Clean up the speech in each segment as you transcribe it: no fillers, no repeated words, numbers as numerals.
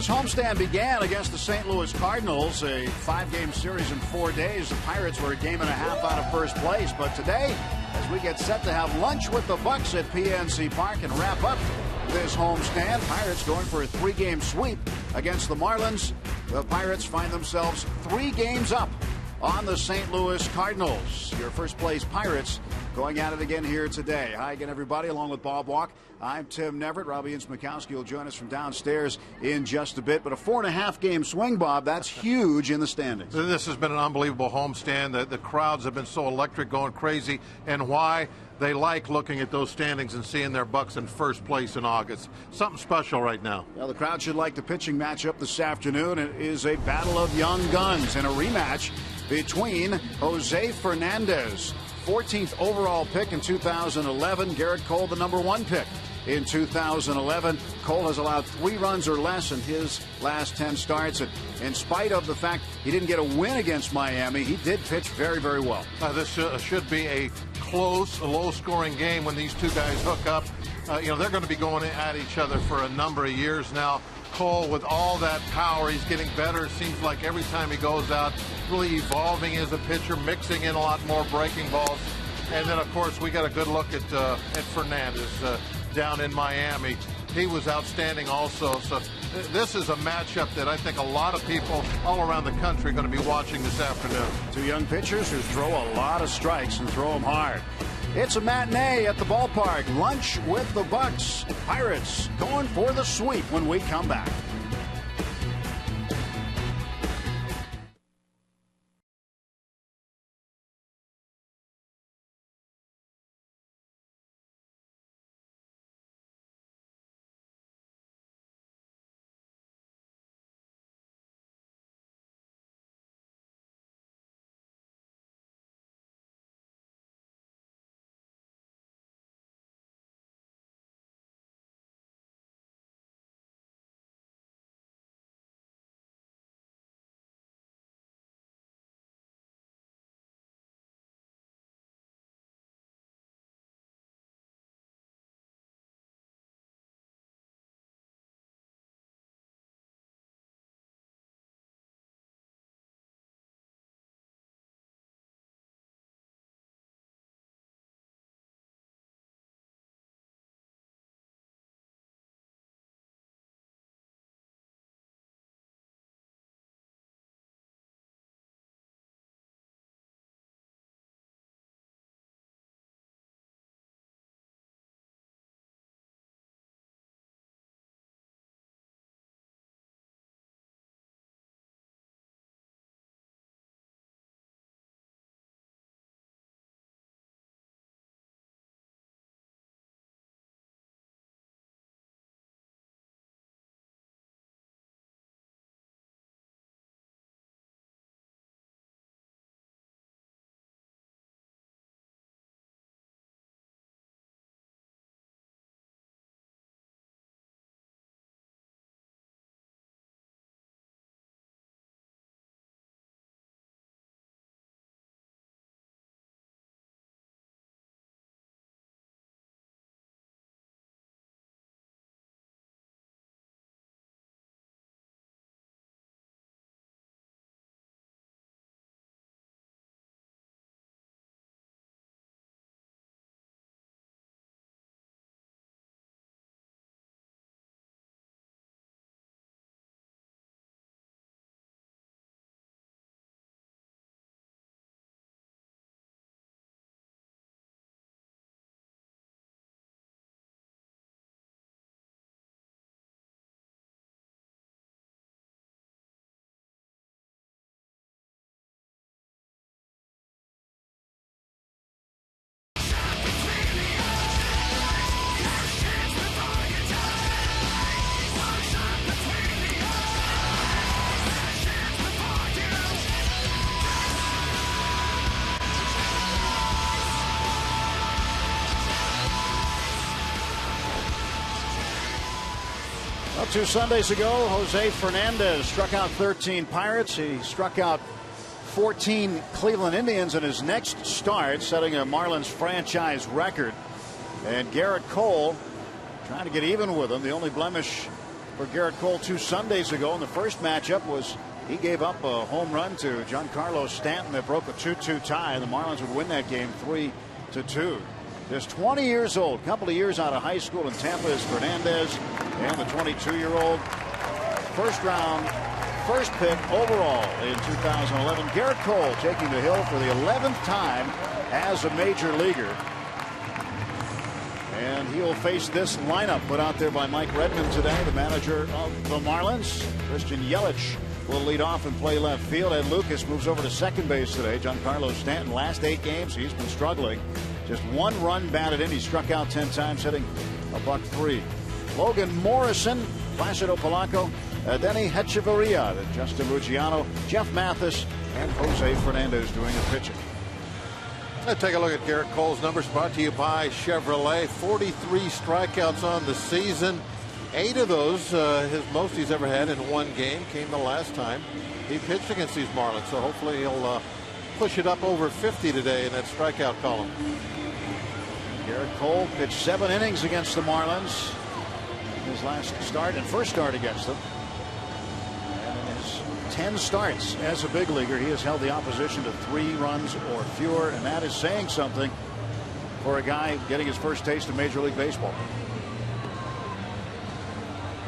This homestand began against the St. Louis Cardinals, a 5-game series in 4 days. The Pirates were a game and a half out of first place. But today, as we get set to have lunch with the Bucks at PNC Park and wrap up this homestand, Pirates going for a 3-game sweep against the Marlins. The Pirates find themselves 3 games up on the St. Louis Cardinals. Your first place Pirates going at it again here today. Hi again, everybody, along with Bob Walk. I'm Tim Neverett. Robbie Ince-Mikowski will join us from downstairs in just a bit. But a 4.5-game swing, Bob, that's huge in the standings. This has been an unbelievable homestand. The crowds have been so electric, going crazy, and why they like looking at those standings and seeing their Bucks in first place in August. Something special right now. Well, the crowd should like the pitching matchup this afternoon. It is a battle of young guns and a rematch between Jose Fernandez, 14th overall pick in 2011. Garrett Cole, the number 1 pick in 2011. Cole has allowed 3 runs or less in his last 10 starts. And in spite of the fact he didn't get a win against Miami, he did pitch very, very well. This should be a close, low-scoring game when these two guys hook up. They're going to be going at each other for a number of years now. Cole, with all that power, he's getting better. It seems like every time he goes out, really evolving as a pitcher, mixing in a lot more breaking balls. And then, of course, we got a good look at Fernandez down in Miami. He was outstanding also. So this is a matchup that I think a lot of people all around the country are going to be watching this afternoon. 2 young pitchers who throw a lot of strikes and throw them hard. It's a matinee at the ballpark. Lunch with the Bucks. Pirates going for the sweep when we come back. Well, 2 Sundays ago, Jose Fernandez struck out 13 Pirates. He struck out 14 Cleveland Indians in his next start, setting a Marlins franchise record. And Garrett Cole trying to get even with him. The only blemish for Gerrit Cole 2 Sundays ago. And the first matchup was he gave up a home run to Giancarlo Stanton that broke a 2-2 tie, and the Marlins would win that game 3-2. Just 20 years old, a couple of years out of high school in Tampa is Fernandez, and the 22-year-old first pick overall in 2011. Gerrit Cole taking the hill for the 11th time as a major leaguer. And he'll face this lineup put out there by Mike Redmond today, the manager of the Marlins. Christian Yelich will lead off and play left field. Ed Lucas moves over to second base today. Giancarlo Stanton, last 8 games, he's been struggling. Just 1 run batted in. He struck out 10 times, hitting a .3. Logan Morrison, Placido Polanco, Denny Hechavarria, Justin Luciano, Jeff Mathis, and Jose Fernandez doing the pitching. Let's take a look at Gerrit Cole's numbers, brought to you by Chevrolet. 43 strikeouts on the season. 8 of those, his most he's ever had in 1 game, came the last time he pitched against these Marlins. So hopefully he'll push it up over 50 today in that strikeout column. Gerrit Cole pitched 7 innings against the Marlins in his last start and first start against them. And in his 10 starts as a big leaguer, he has held the opposition to 3 runs or fewer, and that is saying something for a guy getting his first taste of Major League Baseball.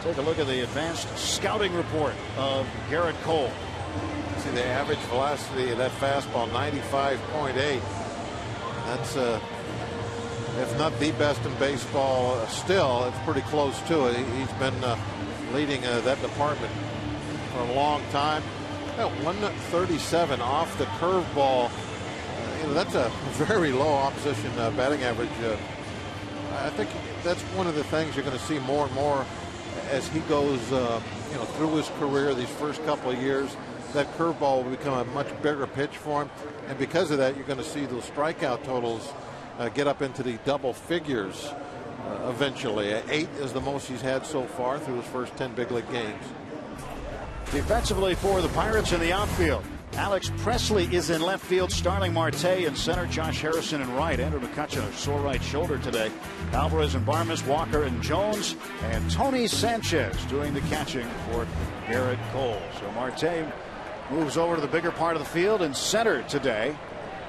Take a look at the advanced scouting report of Gerrit Cole. See the average velocity of that fastball, 95.8. That's if not the best in baseball, still it's pretty close to it. He's been leading that department for a long time. At 137 off the curveball, that's a very low opposition batting average. I think that's one of the things you're going to see more and more as he goes through his career. These first couple of years, that curveball will become a much bigger pitch for him, and because of that, you're going to see those strikeout totals get up into the double figures eventually. 8 is the most he's had so far through his first 10 big league games. Defensively for the Pirates in the outfield, Alex Presley is in left field. Starling Marte in center. Josh Harrison in right. Andrew McCutchen, a sore right shoulder today. Alvarez and Barmes, Walker and Jones, and Tony Sanchez doing the catching for Gerrit Cole. So Marte moves over to the bigger part of the field in center today.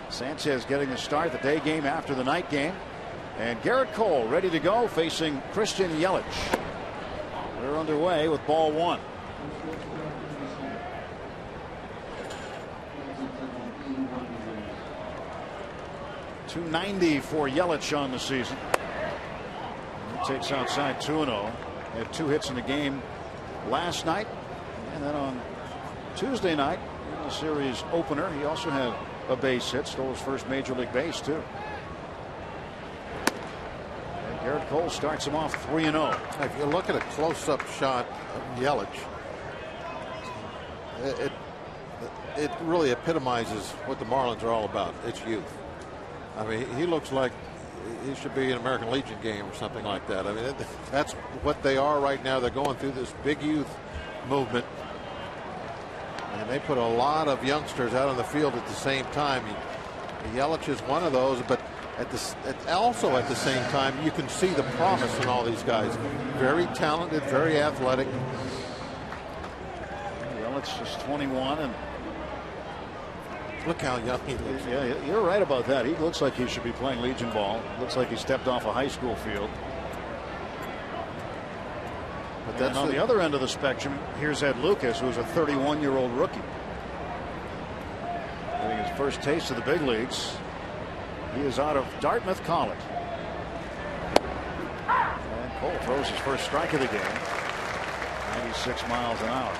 Sanchez getting the start, the day game after the night game. And Gerrit Cole ready to go, facing Christian Yelich. We're underway with ball 1. .290 for Yelich on the season. He takes outside 2-0. Had 2 hits in the game last night, and then on Tuesday night in the series opener, he also had a base hit, stole his first major league base too. And Gerrit Cole starts him off 3-0. If you look at a close-up shot of Yelich, it really epitomizes what the Marlins are all about. It's youth. I mean, he looks like he should be an American Legion game or something like that. I mean, that's what they are right now. They're going through this big youth movement, and they put a lot of youngsters out on the field at the same time. Yelich is one of those, but also at the same time, you can see the promise in all these guys. Very talented, very athletic. Yelich is 21, and look how young he looks. Yeah, you're right about that. He looks like he should be playing Legion ball. Looks like he stepped off a high school field. But that's on the other end of the spectrum. Here's Ed Lucas, who's a 31-year-old rookie, getting his first taste of the big leagues. He is out of Dartmouth College. And Cole throws his first strike of the game. 96 miles an hour.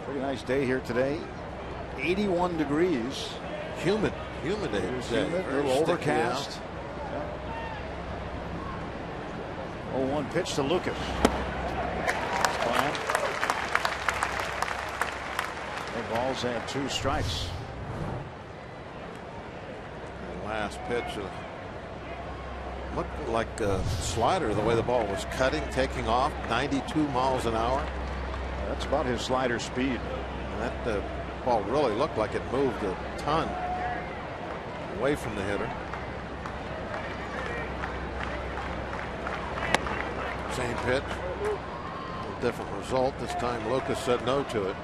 Pretty nice day here today. 81 degrees. Humid day. Humid, a little overcast. Yeah. 0-1 pitch to Lucas. The balls have 2 strikes. The last pitch looked like a slider, the way the ball was cutting, taking off, 92 miles an hour. That's about his slider speed. And that ball really looked like it moved a ton away from the hitter. Same pitch. Different result. This time Lucas said no to it.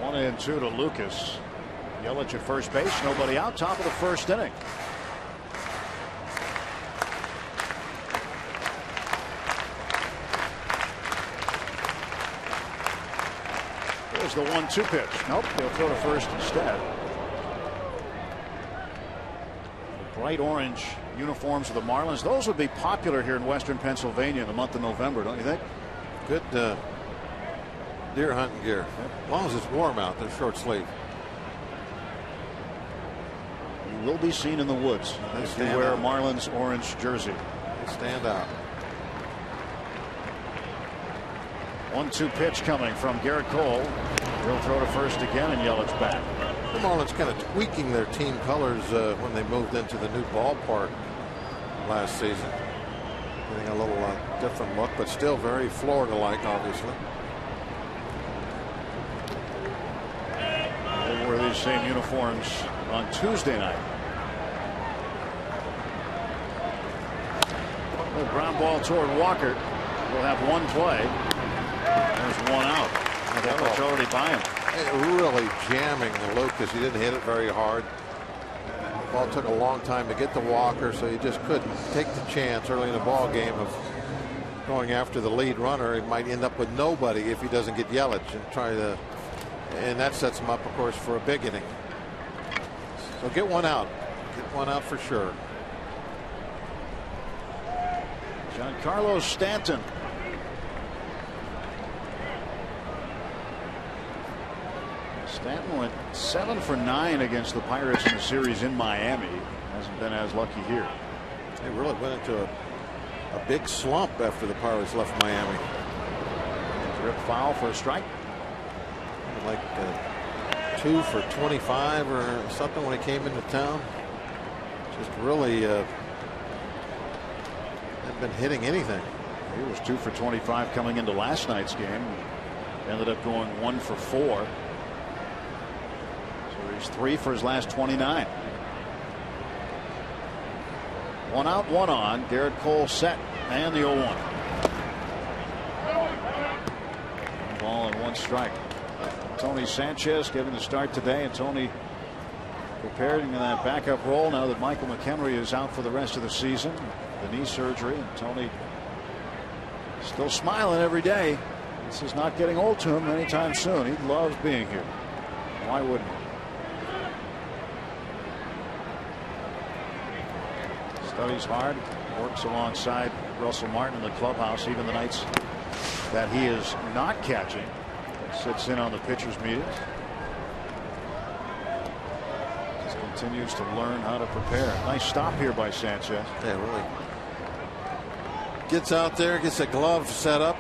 1-2 to Lucas. Yelich at first base. Nobody out. Top of the first inning. There's the 1-2 pitch. Nope. They'll throw to first instead. The bright orange uniforms of the Marlins. Those would be popular here in Western Pennsylvania in the month of November, don't you think? Good deer hunting gear. As long as it's warm out, they're short sleeve. You will be seen in the woods if you wear a Marlins orange jersey. They stand out. 1-2 pitch coming from Garrett Cole. He'll throw to first again, and Yelich back. The Marlins kind of tweaking their team colors when they moved into the new ballpark last season. Getting a little different look, but still very Florida-like, obviously. They wore these same uniforms on Tuesday night. A ground ball toward Walker. We'll have one play. There's one out. That was already by him. Really jamming the Lucas. He didn't hit it very hard. The ball took a long time to get to Walker, so he just couldn't take the chance early in the ball game of going after the lead runner. He might end up with nobody if he doesn't get Yelich and that sets him up, of course, for a big inning. So get one out. Get one out for sure. Giancarlo Stanton. Stanton went 7 for 9 against the Pirates in the series in Miami. Hasn't been as lucky here. They really went into a big slump after the Pirates left Miami. Rip foul for a strike. Like 2 for 25 or something when he came into town. Just really hadn't been hitting anything. He was 2 for 25 coming into last night's game. Ended up going 1 for 4. So he's 3 for his last 29. 1 out, 1 on. Garrett Cole set, and the 0-1. 1 ball and 1 strike. Tony Sanchez given the start today, and Tony preparing in that backup role now that Michael McHenry is out for the rest of the season. The knee surgery, and Tony still smiling every day. This is not getting old to him anytime soon. He loves being here. Why wouldn't he? Studies hard, works alongside Russell Martin in the clubhouse, even the nights that he is not catching. Sits in on the pitchers' meetings. Just continues to learn how to prepare. Nice stop here by Sanchez. Yeah, really. Gets out there, gets a glove set up.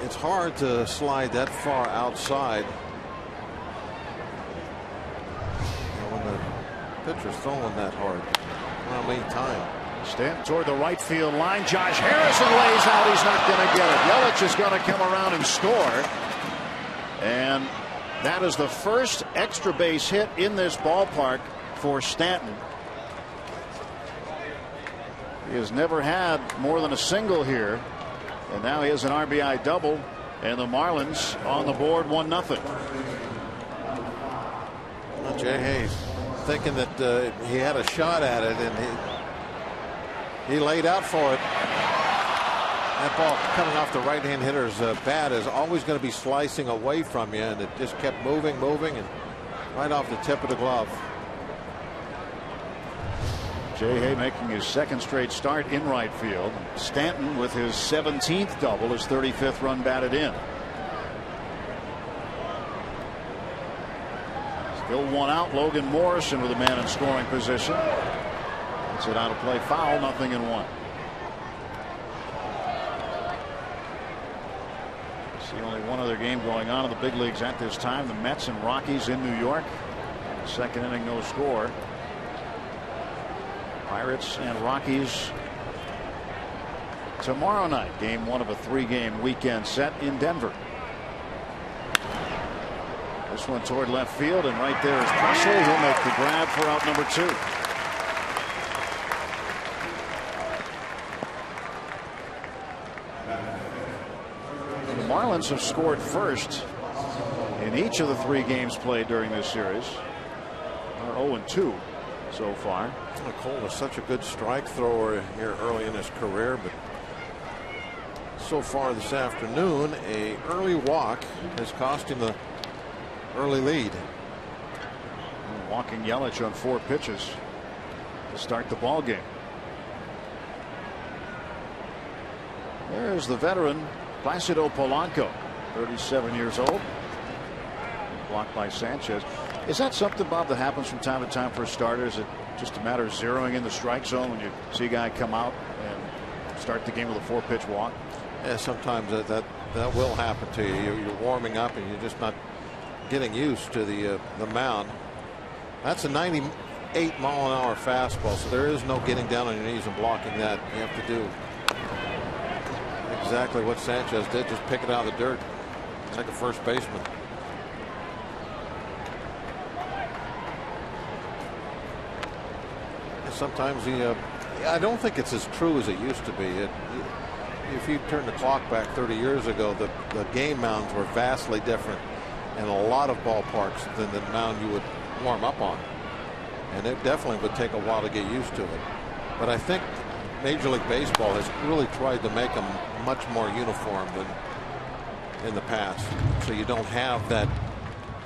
It's hard to slide that far outside. When the pitcher's throwing that hard. How many times? Stanton toward the right field line. Josh Harrison lays out. He's not going to get it. Yelich is going to come around and score. And that is the first extra base hit in this ballpark for Stanton. He has never had more than a single here. And now he has an RBI double. And the Marlins on the board 1-0. Well, Jay Hayes thinking that he had a shot at it, and he laid out for it. That ball coming off the right-hand hitter's bat is always going to be slicing away from you, and it just kept moving, and right off the tip of the glove. Jay Hay making his second straight start in right field. Stanton with his 17th double, his 35th run batted in. Still 1 out. Logan Morrison with a man in scoring position. Gets it out of play, foul, 0-1. See only one other game going on in the big leagues at this time. The Mets and Rockies in New York. Second inning, no score. Pirates and Rockies tomorrow night. Game 1 of a 3-game weekend set in Denver. This one toward left field, and right there is Presley. He'll make the grab for out number 2. Marlins have scored first in each of the 3 games played during this series. They're 0-2 so far. Cole was such a good strike thrower here early in his career, but so far this afternoon, a early walk has cost him the early lead. Walking Yelich on 4 pitches to start the ball game. There's the veteran Placido Polanco, 37 years old. Blocked by Sanchez. Is that something, Bob, that happens from time to time for starters? Is it just a matter of zeroing in the strike zone when you see a guy come out and start the game with a 4-pitch walk? Yeah, sometimes that will happen to you. You're warming up and you're just not getting used to the mound. That's a 98-mile-an-hour fastball, so there is no getting down on your knees and blocking that. You have to do exactly what Sanchez did, just pick it out of the dirt like a first baseman. Sometimes I don't think it's as true as it used to be. If you turn the clock back 30 years ago, the game mounds were vastly different in a lot of ballparks than the mound you would warm up on, and it definitely would take a while to get used to it. But I think Major League Baseball has really tried to make them much more uniform than in the past, so you don't have that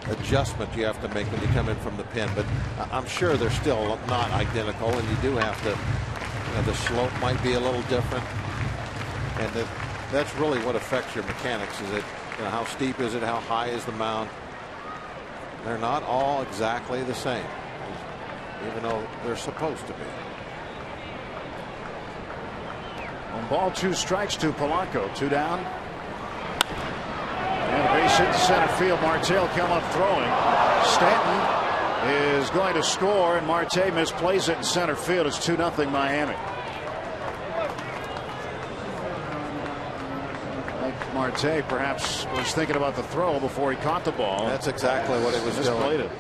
adjustment you have to make when you come in from the pen. But I'm sure they're still not identical, and you do have to, the slope might be a little different, and that's really what affects your mechanics. Is it, how steep is it, how high is the mound? They're not all exactly the same, even though they're supposed to be. On ball, 2 strikes to Polanco, 2 down. And a base hit to center field. Marte come up throwing. Stanton is going to score, and Marte misplays it in center field. It's 2-0 Miami. Marte perhaps was thinking about the throw before he caught the ball. That's exactly what he was doing. It.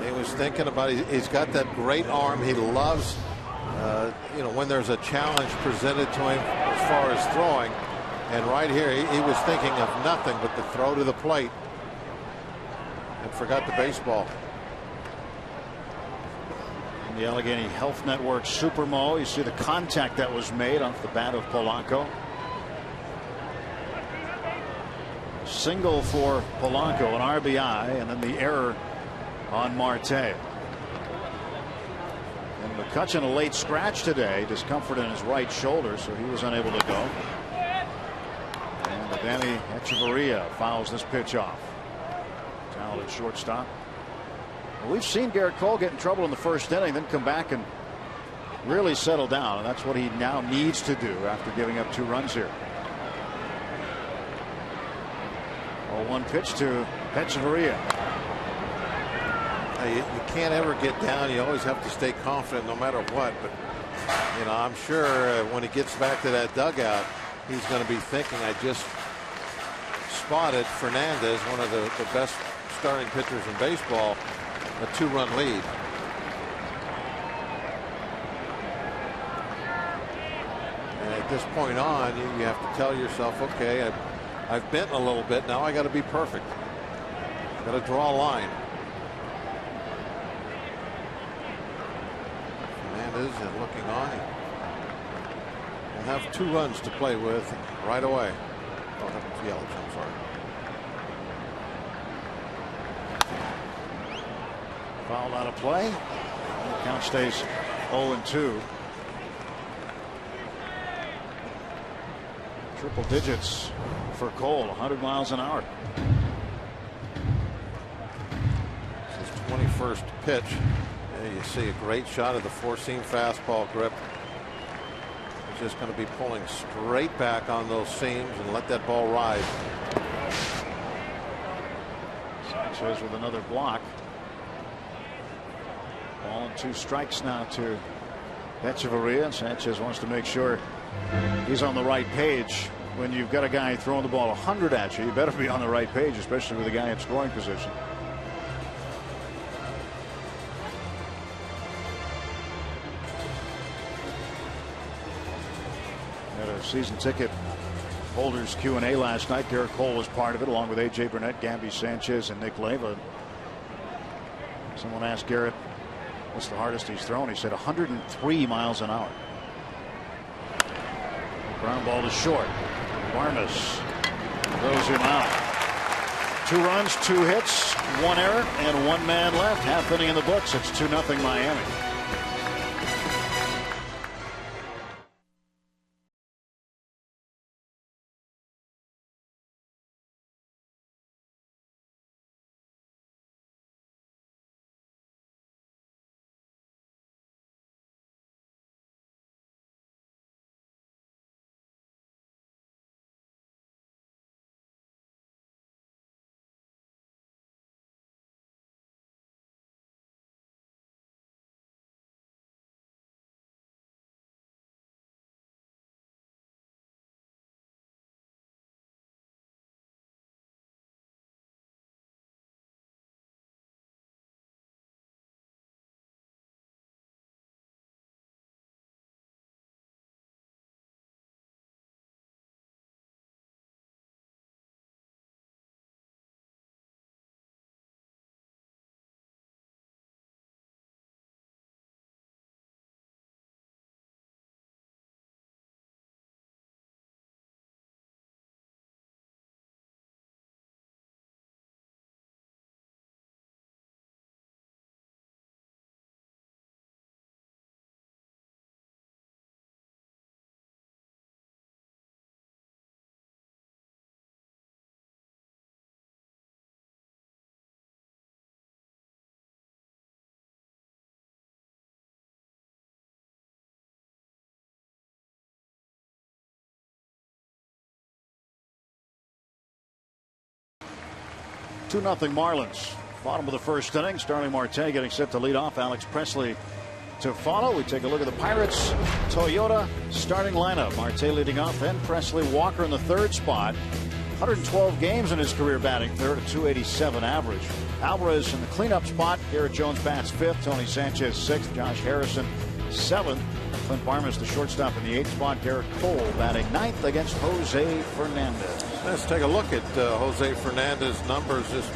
He was thinking about it. He's got that great arm. He loves, when there's a challenge presented to him as far as throwing. And right here, he was thinking of nothing but the throw to the plate and forgot the baseball. In the Allegheny Health Network Supermo, you see the contact that was made off the bat of Polanco. Single for Polanco, an RBI, and then the error on Marte. And McCutchen a late scratch today, discomfort in his right shoulder, so he was unable to go. And Danny Echeverria fouls this pitch off. Talented shortstop. Well, we've seen Garrett Cole get in trouble in the first inning, then come back and really settle down, and that's what he now needs to do after giving up 2 runs here. 0-1 pitch to Echeverria. You can't ever get down. You always have to stay confident no matter what. But I'm sure when he gets back to that dugout, he's going to be thinking, I just spotted Fernandez, one of the best starting pitchers in baseball, a 2-run lead. And at this point on, you have to tell yourself, okay, I've bent a little bit. Now I got to be perfect. Got to draw a line. Fernandez is looking on. He'll have 2 runs to play with right away. Oh, that was Yelich. I'm sorry. Fouled out of play. The count stays 0-2. Triple digits for Cole, 100 miles an hour. His 21st pitch. There you see a great shot of the 4-seam fastball grip. He's just going to be pulling straight back on those seams and let that ball ride. Sanchez with another block. Ball and 2 strikes now to Echeverria. Sanchez wants to make sure he's on the right page. When you've got a guy throwing the ball 100 at you, you better be on the right page, especially with a guy in scoring position. Had a season ticket Holders Q&A last night. Garrett Cole was part of it, along with A.J. Burnett, Gambie Sanchez, and Nick Leva. Someone asked Garrett, what's the hardest he's thrown? He said 103 miles an hour. Ground ball to short. Barmes throws him out. 2 runs, 2 hits, 1 error, and 1 man left. Half inning in the books. It's 2-0 Miami. Two 2-0 Marlins. Bottom of the first inning. Starling Marte getting set to lead off. Alex Presley to follow. We take a look at the Pirates Toyota starting lineup. Marte leading off, then Presley. Walker in the third spot. 112 games in his career, batting third, a .287 average. Alvarez in the cleanup spot. Garrett Jones bats fifth. Tony Sanchez sixth. Josh Harrison seventh. Clint Barmes the shortstop in the eighth spot. Garrett Cole batting ninth against Jose Fernandez. Let's take a look at Jose Fernandez's numbers. Just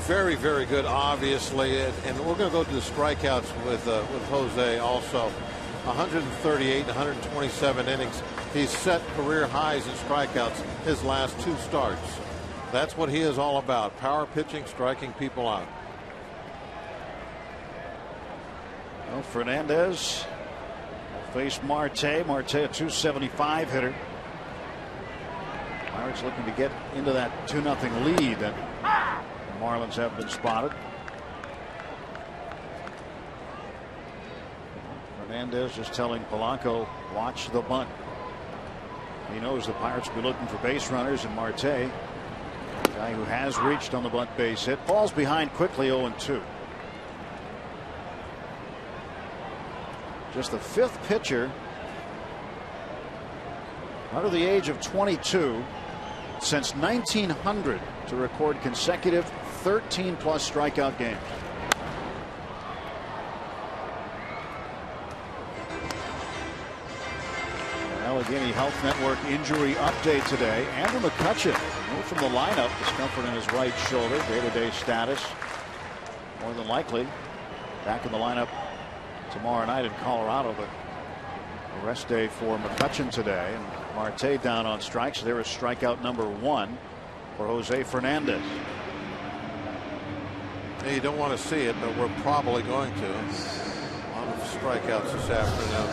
very, very good, obviously, and we're going to go to the strikeouts with Jose also. 138, 127 innings. He's set career highs in strikeouts his last 2 starts. That's what he is all about. Power pitching, striking people out. Well, Fernandez faced Marte. Marte a .275 hitter. Pirates looking to get into that 2-0 lead that the Marlins have been spotted. Fernandez just telling Polanco, watch the bunt. He knows the Pirates will be looking for base runners, and Marte, a guy who has reached on the bunt base hit, falls behind quickly 0-2. Just the 5th pitcher under the age of 22 since 1900 to record consecutive 13+ strikeout games. Allegheny Health Network injury update today. Andrew McCutchen moved from the lineup, discomfort in his right shoulder. Day-to-day status more than likely back in the lineup tomorrow night in Colorado, but a rest day for McCutchen today. And Marte down on strikes. There is strikeout number 1 for Jose Fernandez. You don't want to see it, but we're probably going to. A lot of strikeouts this afternoon.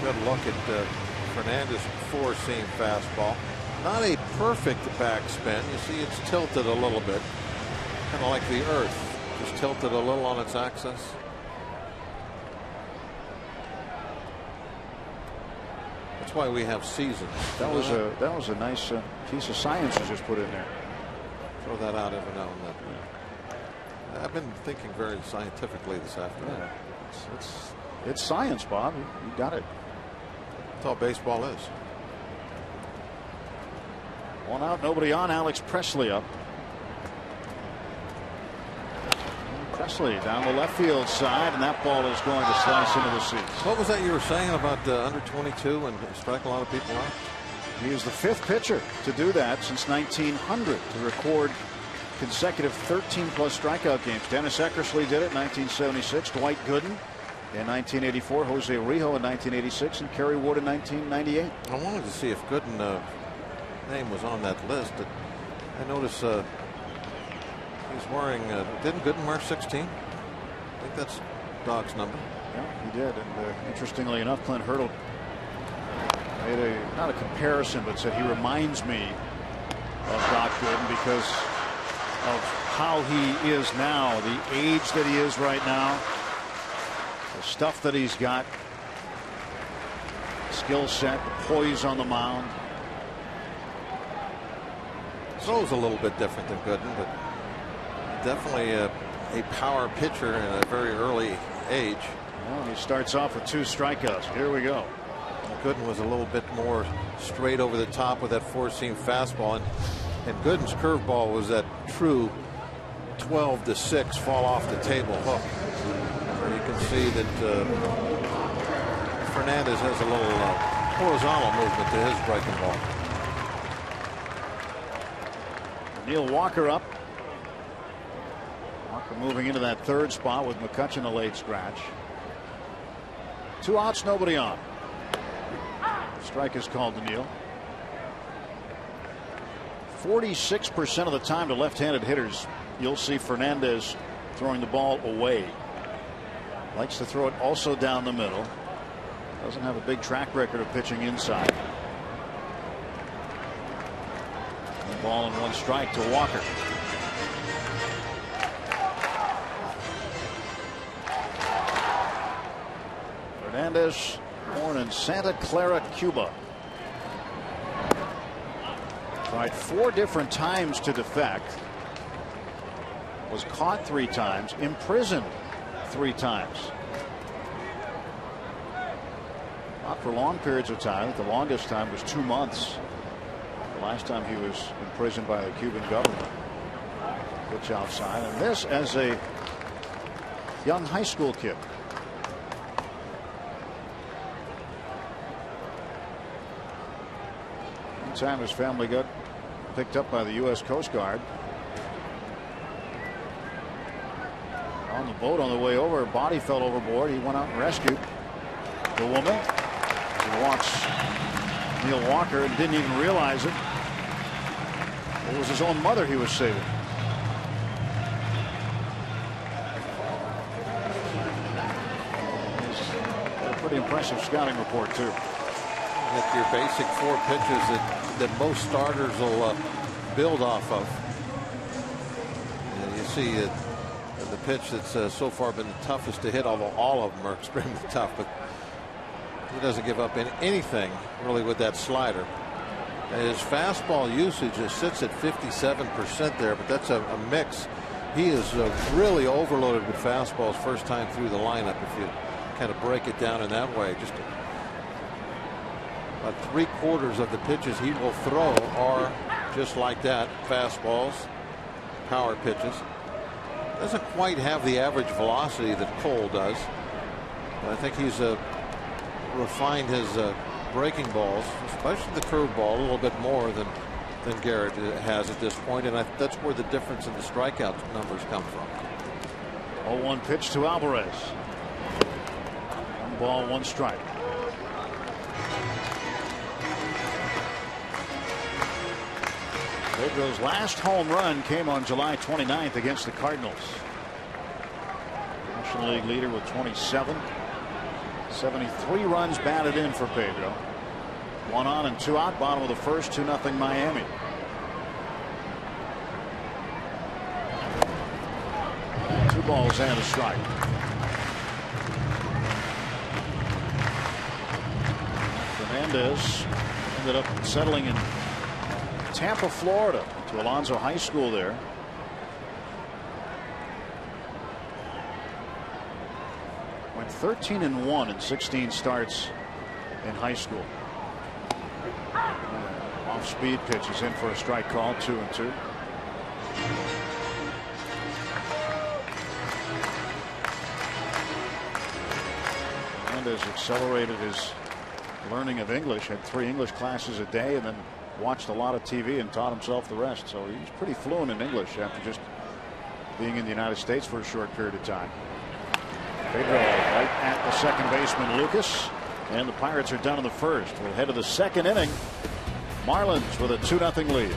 Good look at Fernandez 4-seam fastball. Not a perfect backspin. You see it's tilted a little bit. Kind of like the earth. Just tilted a little on its axis. That's why we have seasons. That was a nice piece of science you just put in there. Throw that out every now and then. Yeah. I've been thinking very scientifically this afternoon. Yeah. It's science, Bob. You got it. That's all baseball is. 1 out, nobody on. Alex Presley up. Presley down the left field side, and that ball is going to slice into the seats. What was that you were saying about under 22 and striking a lot of people out? He is the 5th pitcher to do that since 1900 to record consecutive 13-plus strikeout games. Dennis Eckersley did it in 1976. Dwight Gooden in 1984. Jose Rijo in 1986, and Kerry Wood in 1998. I wanted to see if Gooden's name was on that list. I noticed he's wearing. Didn't Gooden wear 16? I think that's Doc's number. Yeah, he did. And interestingly enough, Clint Hurdle made not a comparison, but said he reminds me of Doc Gooden because of how he is now, the age that he is right now, the stuff that he's got, skill set, the poise on the mound. Throws a little bit different than Gooden, but definitely a power pitcher in a very early age. Well, he starts off with 2 strikeouts. Here we go. Gooden was a little bit more straight over the top with that 4-seam fastball, and Gooden's curveball was that true 12-6 fall off the table hook. So you can see that Fernandez has a little horizontal movement to his breaking ball. Neil Walker up. Walker moving into that 3rd spot with McCutchen a late scratch. 2 outs, nobody on. Strike is called to Neil. 46% of the time to left-handed hitters, you'll see Fernandez throwing the ball away. Likes to throw it also down the middle. Doesn't have a big track record of pitching inside. And ball and 1 strike to Walker. Fernandez, born in Santa Clara, Cuba. Tried 4 different times to defect. Was caught 3 times, imprisoned 3 times. Not for long periods of time. The longest time was 2 months. The last time he was imprisoned by the Cuban government. Pitch outside, and this as a young high school kid. One time his family got picked up by the U.S. Coast Guard. On the boat on the way over, her body fell overboard. He went out and rescued the woman. He watched Neil Walker and didn't even realize it. It was his own mother he was saving. A pretty impressive scouting report, too. With your basic 4 pitches that most starters will build off of. And you see the pitch that's so far been the toughest to hit, although all of them are extremely tough, but he doesn't give up in anything really with that slider. And his fastball usage sits at 57% there, but that's a mix. He is really overloaded with fastballs first time through the lineup if you kind of break it down in that way. Just about 3/4 of the pitches he will throw are just like that, fastballs, power pitches. Doesn't quite have the average velocity that Cole does, but I think he's refined his breaking balls, especially the curveball, a little bit more than Garrett has at this point, and that's where the difference in the strikeout numbers come from. 0-1 pitch to Alvarez. 1 ball, 1 strike. Pedro's last home run came on July 29th against the Cardinals. National League leader with 27. 73 runs batted in for Pedro. 1 on and 2 out, bottom of the first, 2-0 Miami. Two balls and a strike. Fernandez ended up settling in Tampa, Florida, to Alonzo High School there. Went 13-1 in 16 starts in high school. Off speed pitch is in for a strike call, 2-2. Hernandez accelerated his learning of English, had 3 English classes a day, and then watched a lot of TV and taught himself the rest. So he's pretty fluent in English after just being in the United States for a short period of time. Pedro right at the second baseman Lucas, and the Pirates are done in the first. We'll head to the second inning. Marlins with a 2-0 lead.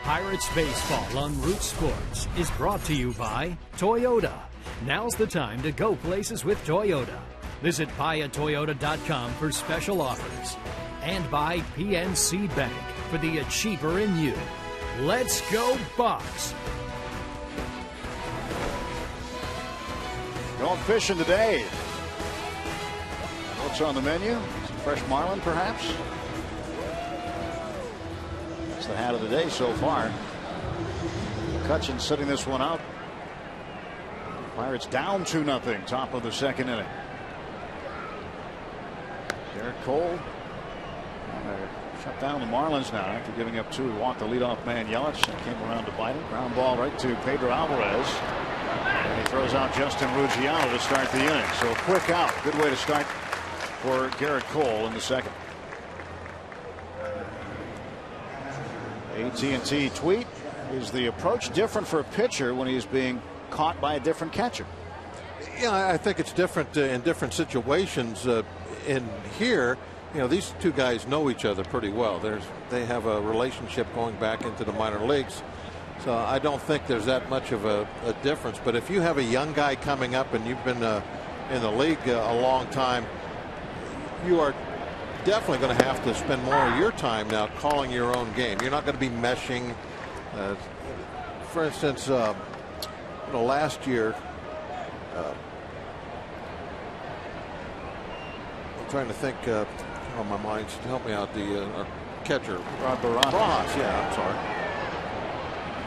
Pirates Baseball on Root Sports is brought to you by Toyota. Now's the time to go places with Toyota. Visit buyatoyota.com for special offers. And by PNC Bank for the achiever in you. Let's go Bucs! Going fishing today. What's on the menu? Some fresh marlin, perhaps? That's the hat of the day so far. McCutchen setting this one out. Pirates down 2-0, top of the second inning. Garrett Cole shut down the Marlins now after giving up 2. He walked the leadoff man Yelich and came around to bite it. Ground ball right to Pedro Alvarez. And he throws out Justin Ruggiano to start the inning. So a quick out. Good way to start for Garrett Cole in the second. AT&T tweet: is the approach different for a pitcher when he's being caught by a different catcher? Yeah, I think it's different in different situations. In here, you know, these two guys know each other pretty well. They have a relationship going back into the minor leagues. So I don't think there's that much of a difference. But if you have a young guy coming up and you've been in the league a long time, you are definitely going to have to spend more of your time now calling your own game. You're not going to be meshing. For instance, last year, I'm trying to think on my mind. Help me out. The catcher, Rod Barajas. Yeah, I'm sorry.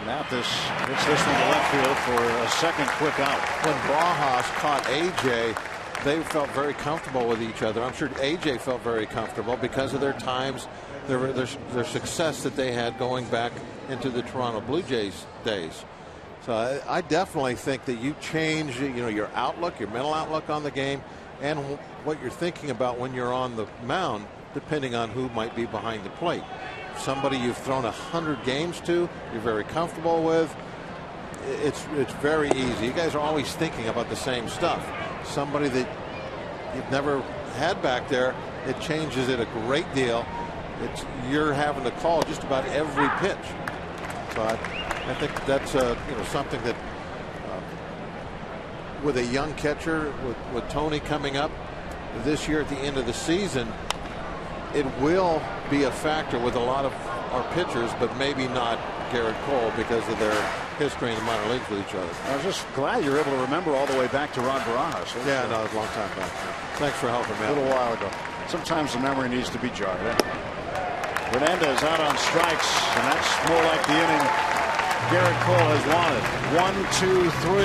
Mathis hits this one to left field for a second quick out. When Barajas caught AJ, they felt very comfortable with each other. I'm sure AJ felt very comfortable because of their times, their success that they had going back into the Toronto Blue Jays days. So I definitely think that you change, your outlook, your mental outlook on the game, and what you're thinking about when you're on the mound, depending on who might be behind the plate. Somebody you've thrown 100 games to, you're very comfortable with. It's very easy. You guys are always thinking about the same stuff. Somebody that you've never had back there, it changes it a great deal. You're having to call just about every pitch. So I think that's something that with a young catcher, with Tony coming up this year at the end of the season, it will be a factor with a lot of our pitchers, but maybe not Garrett Cole because of their history in the minor leagues with each other. I was just glad you were able to remember all the way back to Rod Barajas. Yeah, no, it was a long time back. Thanks for helping me out. A little while ago. Sometimes the memory needs to be jarred. Fernandez out on strikes, and that's more like the inning Gerrit Cole has wanted. 1, 2, 3,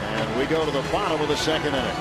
and we go to the bottom of the second inning.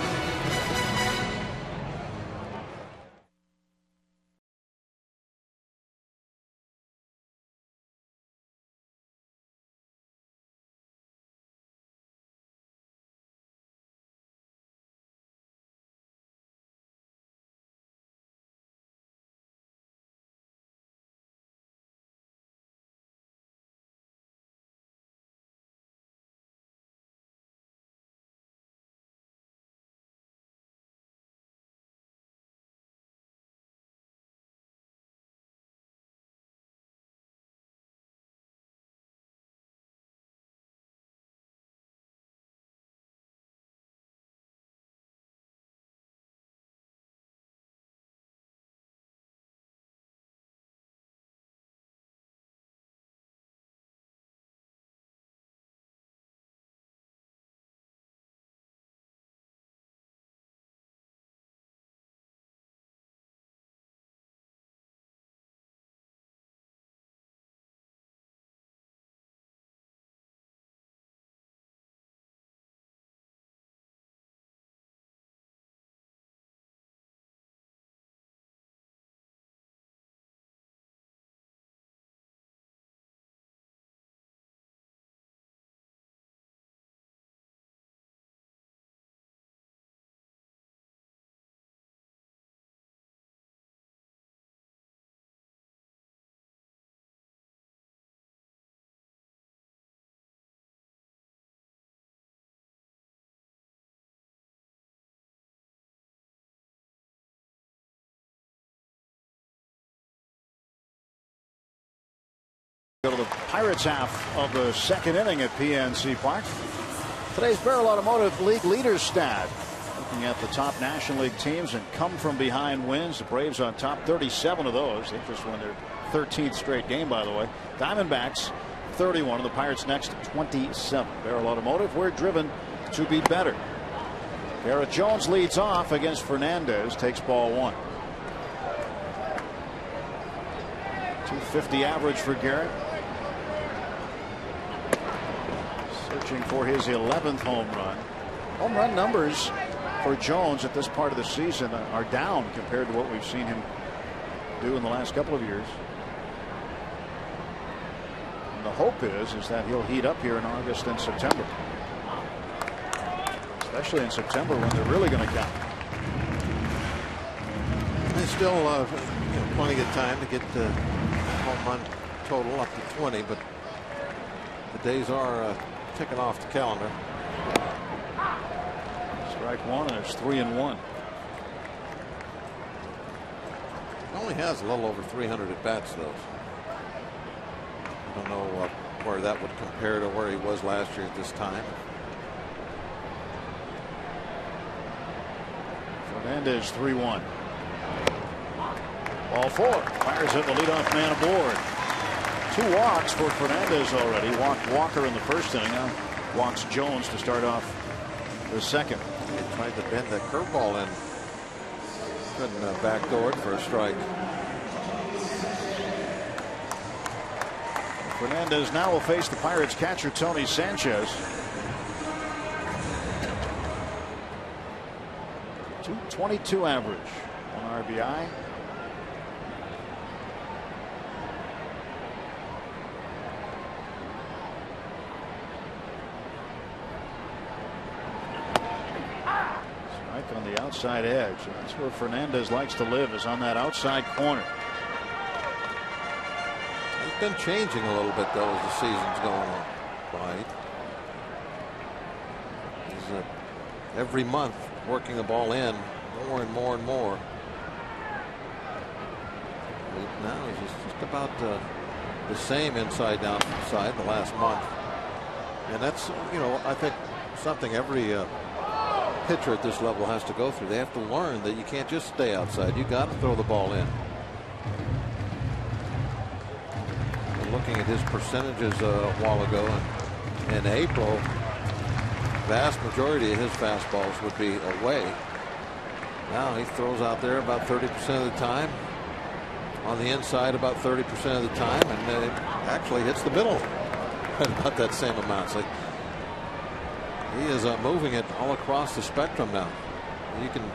Go to the Pirates half of the second inning at PNC Park. Today's Barrel Automotive League leaders stat. Looking at the top National League teams and come from behind wins. The Braves on top, 37 of those. They just won their 13th straight game, by the way. Diamondbacks 31, and the Pirates next 27. Barrel Automotive, we're driven to be better. Garrett Jones leads off against Fernandez, takes ball one. .250 average for Garrett. Searching for his 11th home run. Home run numbers for Jones at this part of the season are down compared to what we've seen him do in the last couple of years. And the hope is that he'll heat up here in August and September. Especially in September when they're really going to count. There's still plenty of time to get the home run total up to 20, but the days are ticking off the calendar. Strike one, and it's 3-1. He only has a little over 300 at bats, though. I don't know where that would compare to where he was last year at this time. Fernandez 3-1. Ball four. Fires it, the leadoff man aboard. 2 walks for Fernandez already. Walked Walker in the first inning. Now walks Jones to start off the second. He tried to bend the curveball in. Couldn't backdoor it for a strike. Fernandez now will face the Pirates catcher Tony Sanchez. .222 average. 1 RBI. On the outside edge. That's where Fernandez likes to live, is on that outside corner. He's been changing a little bit, though, as the season's going on. Right. He's every month working the ball in more and more and more. Now he's just about the same inside outside the last month. And that's, I think something every pitcher at this level has to go through. They have to learn that you can't just stay outside. You got to throw the ball in. And looking at his percentages a while ago, and in April, vast majority of his fastballs would be away. Now he throws out there about 30% of the time. On the inside about 30% of the time, and it actually hits the middle at about that same amount. So he is moving it all across the spectrum now. You can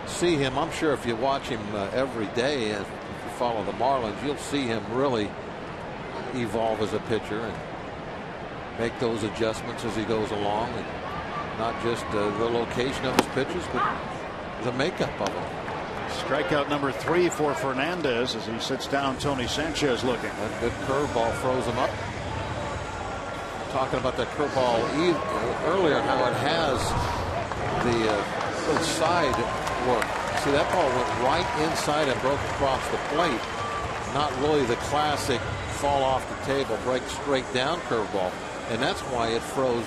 see him. I'm sure if you watch him every day, if you follow the Marlins, you'll see him really evolve as a pitcher and make those adjustments as he goes along, and not just the location of his pitches, but the makeup of them. Strikeout number 3 for Fernandez as he sits down. Tony Sanchez looking. That good curveball froze him up. Talking about that curveball earlier, how it has the little side work. See, that ball went right inside and broke across the plate. Not really the classic fall off the table, break straight down curveball. And that's why it froze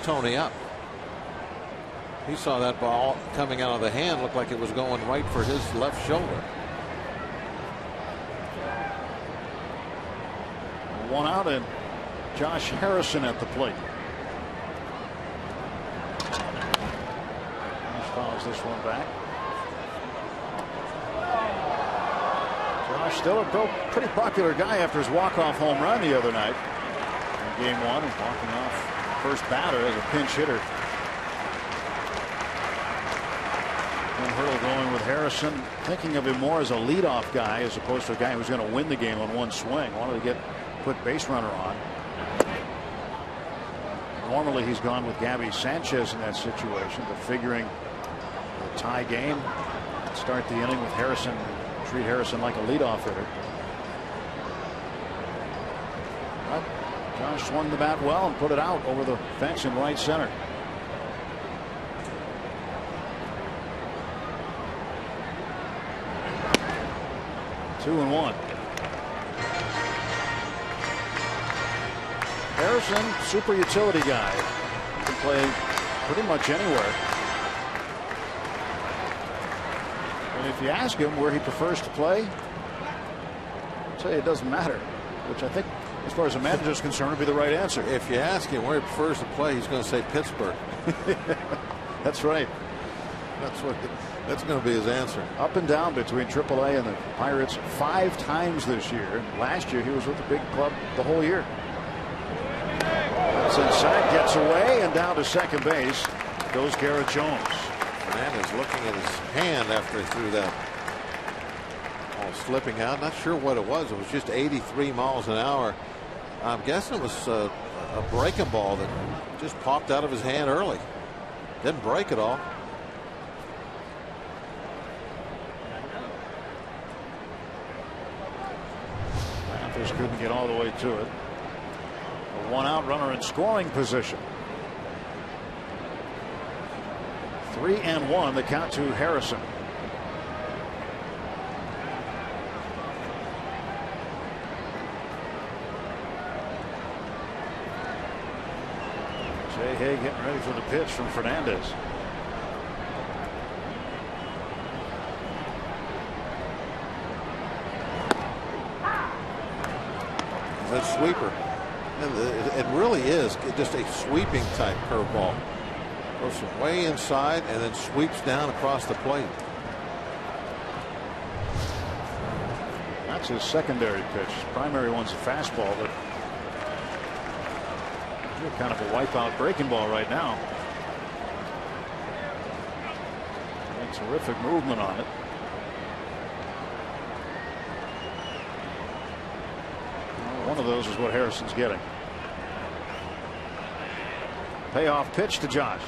Tony up. He saw that ball coming out of the hand, looked like it was going right for his left shoulder. 1 out and Josh Harrison at the plate. Josh fouls this one back. Josh still a pretty popular guy after his walk-off home run the other night in game 1, and walking off first batter as a pinch hitter. Hurdle going with Harrison, thinking of him more as a leadoff guy as opposed to a guy who's going to win the game on one swing. Wanted to put base runner on. Normally he's gone with Gabby Sanchez in that situation, but figuring a tie game, start the inning with Harrison, treat Harrison like a leadoff hitter. But Josh swung the bat well and put it out over the fence in right center. Two and one. Harrison, super utility guy. He can play pretty much anywhere. And if you ask him where he prefers to play, I'll tell you it doesn't matter. Which I think, as far as the manager is concerned, would be the right answer. If you ask him where he prefers to play, he's going to say Pittsburgh. That's right. That's going to be his answer. Up and down between AAA and the Pirates 5 times this year. Last year he was with the big club the whole year. That's inside, gets away, and down to second base goes Garrett Jones. Fernandez looking at his hand after he threw that ball slipping out. Not sure what it was. It was just 83 miles an hour. I'm guessing it was a breaking ball that just popped out of his hand early. Didn't break at all. Panthers couldn't get all the way to it. A 1-out runner in scoring position. 3-1 the count to Harrison. Jay Hay getting ready for the pitch from Fernandez. That sweeper, and it really is just a sweeping type curveball. Goes from way inside and then sweeps down across the plate. That's his secondary pitch. His primary one's a fastball, but kind of a wipeout breaking ball right now. And terrific movement on it. One of those is what Harrison's getting. Payoff pitch to Josh.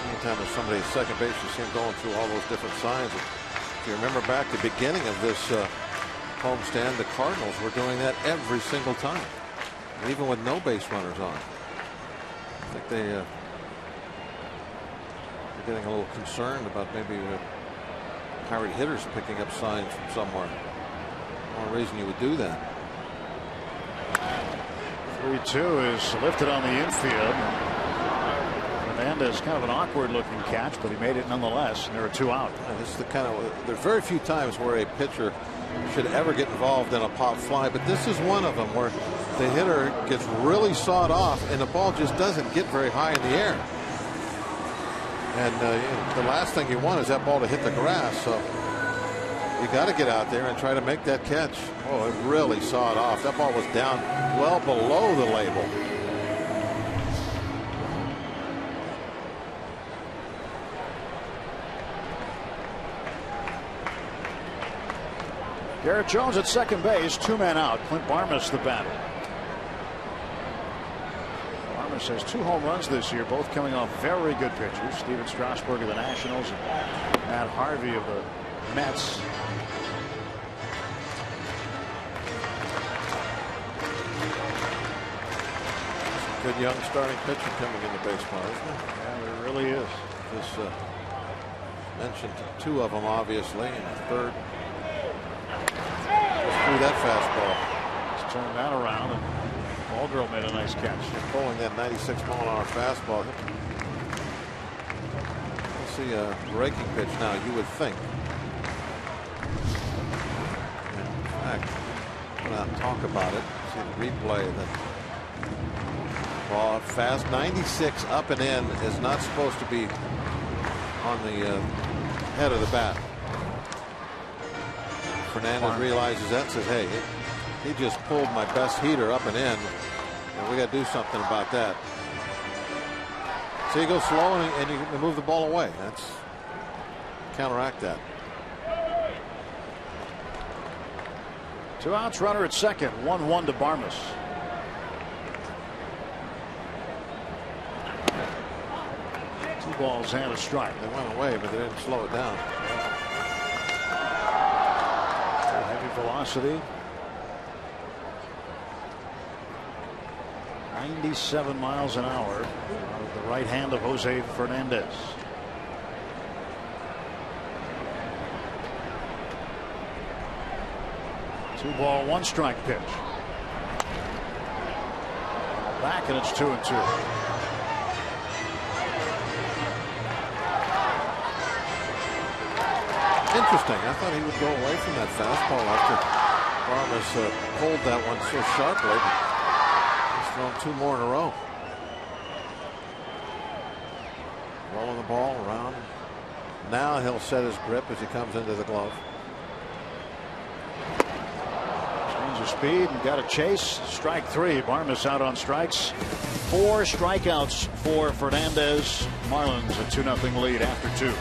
Anytime there's somebody at second base, you see him going through all those different signs. If you remember back to the beginning of this homestand, the Cardinals were doing that every single time, even with no base runners on. I think they're getting a little concerned about maybe Pirate hitters picking up signs from somewhere. One reason you would do that. 3-2 is lifted on the infield. Fernandez, kind of an awkward looking catch, but he made it nonetheless, and there are 2 out. This is the kind of, there's very few times where a pitcher should ever get involved in a pop fly, but this is one of them where the hitter gets really sawed off and the ball just doesn't get very high in the air. And the last thing you want is that ball to hit the grass. So you got to get out there and try to make that catch. Oh, it really sawed off. That ball was down well below the label. Garrett Jones at second base, 2 men out. Clint Barmes the batter. Barmes has 2 home runs this year, both coming off very good pitchers. Steven Strasburg of the Nationals and Matt Harvey of the Mets. Good young starting pitcher coming into baseball, isn't it? Yeah, there really is. Just mentioned 2 of them, obviously, and a third. Just threw that fastball. Just turned that around, and Waldrop made a nice catch. Pulling that 96-mile-an-hour fastball. We'll see a breaking pitch now, you would think. In fact, come out and talk about it. See the replay that. Ball fast 96 up and in is not supposed to be on the head of the bat. Fernandez realizes that and says, hey, he just pulled my best heater up and in, and we got to do something about that. So you go slow and you move the ball away. That's counteract that. 2 outs, runner at second, 1-1 to Barmes. Balls and a strike. They went away, but they didn't slow it down. Heavy velocity. 97 miles an hour out of the right hand of Jose Fernandez. Two ball, 1 strike pitch. Back, and it's 2-2. Interesting. I thought he would go away from that fastball after Barmes pulled that one so sharply. He's thrown 2 more in a row. Rolling the ball around. Now he'll set his grip as he comes into the glove. Change of speed and got a chase. Strike 3. Barmes out on strikes. 4 strikeouts for Fernandez. Marlins a 2-0 lead after 2.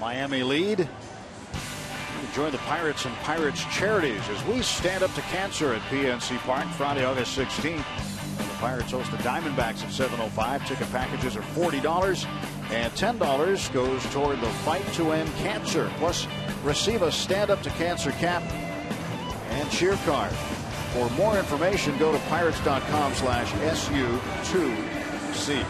Miami lead. Join the Pirates and Pirates Charities as we stand up to cancer at PNC Park Friday, August 16th. The Pirates host the Diamondbacks at 7:05. Ticket packages are $40 and $10 goes toward the fight to end cancer. Plus, receive a stand up to cancer cap and cheer card. For more information, go to pirates.com/SU2C.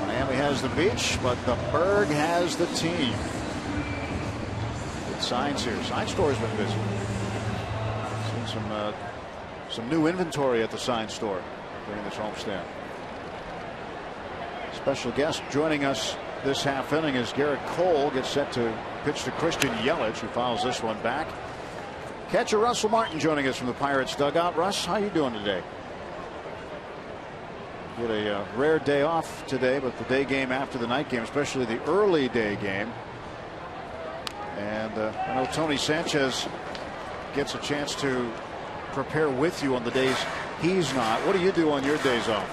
Miami has the beach, but the Berg has the team. Good signs here. Sign store has been busy. Seen some new inventory at the sign store during this homestand. Special guest joining us this half inning as Garrett Cole gets set to pitch to Christian Yelich, who fouls this one back. Catcher Russell Martin joining us from the Pirates dugout. Russ, how you doing today? Get a rare day off today, but the day game after the night game, especially the early day game. And I know Tony Sanchez gets a chance to prepare with you on the days he's not. What do you do on your days off?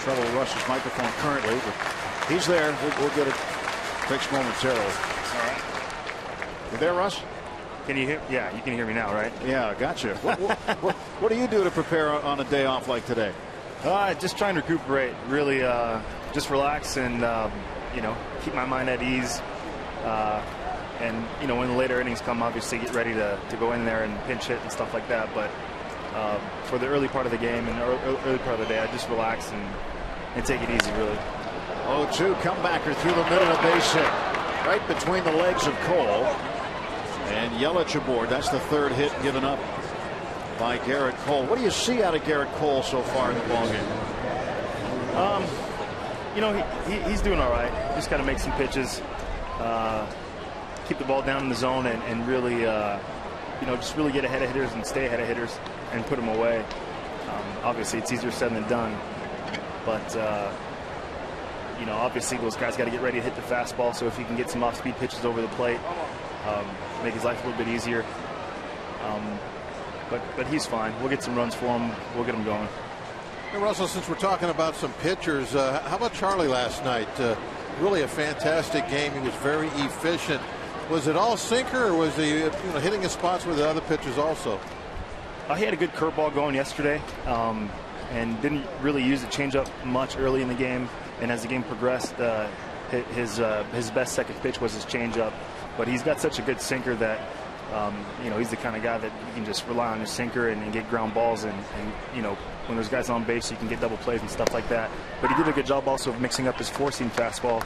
Trouble with Russ's microphone currently, but he's there. We'll get it fixed momentarily. All right. You there, Russ? Can you hear? Yeah, you can hear me now, right? Yeah, gotcha. What do you do to prepare on a day off like today? Just trying to recuperate. Really, just relax and keep my mind at ease. And when the later innings come, obviously get ready to go in there and pinch hit and stuff like that. But for the early part of the game and early part of the day, I just relax and take it easy, really. 0-2 comebacker through the middle, a base hit right between the legs of Cole. And Yelich aboard. That's the third hit given up by Garrett Cole. What do you see out of Garrett Cole so far in the ballgame? He's doing all right. Just got to make some pitches, keep the ball down in the zone, and really, just really get ahead of hitters and stay ahead of hitters and put them away. Obviously, it's easier said than done, but obviously those guys got to get ready to hit the fastball. So if he can get some off-speed pitches over the plate, make his life a little bit easier. But he's fine. We'll get some runs for him. We'll get him going. Hey, Russell, since we're talking about some pitchers, how about Charlie last night? Really a fantastic game. He was very efficient. Was it all sinker, or was he hitting his spots with the other pitchers also? He had a good curveball going yesterday, and didn't really use the changeup much early in the game. And as the game progressed, his best second pitch was his changeup. But he's got such a good sinker that he's the kind of guy that you can just rely on his sinker and get ground balls, and when there's guys on base, you can get double plays and stuff like that. But he did a good job also of mixing up his four-seam fastball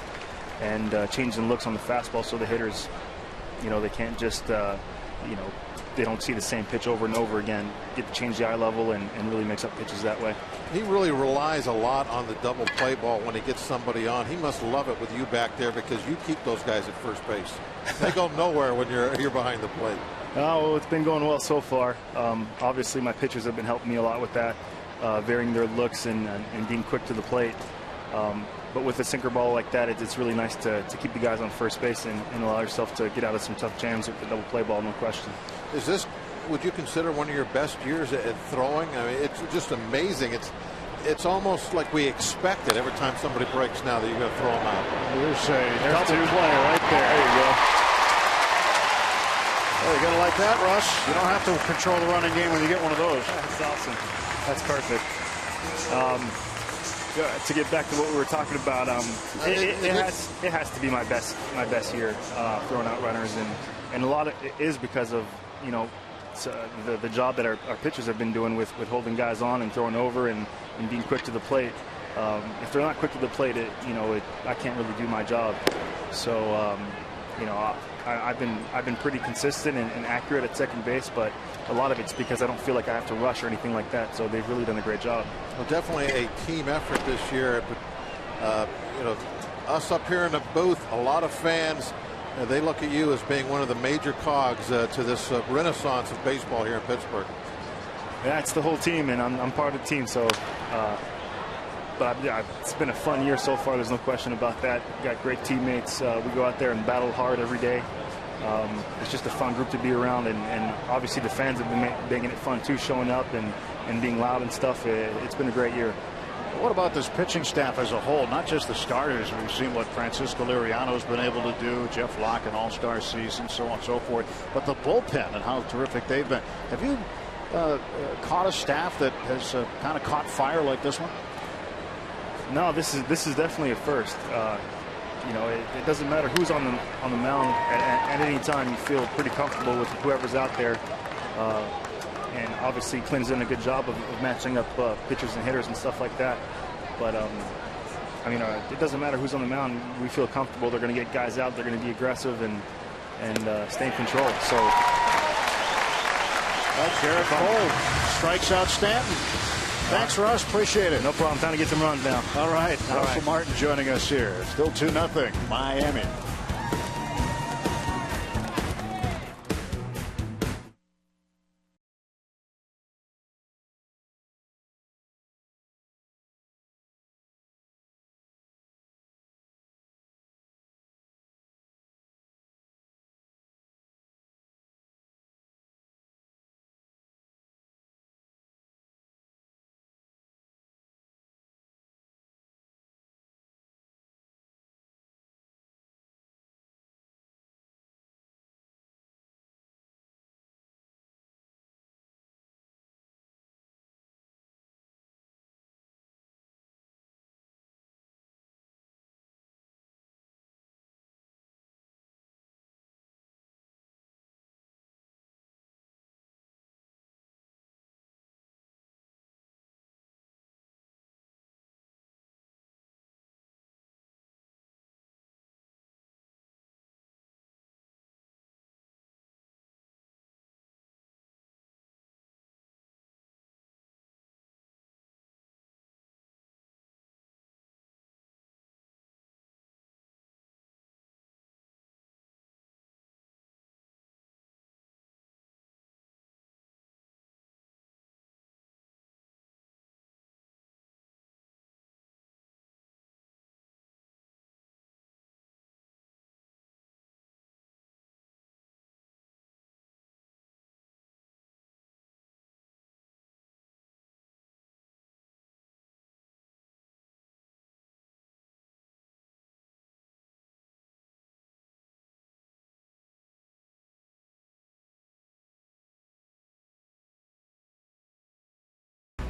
and changing looks on the fastball, so the hitters, they can't just they don't see the same pitch over and over again. Get to change the eye level and really mix up pitches that way. He really relies a lot on the double play ball when he gets somebody on. He must love it with you back there, because you keep those guys at first base. They go nowhere when you're behind the plate. Well, it's been going well so far. Obviously, my pitchers have been helping me a lot with that, varying their looks and being quick to the plate. But with a sinker ball like that, it's really nice to keep the guys on first base and allow yourself to get out of some tough jams with the double play ball, no question. Would you consider one of your best years at throwing? I mean, it's just amazing. It's almost like we expect it every time somebody breaks now that you're going to throw them out. There's double play right there. There you go. Oh, you're going to like that, Russ? You don't have to control the running game when you get one of those. That's awesome. That's perfect. To get back to what we were talking about, it has to be my best year throwing out runners, and a lot of it is because of the job that our pitchers have been doing with holding guys on and throwing over and being quick to the plate. If they're not quick to the plate, I can't really do my job. So I've been pretty consistent and accurate at second base, but a lot of it's because I don't feel like I have to rush or anything like that. So they've really done a great job. Well, definitely a team effort this year. But us up here in the booth, a lot of fans, they look at you as being one of the major cogs to this renaissance of baseball here in Pittsburgh. Yeah, it's the whole team, and I'm part of the team. So, but it's been a fun year so far. There's no question about that. We've got great teammates. We go out there and battle hard every day. It's just a fun group to be around, and obviously the fans have been making it fun too, showing up and being loud and stuff. It's been a great year. What about this pitching staff as a whole? Not just the starters. We've seen what Francisco Liriano's been able to do, Jeff Locke, an all-star season, so on and so forth. But the bullpen and how terrific they've been. Have you caught a staff that has kind of caught fire like this one? No, this is definitely a first. you know, it doesn't matter who's on the mound at any time. You feel pretty comfortable with whoever's out there. And obviously Clint's done a good job of matching up pitchers and hitters and stuff like that. But I mean, it doesn't matter who's on the mound. We feel comfortable. They're going to get guys out. They're going to be aggressive and stay in control. So Garrett Cole strikes out Stanton. Thanks for us. Appreciate it. No problem. Time to get some runs now. All right. Russell Martin joining us here. Still 2-0 Miami.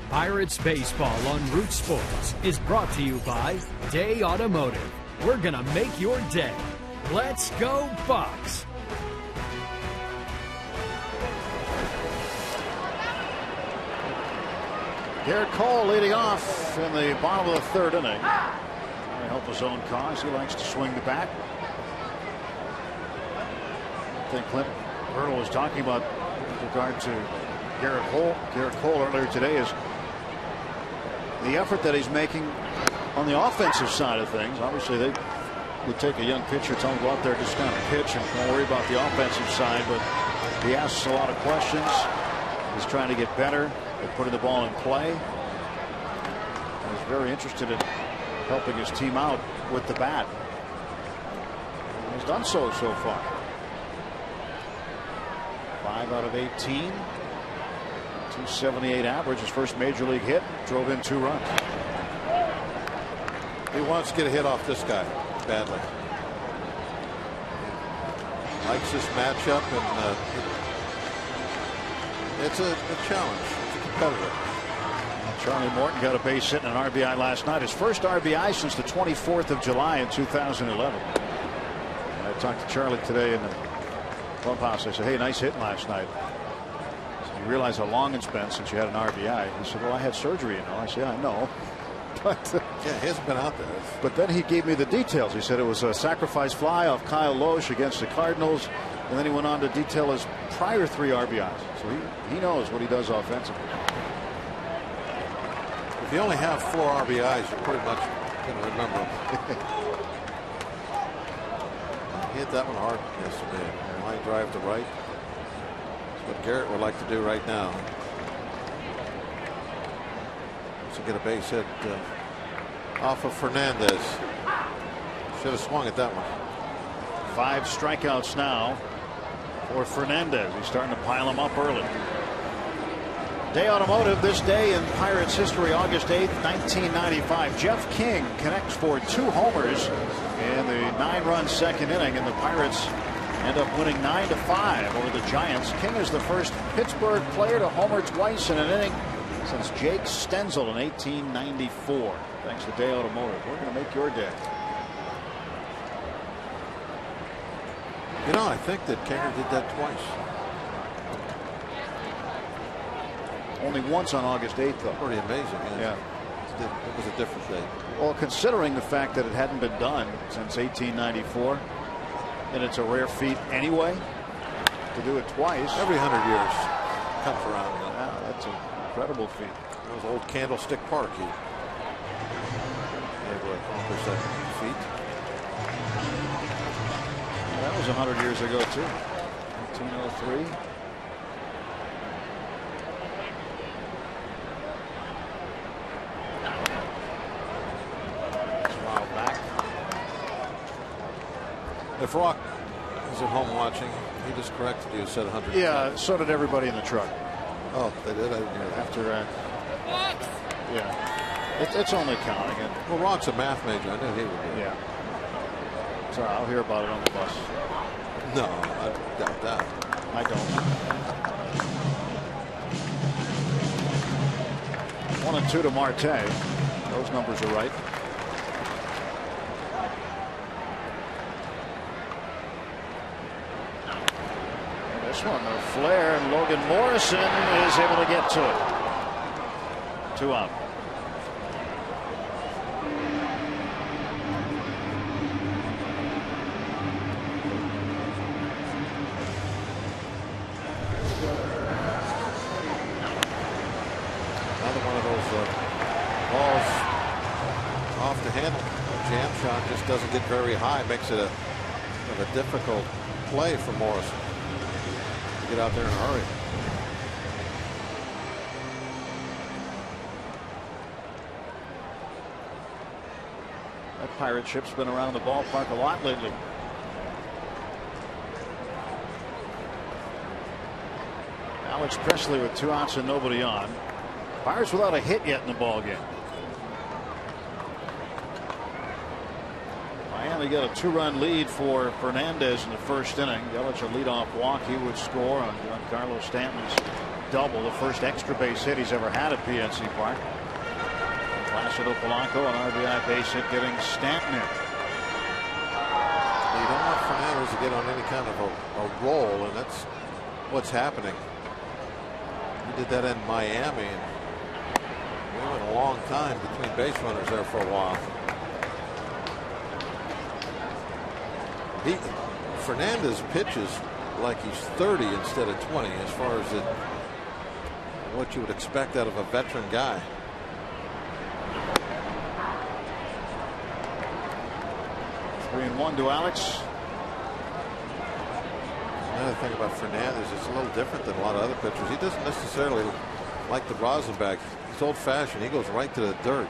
Pirates Baseball on Root Sports is brought to you by Day Automotive. We're going to make your day. Let's go, Bucks! Garrett Cole leading off in the bottom of the third inning. Trying to help his own cause. He likes to swing the bat. I think Clint Hurdle was talking about with regard to Garrett Cole earlier today is the effort that he's making on the offensive side of things. Obviously, they would take a young pitcher, tell him to go out there, just kind of pitch and don't worry about the offensive side. But he asks a lot of questions. He's trying to get better at putting the ball in play. And he's very interested in helping his team out with the bat. And he's done so far. 5 out of 18. 278 average. His first major league hit. Drove in 2 runs. He wants to get a hit off this guy badly. Likes this matchup, and it's a challenge. It's a competitor. Charlie Morton got a base hit and an RBI last night. His first RBI since the 24th of July in 2011. And I talked to Charlie today in the clubhouse. I said, hey, nice hit last night. So you realize how long it's been since you had an RBI. He said, well, I had surgery, you know. I said, yeah, I know. But yeah, he hasn't been out there. But then he gave me the details. He said it was a sacrifice fly off Kyle Loesch against the Cardinals. And then he went on to detail his prior 3 RBIs. So he knows what he does offensively. If you only have 4 RBIs, you're pretty much going to remember them. He hit that one hard yesterday. Line drive to right. That's what Garrett would like to do right now. To get a base hit off of Fernandez. Should have swung at that one. 5 strikeouts now for Fernandez. He's starting to pile them up early. Day Automotive this day in Pirates history, August 8th, 1995. Jeff King connects for 2 homers in the 9-run second inning, and the Pirates end up winning 9-5 over the Giants. King is the first Pittsburgh player to homer twice in an inning since Jake Stenzel in 1894. Thanks to Day Automotive. We're going to make your day. You know, I think that Kaner did that twice. Only once on August 8th, though. Pretty amazing. Yeah. It was a different day. Well, considering the fact that it hadn't been done since 1894, and it's a rare feat anyway, to do it twice. Every 100 years comes around. Wow, that's an incredible feat. That was old Candlestick Park. He able to accomplish that feat. That was 100 years ago, too. 1903. If Rock is at home watching, he just corrected you, said 100. Yeah, so did everybody in the truck. Oh, they did? I didn't hear that. After, yeah. It's only counting it. Well, Rock's a math major. I knew he would do it. Yeah. So I'll hear about it on the bus. No, I doubt that. I don't. 1 and 2 to Marte. Those numbers are right. This one, a flare, and Logan Morrison is able to get to it. 2 out. Another one of those balls off the handle. A jam shot just doesn't get very high. Makes it a difficult play for Morrison. Get out there in a hurry. That pirate ship's been around the ballpark a lot lately. Alex Presley with 2 outs and nobody on. Pirates without a hit yet in the ball game. Miami got a 2-run lead for Fernandez in the first inning. Yelich a leadoff walk. He would score on Giancarlo Stanton's double, the first extra base hit he's ever had at PNC Park. Placido Polanco, an RBI base hit, getting Stanton in. You don't want Fernandez to get on any kind of a roll, and that's what's happening. He did that in Miami, and we went a long time between base runners there for a while. Fernandez pitches like he's 30 instead of 20 as far as what you would expect out of a veteran guy. Three and 1 to Alex. Another thing about Fernandez, it's a little different than a lot of other pitchers. He doesn't necessarily like the Rosenbach. He's old fashioned. He goes right to the dirt.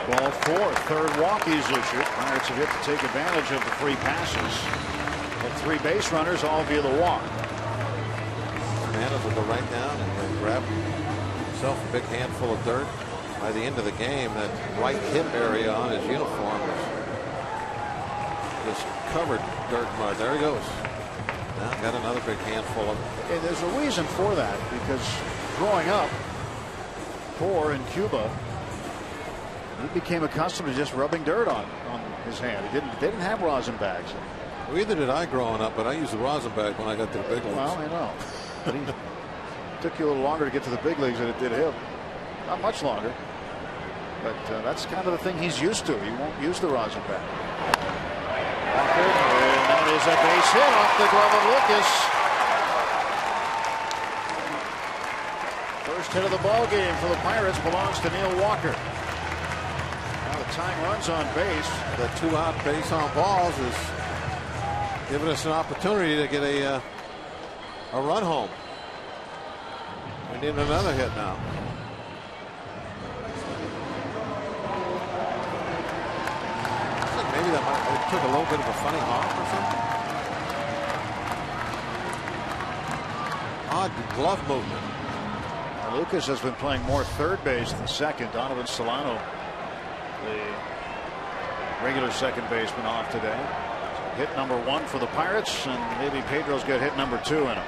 Ball 4, third walk he's issued. Pirates have yet to take advantage of the free passes. But 3 base runners, all via the walk. Fernandez will go right down and grab himself a big handful of dirt. By the end of the game, that right hip area on his uniform is just covered dirt mud. There he goes. Now got another big handful of it. And there's a reason for that, because growing up poor in Cuba, he became accustomed to just rubbing dirt on his hand. They didn't have rosin bags. Well, either did I growing up, but I used the rosin bag when I got to the big leagues. Well, I know. But it took you a little longer to get to the big leagues than it did him. Not much longer. But that's kind of the thing he's used to. He won't use the rosin bag. Walker, and that is a base hit off the glove of Lucas. First hit of the ball game for the Pirates belongs to Neil Walker. Now the tying runs on base. The 2-out base on balls is giving us an opportunity to get a run home. We need another hit now. Maybe that it took a little bit of a funny hop or something. Odd glove movement. Lucas has been playing more third base than second. Donovan Solano, the regular second baseman, off today. Hit number 1 for the Pirates, and maybe Pedro's got hit number 2 in him.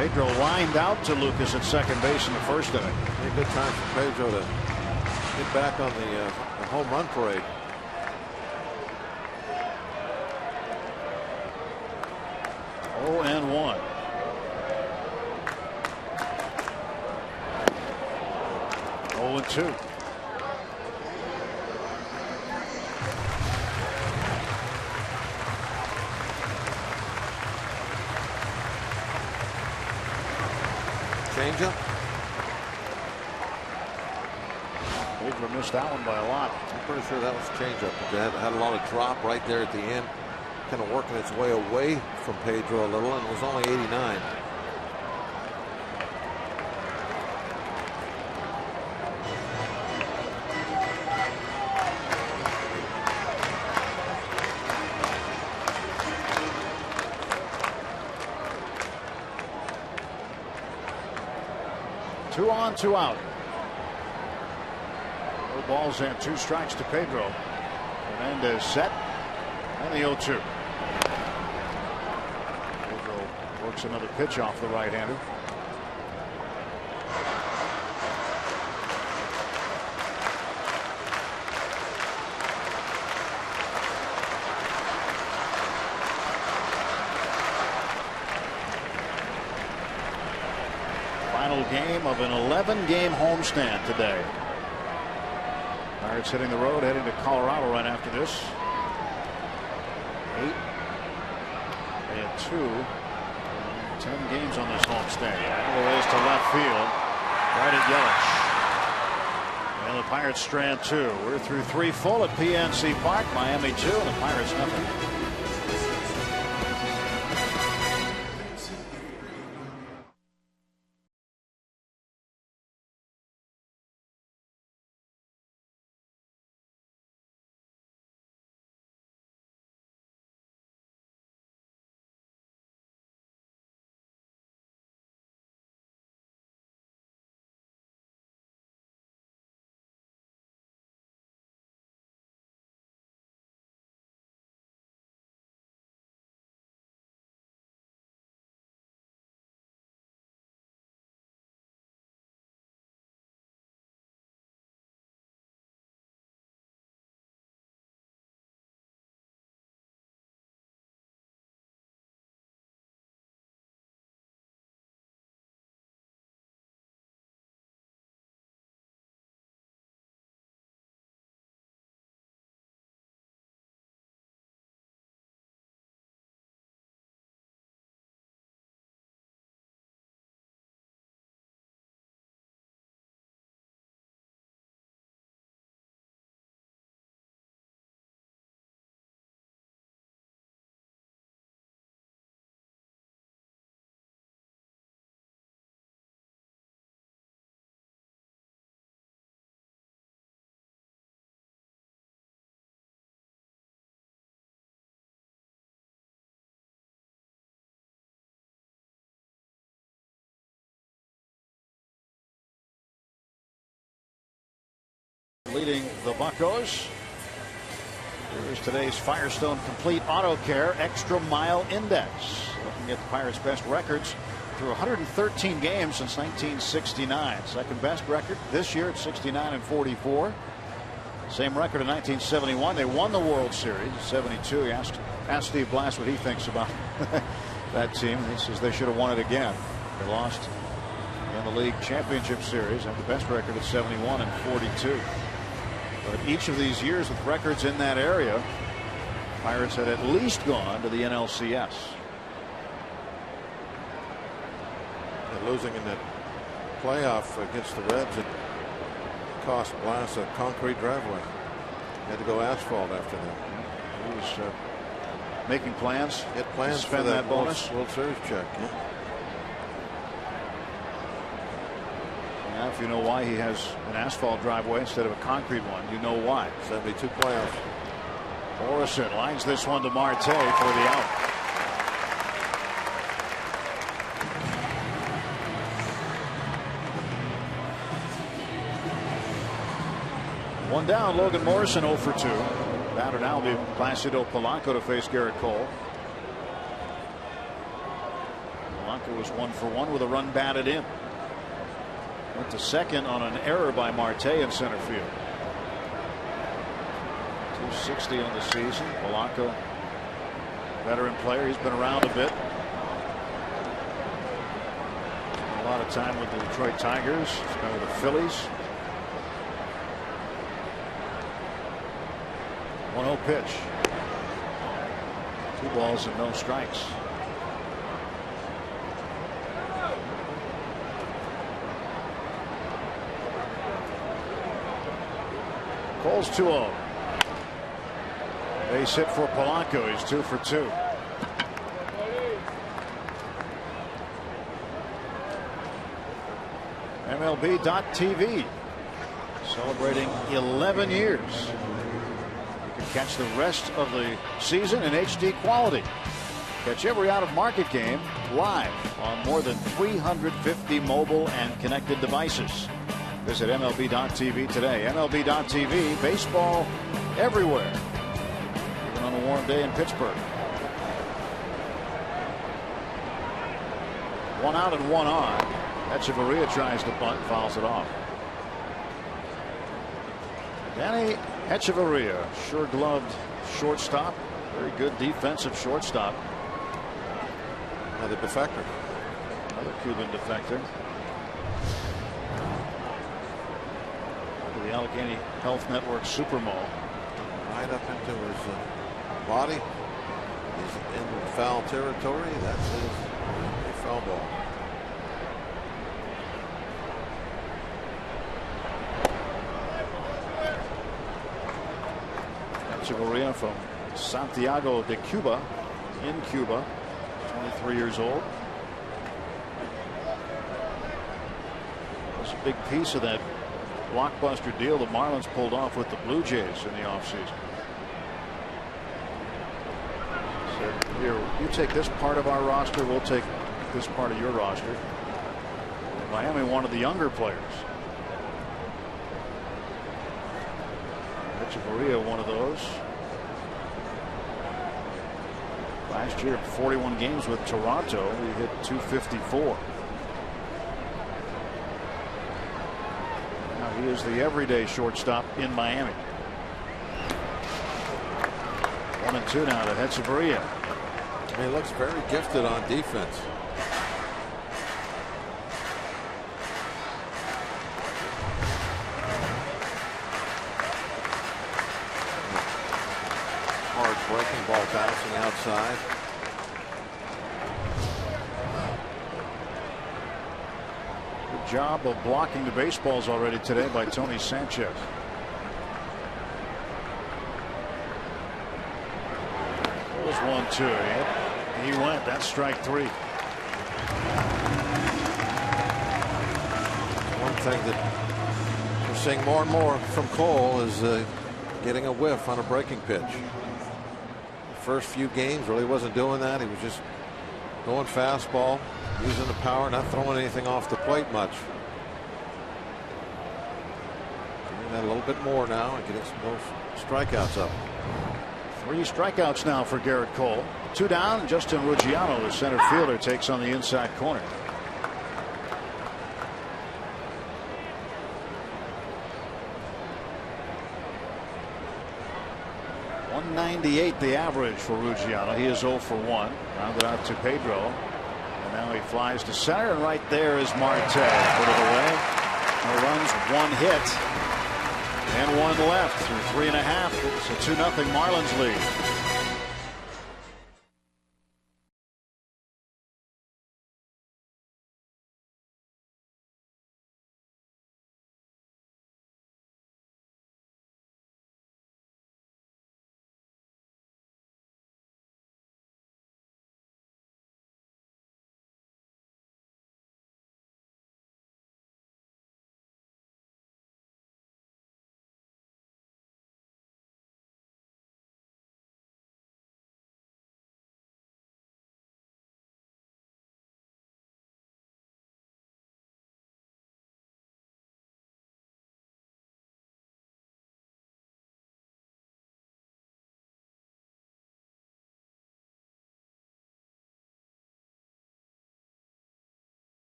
Pedro lined out to Lucas at second base in the first inning. A good time for Pedro to get back on the home run parade. Oh, and 1. Oh, and 2. Changeup. Pedro missed that one by a lot. I'm pretty sure that was a changeup. It had a lot of drop right there at the end, kind of working its way away from Pedro a little, and it was only 89. Two on, 2 out. No balls and 2 strikes to Pedro. Hernandez set. And the 0-2. Pedro works another pitch off the right-hander. Final game of an 11-game homestand today. Pirates hitting the road, heading to Colorado right after this. 8. They had 2. 10 games on this homestand. Angle is to left field. Right at Yelich. And the Pirates strand 2. We're through 3 full at PNC Park. Miami 2 and the Pirates nothing. Leading the Buccos. Here's today's Firestone Complete Auto Care Extra Mile Index. Looking at the Pirates' best records through 113 games since 1969. Second best record this year at 69-44. Same record in 1971. They won the World Series. 72. He asked Steve Blass what he thinks about that team. He says they should have won it again. They lost in the league championship series. Have the best record at 71-42. But each of these years with records in that area, Pirates had at least gone to the NLCS. And losing in that playoff against the Reds, it cost Blass a concrete driveway. Had to go asphalt after that. He was making plans. He had plans to spend for that bonus. World Series check. Yeah. Now, if you know why he has an asphalt driveway instead of a concrete one, you know why. 72 playoffs. Morrison lines this one to Marte for the out. One down, Logan Morrison 0 for 2. Batter now will be Placido Polanco to face Garrett Cole. Polanco was 1 for 1 with a run batted in. Went to second on an error by Marte in center field. 260 on the season. Polanco, veteran player. He's been around a bit. A lot of time with the Detroit Tigers. He's been with the Phillies. 1-0 pitch. 2 balls and no strikes. Cole's 2-0. Base hit for Polanco. He's 2 for 2. MLB.TV celebrating 11 years. You can catch the rest of the season in HD quality. Catch every out-of-market game live on more than 350 mobile and connected devices. Visit MLB.TV today. MLB.TV, baseball everywhere, even on a warm day in Pittsburgh. 1 out and 1 on. Echeverria tries to bunt, fouls it off. Danny Echeverria, sure gloved shortstop, very good defensive shortstop. Another defector. Another Cuban defector. The Allegheny Health Network Supermall. Right up into his body. He's in foul territory. That's his foul ball. Echeverria from Santiago de Cuba, in Cuba, 23 years old. That's a big piece of that blockbuster deal the Marlins pulled off with the Blue Jays in the offseason. Said, here, you take this part of our roster, we'll take this part of your roster. And Miami wanted the younger players. Echeverria, one of those. Last year, 41 games with Toronto, he hit .254. Now he is the everyday shortstop in Miami. 1-2 now to Echeverria. He looks very gifted on defense. Hard breaking ball bouncing outside. Good job of blocking the baseballs already today by Tony Sanchez. It was 1-2. He went. That's strike 3. One thing that we're seeing more and more from Cole is getting a whiff on a breaking pitch. The first few games really wasn't doing that. He was just going fastball, using the power, not throwing anything off the plate much. Doing that a little bit more now and getting some more strikeouts up. 3 strikeouts now for Garrett Cole. 2 down. Justin Ruggiano, the center fielder, takes on the inside corner. .198 the average for Ruggiano. He is 0 for 1. Rounded out to Pedro. And now he flies to center, and right there is Marte. Put it away. No runs, 1 hit. And 1 left through 3.5. It's a 2-0 Marlins lead.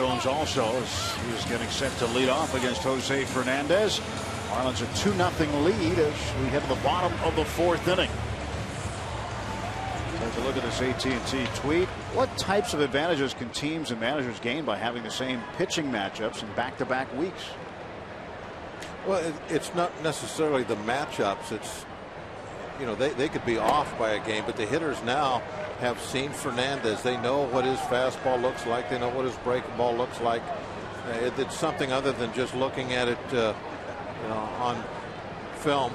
Jones also, as he is getting set to lead off against Jose Fernandez. Marlins a 2-0 lead as we head to the bottom of the 4th inning. Take a look at this AT&T tweet. What types of advantages can teams and managers gain by having the same pitching matchups in back-to-back weeks? Well, it's not necessarily the matchups. It's, you know, they could be off by a game, but the hitters now have seen Fernandez. They know what his fastball looks like. They know what his breaking ball looks like. It's something other than just looking at it on film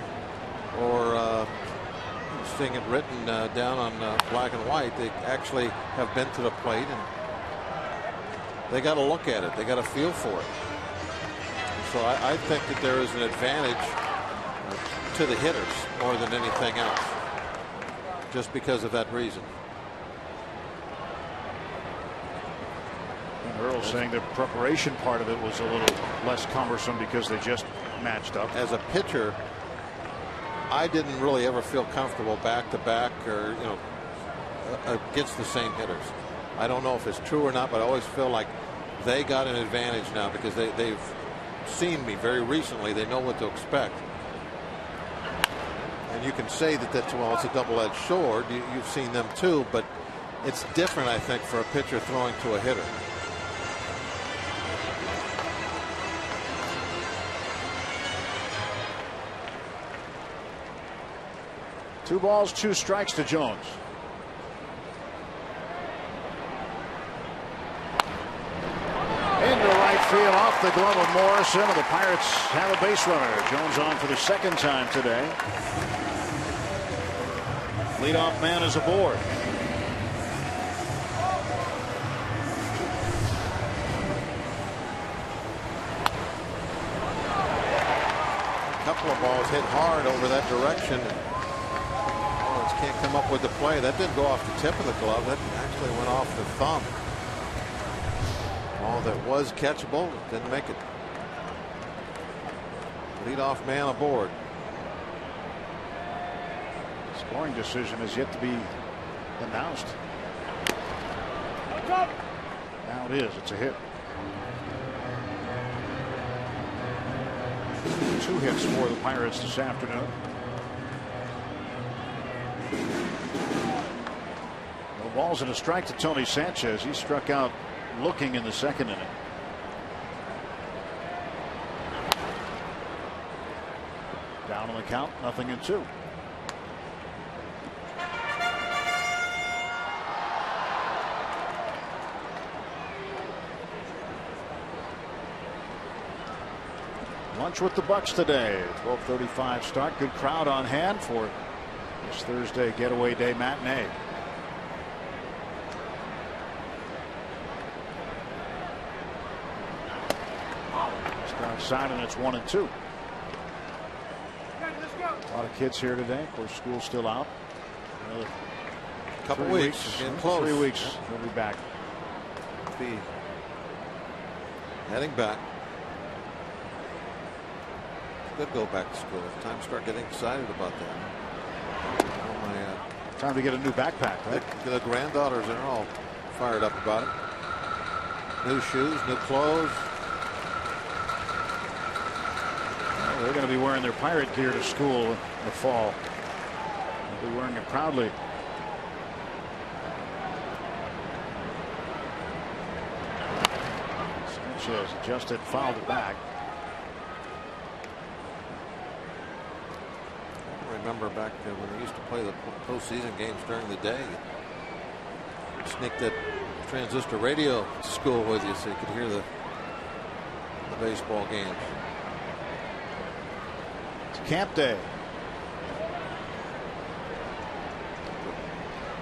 or seeing it written down on black and white. They actually have been to the plate and they got to look at it. They got to feel for it. So I think that there is an advantage to the hitters more than anything else, just because of that reason. And Earl saying the preparation part of it was a little less cumbersome because they just matched up. As a pitcher, I didn't really ever feel comfortable back to back or against the same hitters. I don't know if it's true or not, but I always feel like they got an advantage now because they've seen me very recently. They know what to expect. And you can say that it's a double-edged sword. You've seen them too, but it's different, I think, for a pitcher throwing to a hitter. Two balls, 2 strikes to Jones. Into right field, off the glove of Morrison, and the Pirates have a base runner. Jones on for the 2nd time today. Leadoff man is aboard. A couple of balls hit hard over that direction. Can't come up with the play. That didn't go off the tip of the glove. That actually went off the thumb. Ball that was catchable, didn't make it. Leadoff man aboard. Scoring decision is yet to be announced. Now it is. It's a hit. 2 hits for the Pirates this afternoon. No balls and a strike to Tony Sanchez. He struck out looking in the 2nd inning. Down on the count, 0-2. Lunch with the Bucks today. 12:35 start. Good crowd on hand for this Thursday getaway day matinee. Outside, and it's 1-2. A lot of kids here today. Of course, school's still out. Another couple weeks. Getting close. 3 weeks. They'll be back. Be heading back. Good go back to school. It's time to start getting excited about that. Time to get a new backpack, right? The granddaughters are all fired up about it. New shoes, new clothes. They're going to be wearing their Pirate gear to school in the fall. They'll be wearing it proudly. Sanchez adjusted, fouled it back. I remember back when they used to play the postseason games during the day. Sneak that transistor radio to school with you so you could hear the baseball games. Camp day.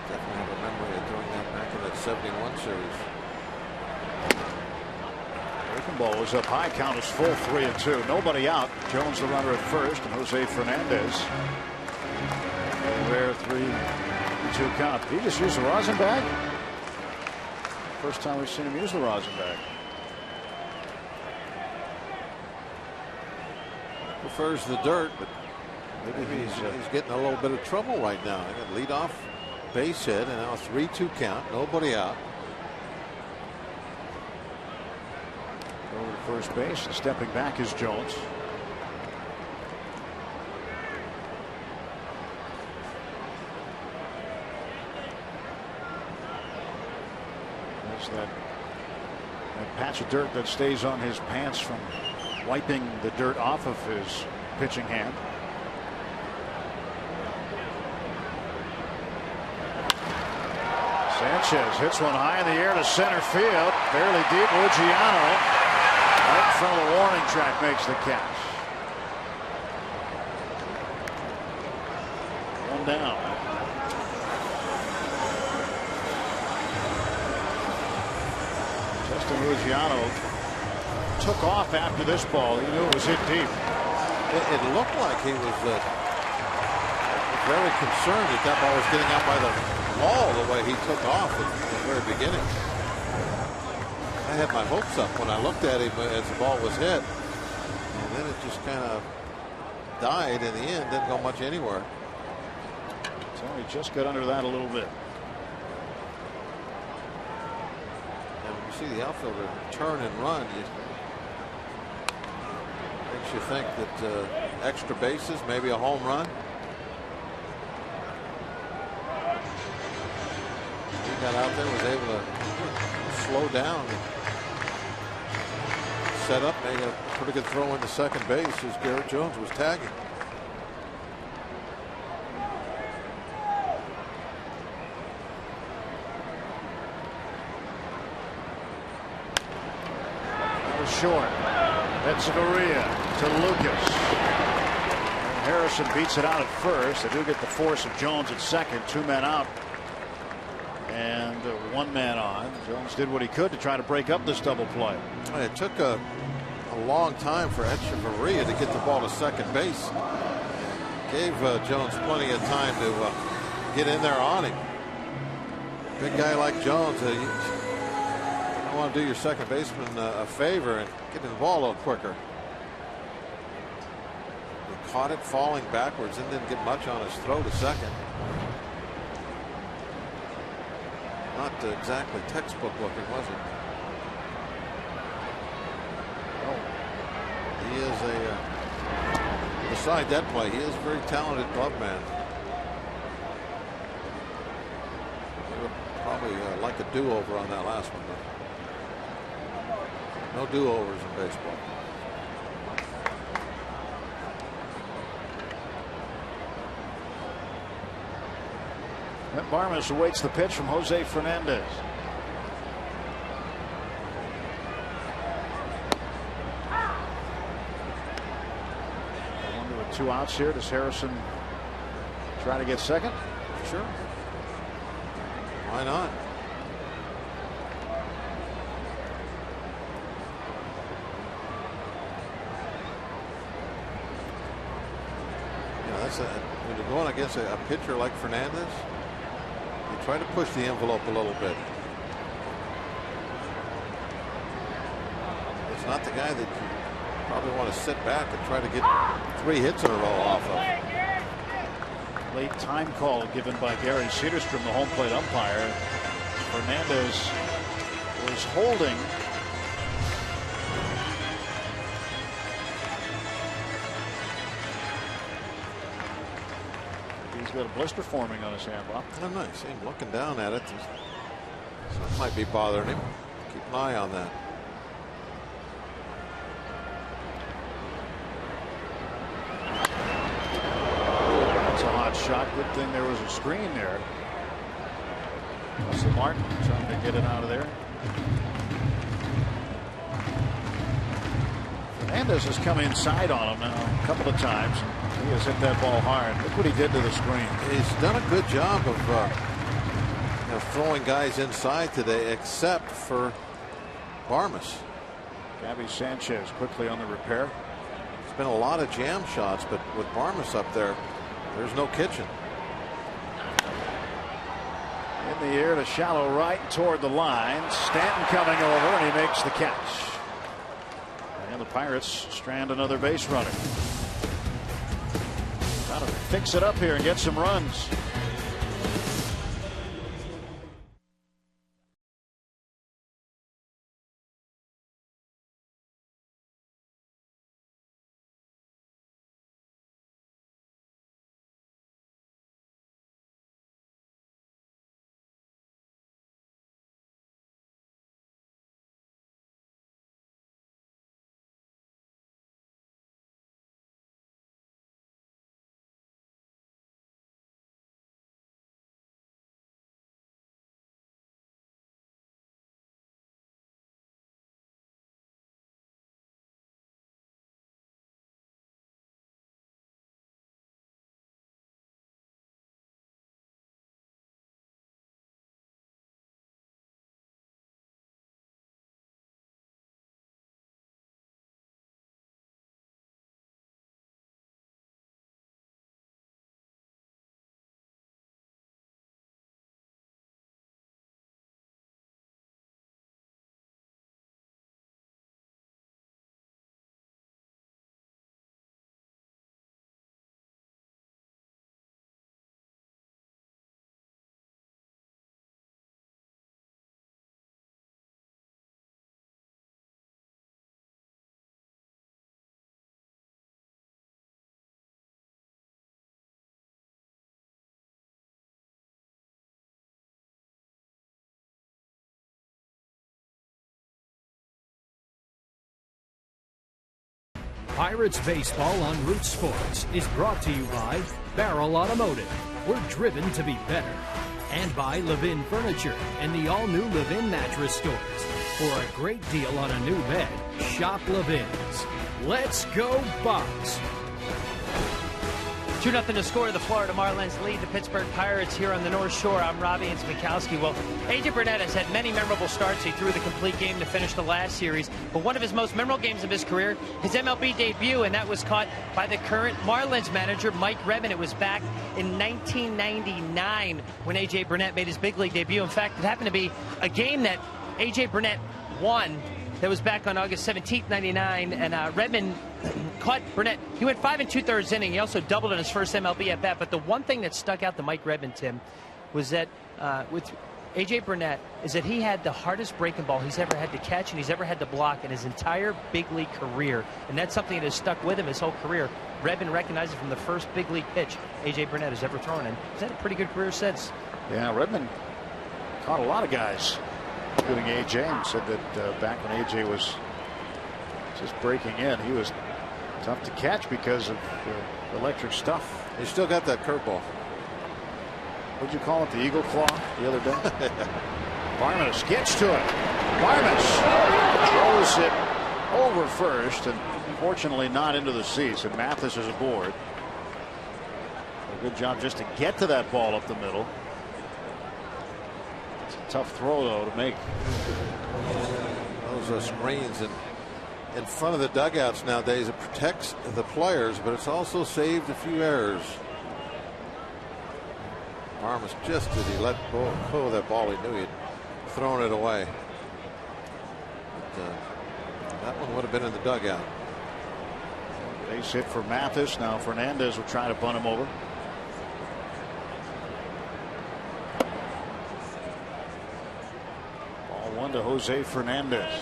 Definitely have a memory of doing that back in that 71 series. Breaking ball was up high. Count is full, 3-2. Nobody out. Jones the runner at first, and Jose Fernandez there, 3-2 count. Did he just use the rosin bag? First time we've seen him use the rosin bag. Prefers the dirt, but maybe he's getting a little bit of trouble right now. They got lead off base hit, and now 3-2 count. Nobody out. Over to first base, and stepping back is Jones. There's that patch of dirt that stays on his pants from wiping the dirt off of his pitching hand. Sanchez hits one high in the air to center field, fairly deep. Luciano, right in front of the warning track, makes the catch. One down. Justin Luciano took off after this ball. He knew it was hit deep. It looked like he was very concerned that that ball was getting out by the wall the way he took off at the very beginning. I had my hopes up when I looked at him as the ball was hit, and then it just kind of died in the end. Didn't go much anywhere. So he just got under that a little bit. And when you see the outfielder turn and run, it makes you think that extra bases, maybe a home run. Got out there, was able to slow down and set up, made a pretty good throw into second base as Garrett Jones was tagging. That was short. That's Faria to Lucas. And Harrison beats it out at first. They do get the force of Jones at second. 2 men out. And 1 man on. Jones did what he could to try to break up this double play. It took a long time for Echeverria to get the ball to second base. Gave Jones plenty of time to get in there on him. Big guy like Jones, you want to do your second baseman a favor and get the ball a little quicker. He caught it falling backwards and didn't get much on his throw to second. Not exactly textbook looking, was it? Oh, he is beside that play, he is a very talented glove man. He would probably like a do-over on that last one, but no do-overs in baseball. Brent Barmes awaits the pitch from Jose Fernandez. 1 to 2 outs here. Does Harrison try to get second? Sure. Why not? That's when you're going against a pitcher like Fernandez, you try to push the envelope a little bit. It's not the guy that you probably want to sit back and try to get 3 hits in a row off of. Late time call given by Gary Cedarstrom, the home plate umpire. Fernandez was holding. He's got a blister forming on his hand, Bob. Oh, nice. See him looking down at it. Something might be bothering him. Keep an eye on that. That's a hot shot. Good thing there was a screen there. Russell Martin trying to get it out of there. Fernandez has come inside on him now a couple of times. He has hit that ball hard. Look what he did to the screen. He's done a good job of throwing guys inside today, except for Barmes. Gabby Sanchez quickly on the repair. It's been a lot of jam shots, but with Barmes up there, there's no kitchen. In the air to shallow right toward the line. Stanton coming over, and he makes the catch. And the Pirates strand another base runner. Got to fix it up here and get some runs. Pirates Baseball on Root Sports is brought to you by Barrel Automotive. We're driven to be better. And by Levin Furniture and the all-new Levin Mattress Stores. For a great deal on a new bed, shop Levin's. Let's go Bucks! 2-0 to score. The Florida Marlins lead the Pittsburgh Pirates here on the North Shore. I'm Robbie and Smikowski. Well, A.J. Burnett has had many memorable starts. He threw the complete game to finish the last series. But one of his most memorable games of his career, his MLB debut, and that was caught by the current Marlins manager, Mike Redmond. It was back in 1999 when A.J. Burnett made his big league debut. In fact, it happened to be a game that A.J. Burnett won. That was back on August 17th, 99, and Redmond caught Burnett. He went 5 2/3 inning. He also doubled in his first MLB at bat. But the one thing that stuck out to Mike Redmond, Tim, was that with A.J. Burnett, is that he had the hardest breaking ball he's ever had to catch and he's ever had to block in his entire big league career. And that's something that has stuck with him his whole career. Redmond recognized it from the first big league pitch A.J. Burnett has ever thrown, and he's had a pretty good career since. Yeah, Redmond caught a lot of guys, including A.J., and said that back when A.J. was just breaking in, he was tough to catch because of the electric stuff. He still got that curveball. What'd you call it? The eagle claw the other day? Barmes gets to it. Barmes throws it over first, and fortunately not into the seats, and Mathis is aboard. A good job just to get to that ball up the middle. It's a tough throw, though, to make. Those are screens in front of the dugouts nowadays. It protects the players, but it's also saved a few errors. Barmes just as he let go of that ball, he knew he'd thrown it away. But, that one would have been in the dugout. Base hit for Mathis. Now Fernandez will try to bunt him over. Ball one to Jose Fernandez.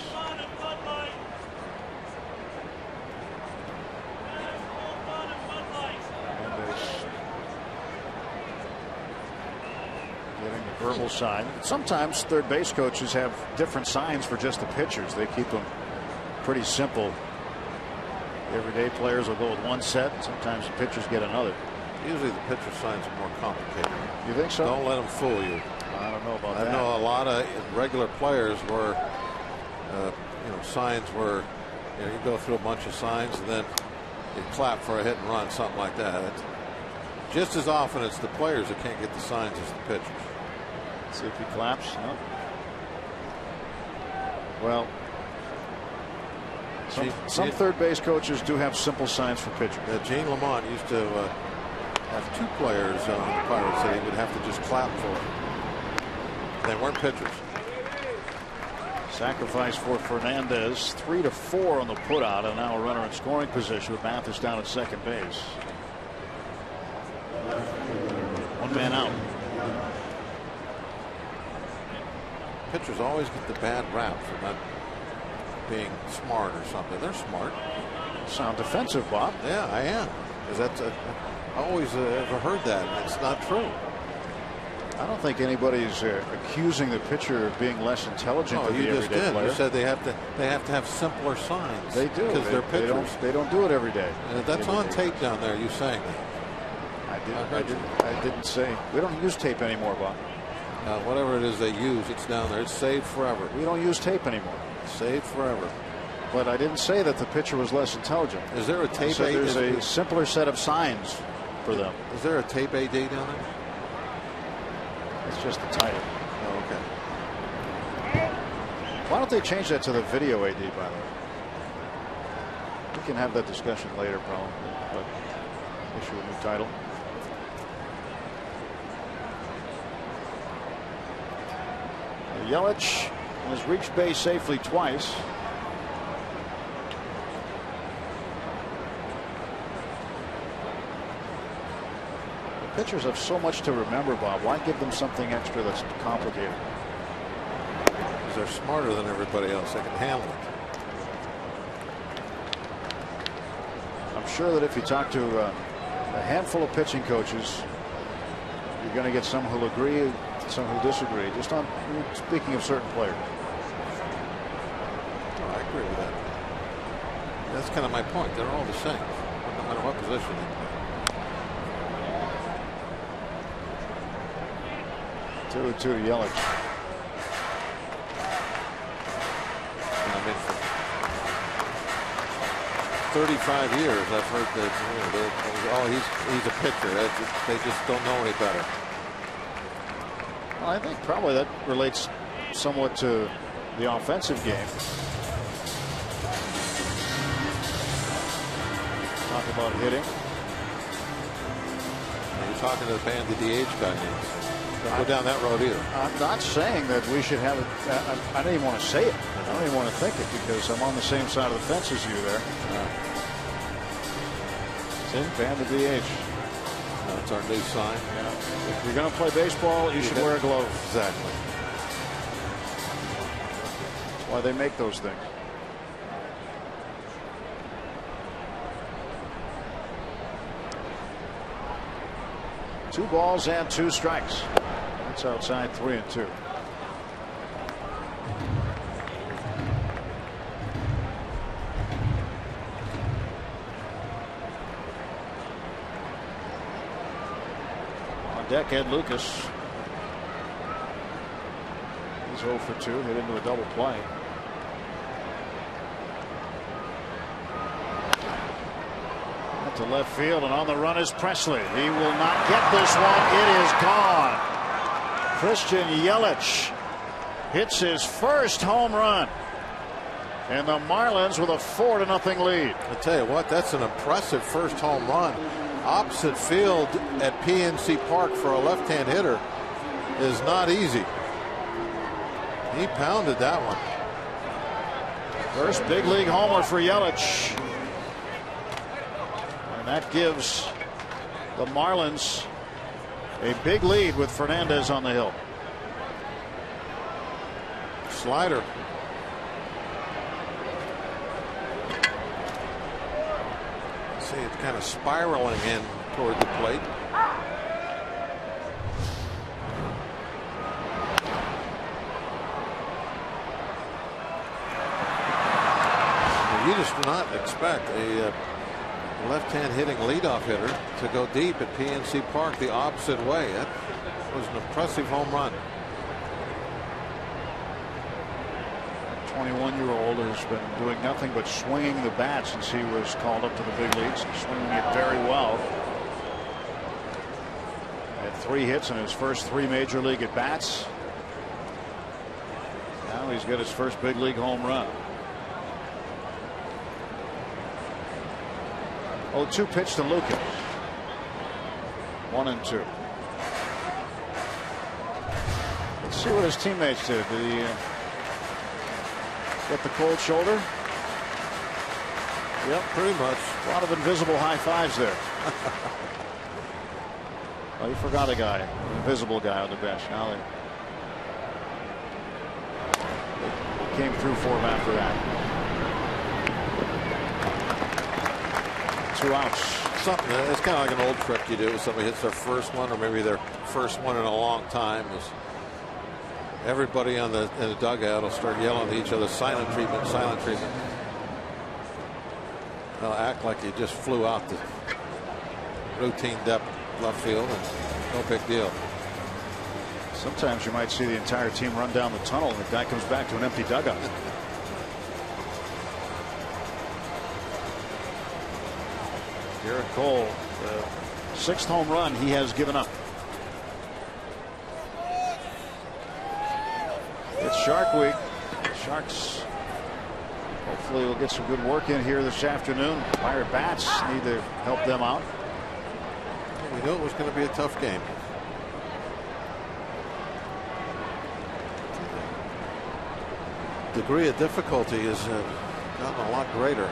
Verbal sign. Sometimes third base coaches have different signs for just the pitchers. They keep them pretty simple. Everyday players will go with one set. Sometimes the pitchers get another. Usually the pitcher signs are more complicated. You think so? Don't let them fool you. I don't know about that. I know a lot of regular players where signs were, you go through a bunch of signs and then you clap for a hit and run, something like that. It's just as often it's the players that can't get the signs as the pitchers. See if he claps. No. Well, some third base coaches do have simple signs for pitchers. Gene Lamont used to have two players on the Pirates that he would have to just clap for. They weren't pitchers. Sacrifice for Fernandez. 3-4 on the putout, and now a runner in scoring position with Mathis down at second base. One man out. Pitchers always get the bad rap for not being smart or something. They're smart. Sound defensive, Bob. Yeah, I am. Because I always have heard that, and it's not true. I don't think anybody's accusing the pitcher of being less intelligent than the everyday player. You just did. You said they have to have simpler signs. They do, because they're pitchers. They don't do it every day. And that's on tape down there. You saying that? I didn't say. We don't use tape anymore, Bob. Whatever it is they use, it's down there. It's saved forever. We don't use tape anymore. Saved forever. But I didn't say that the pitcher was less intelligent. Is there a tape? So there's a simpler set of signs for them. Is there a tape AD down there? It's just the title. Oh, okay. Why don't they change that to the video AD, by the way? We can have that discussion later, probably. But issue a new title. Yelich has reached base safely twice. The pitchers have so much to remember, Bob. Why give them something extra that's complicated? Because they're smarter than everybody else. They can handle it. I'm sure that if you talk to a handful of pitching coaches, you're going to get some who'll agree, some who disagree, just on speaking of certain players. Oh, I agree with that. That's kind of my point. They're all the same, no matter what position they play. 2-2 to Yelich. I mean, for 35 years, I've heard that he's a pitcher. They just don't know any better. Well, I think probably that relates somewhat to the offensive game. Talk about hitting. You're talking to the band, the DH guy now. Don't go down that road either. I'm not saying that we should have it. I don't even want to say it. I don't even want to think it because I'm on the same side of the fence as you there. See, ban the DH. That's our new sign. Yeah. If you're going to play baseball, you should wear a glove. Exactly. That's why they make those things. Two balls and 2 strikes. That's outside 3-2. On deck, Ed Lucas. He's 0 for 2, hit into a double play. To left field, and on the run is Presley. He will not get this one. It is gone. Christian Yelich hits his first home run, and the Marlins with a 4-0 lead. I tell you what, that's an impressive first home run. Opposite field at PNC Park for a left-hand hitter is not easy. He pounded that one. First big league homer for Yelich. And that gives the Marlins a big lead with Fernandez on the hill. Slider. See, it's kind of spiraling in toward the plate. You just do not expect a left-hand hitting leadoff hitter to go deep at PNC Park the opposite way. That was an impressive home run. 21-year-old has been doing nothing but swinging the bat since he was called up to the big leagues. Swinging it very well. Had 3 hits in his first 3 major league at bats. Now he's got his first big league home run. 0-2 pitch to Lucas. 1-2. Let's see what his teammates did. Did he get the cold shoulder? Yep, pretty much. A lot of invisible high fives there. Oh, you forgot a guy, an invisible guy on the bench. Now they came through for him after that. 2 outs. Something. It's kind of like an old trick you do. Somebody hits their first one, or maybe their first one in a long time. Everybody in the dugout will start yelling at each other, silent treatment, silent treatment. They'll act like you just flew out the routine depth left field, and no big deal. Sometimes you might see the entire team run down the tunnel, and the guy comes back to an empty dugout. Garrett Cole, the 6th home run he has given up. It's Shark Week. Sharks hopefully will get some good work in here this afternoon. Pirate bats need to help them out. We knew it was going to be a tough game. Degree of difficulty has gotten a lot greater.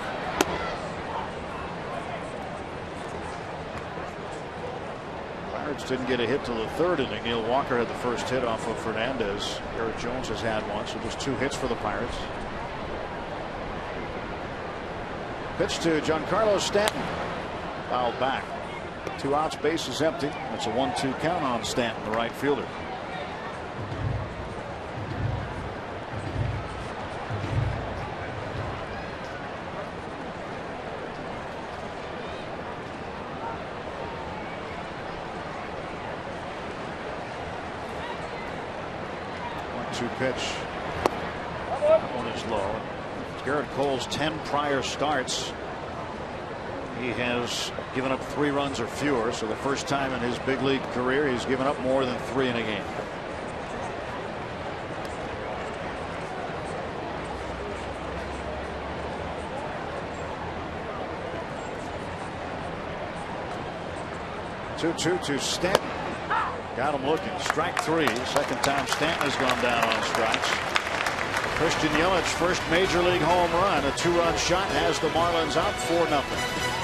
Pirates didn't get a hit till the 3rd inning. Neil Walker had the first hit off of Fernandez. Eric Jones has had one, so just 2 hits for the Pirates. Pitch to Giancarlo Stanton. Fouled back. 2 outs, base is empty. It's a 1-2 count on Stanton, the right fielder. 0-2 pitch. That one is low. Garrett Cole's 10 prior starts, he has given up 3 runs or fewer. So the first time in his big league career he's given up more than 3 in a game. Two to Stanton. Got him looking. Strike 3. Second time Stanton has gone down on strikes. Christian Yelich, first major league home run. A 2-run shot has the Marlins out 4-0.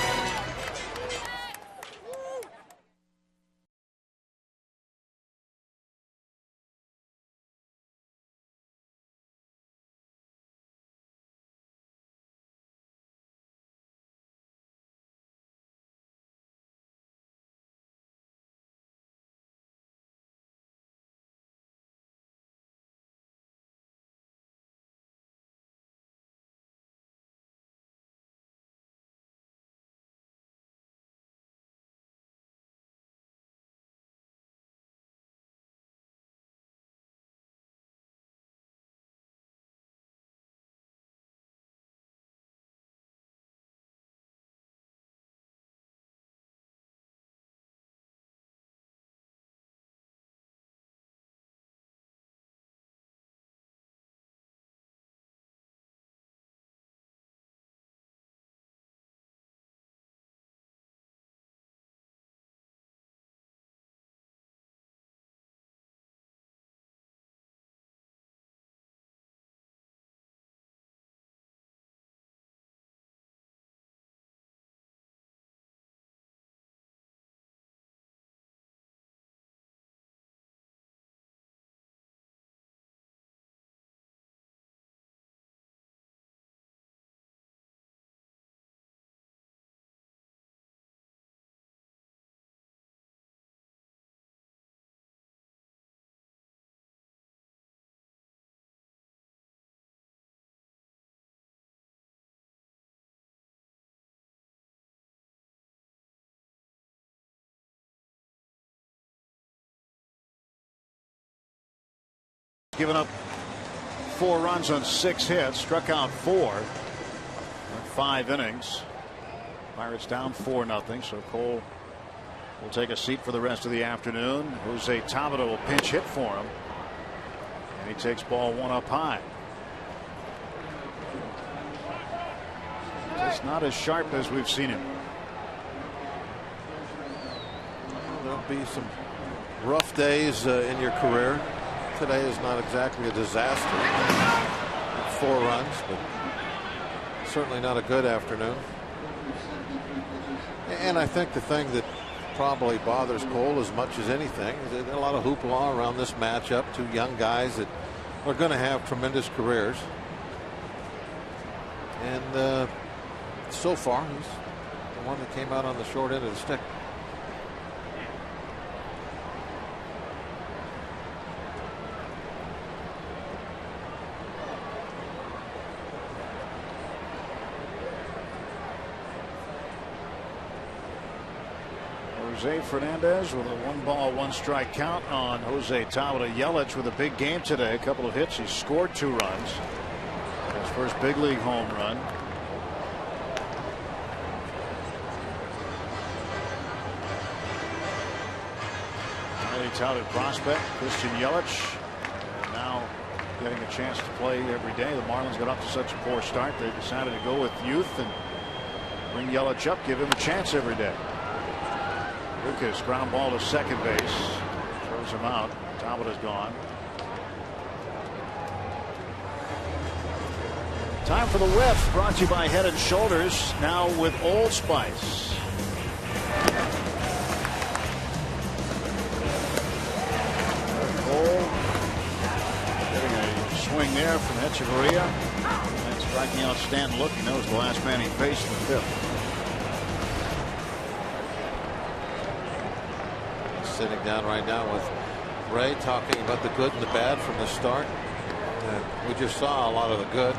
Given up 4 runs on 6 hits, struck out 4 in 5 innings. Pirates down 4-0. So Cole will take a seat for the rest of the afternoon. Jose Tabata will pinch hit for him, and he takes ball 1 up high. Just not as sharp as we've seen him. There'll be some rough days in your career. Today is not exactly a disaster. 4 runs, but certainly not a good afternoon. And I think the thing that probably bothers Cole as much as anything is there's a lot of hoopla around this matchup. 2 young guys that are going to have tremendous careers. And so far, he's the one that came out on the short end of the stick. Jose Fernandez with a 1-ball 1-strike count on Jose Tabata. Yelich with a big game today. A couple of hits. He scored 2 runs. His first big league home run. Highly touted prospect Christian Yelich. And now getting a chance to play every day. The Marlins got off to such a poor start. They decided to go with youth and bring Yelich up. Give him a chance every day. Lucas ground ball to second base, throws him out. Tabata's gone. Time for the whiff, brought to you by Head and Shoulders, now with Old Spice. Cole getting a swing there from Echeverria, and striking out Stanton. Look, he knows the last man he faced in the 5th. Sitting down right now with Ray, talking about the good and the bad from the start. We just saw a lot of the good.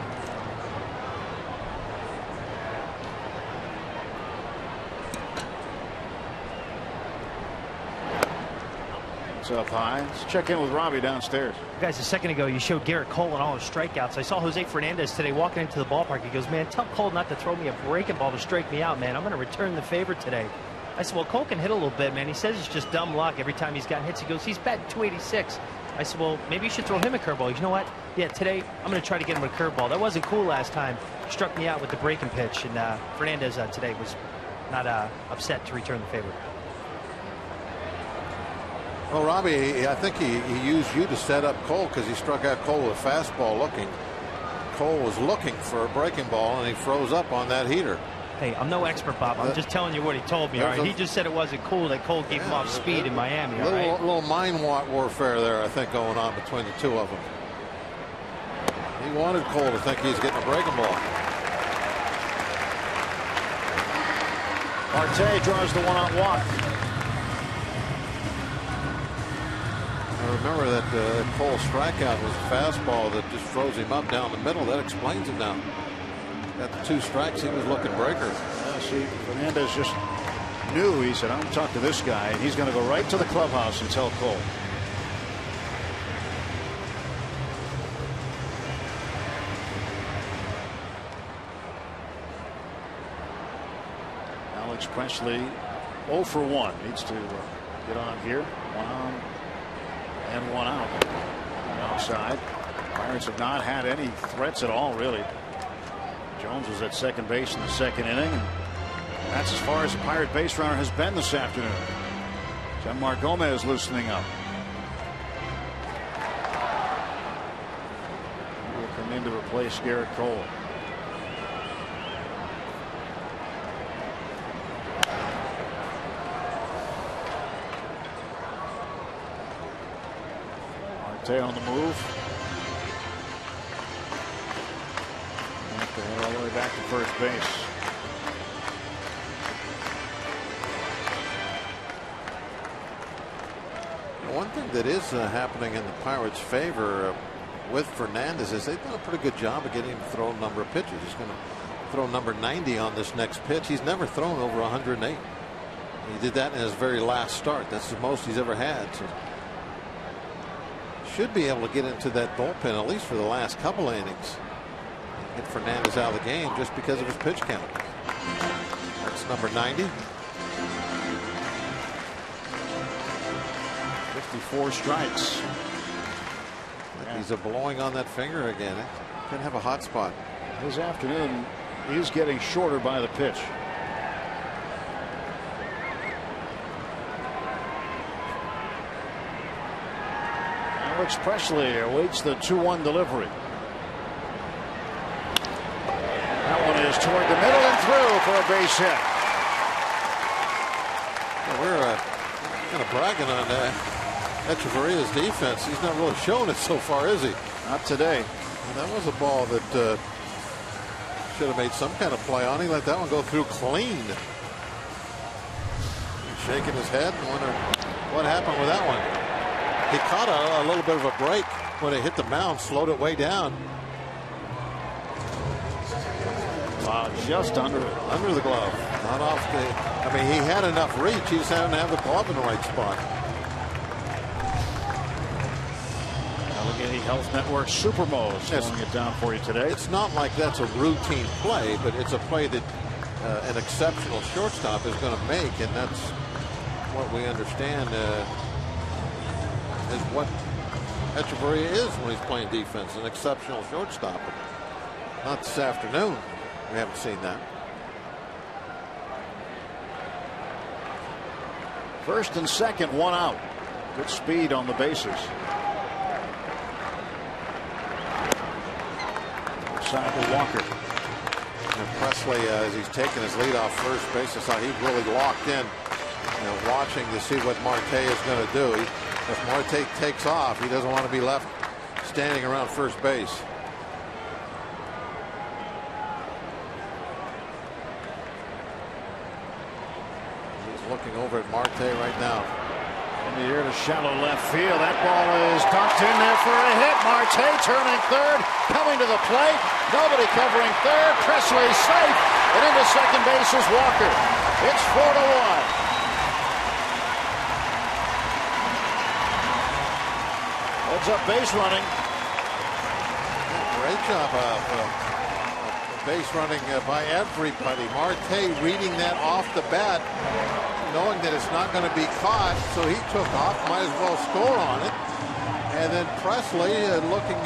It's up high. Let's check in with Robbie downstairs. Guys, a second ago you showed Garrett Cole and all his strikeouts. I saw Jose Fernandez today walking into the ballpark. He goes, man, tell Cole not to throw me a breaking ball to strike me out, man. I'm going to return the favor today. I said, well, Cole can hit a little bit, man. He says it's just dumb luck every time he's gotten hits. He goes, he's batting .286. I said, well, maybe you should throw him a curveball. You know what? Yeah, today I'm going to try to get him a curveball. That wasn't cool last time. Struck me out with the breaking pitch. And Fernandez today was not upset to return the favor. Well, Robbie, I think he used you to set up Cole because he struck out Cole with a fastball looking. Cole was looking for a breaking ball, and he froze up on that heater. Hey, I'm no expert, Bob. I'm just telling you what he told me. All right? He just said it wasn't cool that Cole gave him off speed in Miami. All right? Little mind warfare there, I think, going on between the two of them. He wanted Cole to think he's getting a breaking ball. Marte draws the one-out walk. I remember that Cole strikeout was a fastball that just froze him up down the middle. That explains it now. Got the 2 strikes, he was looking breaker. See, Fernandez just knew. He said, I'm going to talk to this guy, and he's going to go right to the clubhouse and tell Cole. Alex Presley 0 for 1. Needs to get on here. 1 on and 1 out. And outside. Pirates have not had any threats at all, really. Jones was at second base in the second inning, and that's as far as the Pirate base runner has been this afternoon. Jeanmar Gomez loosening up. He will come in to replace Garrett Cole. Marte on the move. All the way back to first base. One thing that is happening in the Pirates' favor with Fernandez is they've done a pretty good job of getting him to throw a number of pitches. He's going to throw number 90 on this next pitch. He's never thrown over 108. He did that in his very last start. That's the most he's ever had. So should be able to get into that bullpen at least for the last couple innings. Get Fernandez out of the game just because of his pitch count. That's number 90. 54 strikes. He's a blowing on that finger again. Can have a hot spot. His afternoon is getting shorter by the pitch. Alex Presley awaits the 2-1 delivery. That one is toward the middle and through for a base hit. Well, we're kind of bragging on Echeverria's defense. He's not really showing it so far, is he? Not today. And that was a ball that should have made some kind of play on. He let that one go through clean. He's shaking his head and wondering what happened with that one. He caught a little bit of a break when it hit the mound, slowed it way down. Wow, just under the glove, not off the. I mean, he had enough reach. He just happened to have the glove in the right spot. Allegheny Health Network Supermo slowing it down for you today. It's not like that's a routine play, but it's a play that an exceptional shortstop is going to make, and that's what we understand is what Echeverria is when he's playing defense, an exceptional shortstop. But not this afternoon. We haven't seen that. First and second, 1 out. Good speed on the bases. Side to Walker. And Presley, as he's taking his lead off first base, I saw he really locked in, watching to see what Marte is going to do. If Marte takes off, he doesn't want to be left standing around first base. Looking over at Marte right now. In the air to shallow left field. That ball is dunked in there for a hit. Marte turning third, coming to the plate. Nobody covering third. Presley safe, and into second base is Walker. It's 4-1. Heads up base running. Great job of base running by everybody. Marte reading that off the bat, knowing that it's not going to be caught, so he took off, might as well score on it. And then Presley, looking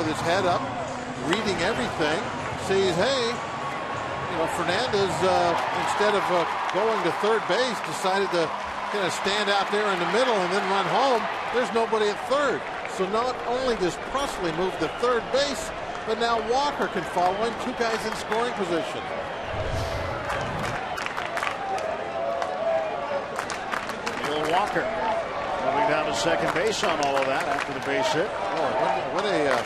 with his head up, reading everything, sees, hey, Fernandez, instead of going to third base, decided to stand out there in the middle and then run home. There's nobody at third. So not only does Presley move to third base, but now Walker can follow him. Two guys in scoring position. Neil Walker moving down to second base on all of that after the base hit. Oh, what a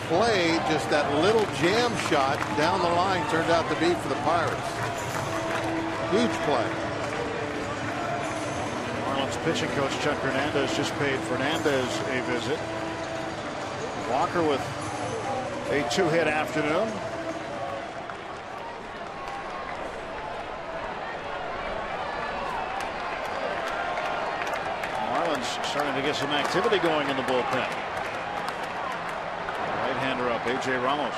play, just that little jam shot down the line turned out to be for the Pirates. Huge play. Marlins pitching coach Chuck Hernandez just paid Fernandez a visit. Walker with a 2-hit afternoon. Marlins starting to get some activity going in the bullpen. Right-hander up, A.J. Ramos.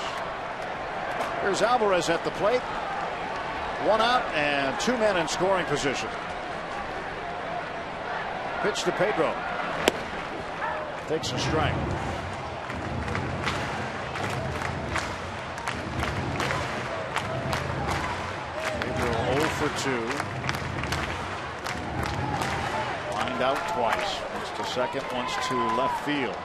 Here's Alvarez at the plate. 1 out and 2 men in scoring position. Pitch to Pedro. Takes a strike. Pedro 0 for 2. Lined out twice. Once to second, once to left field.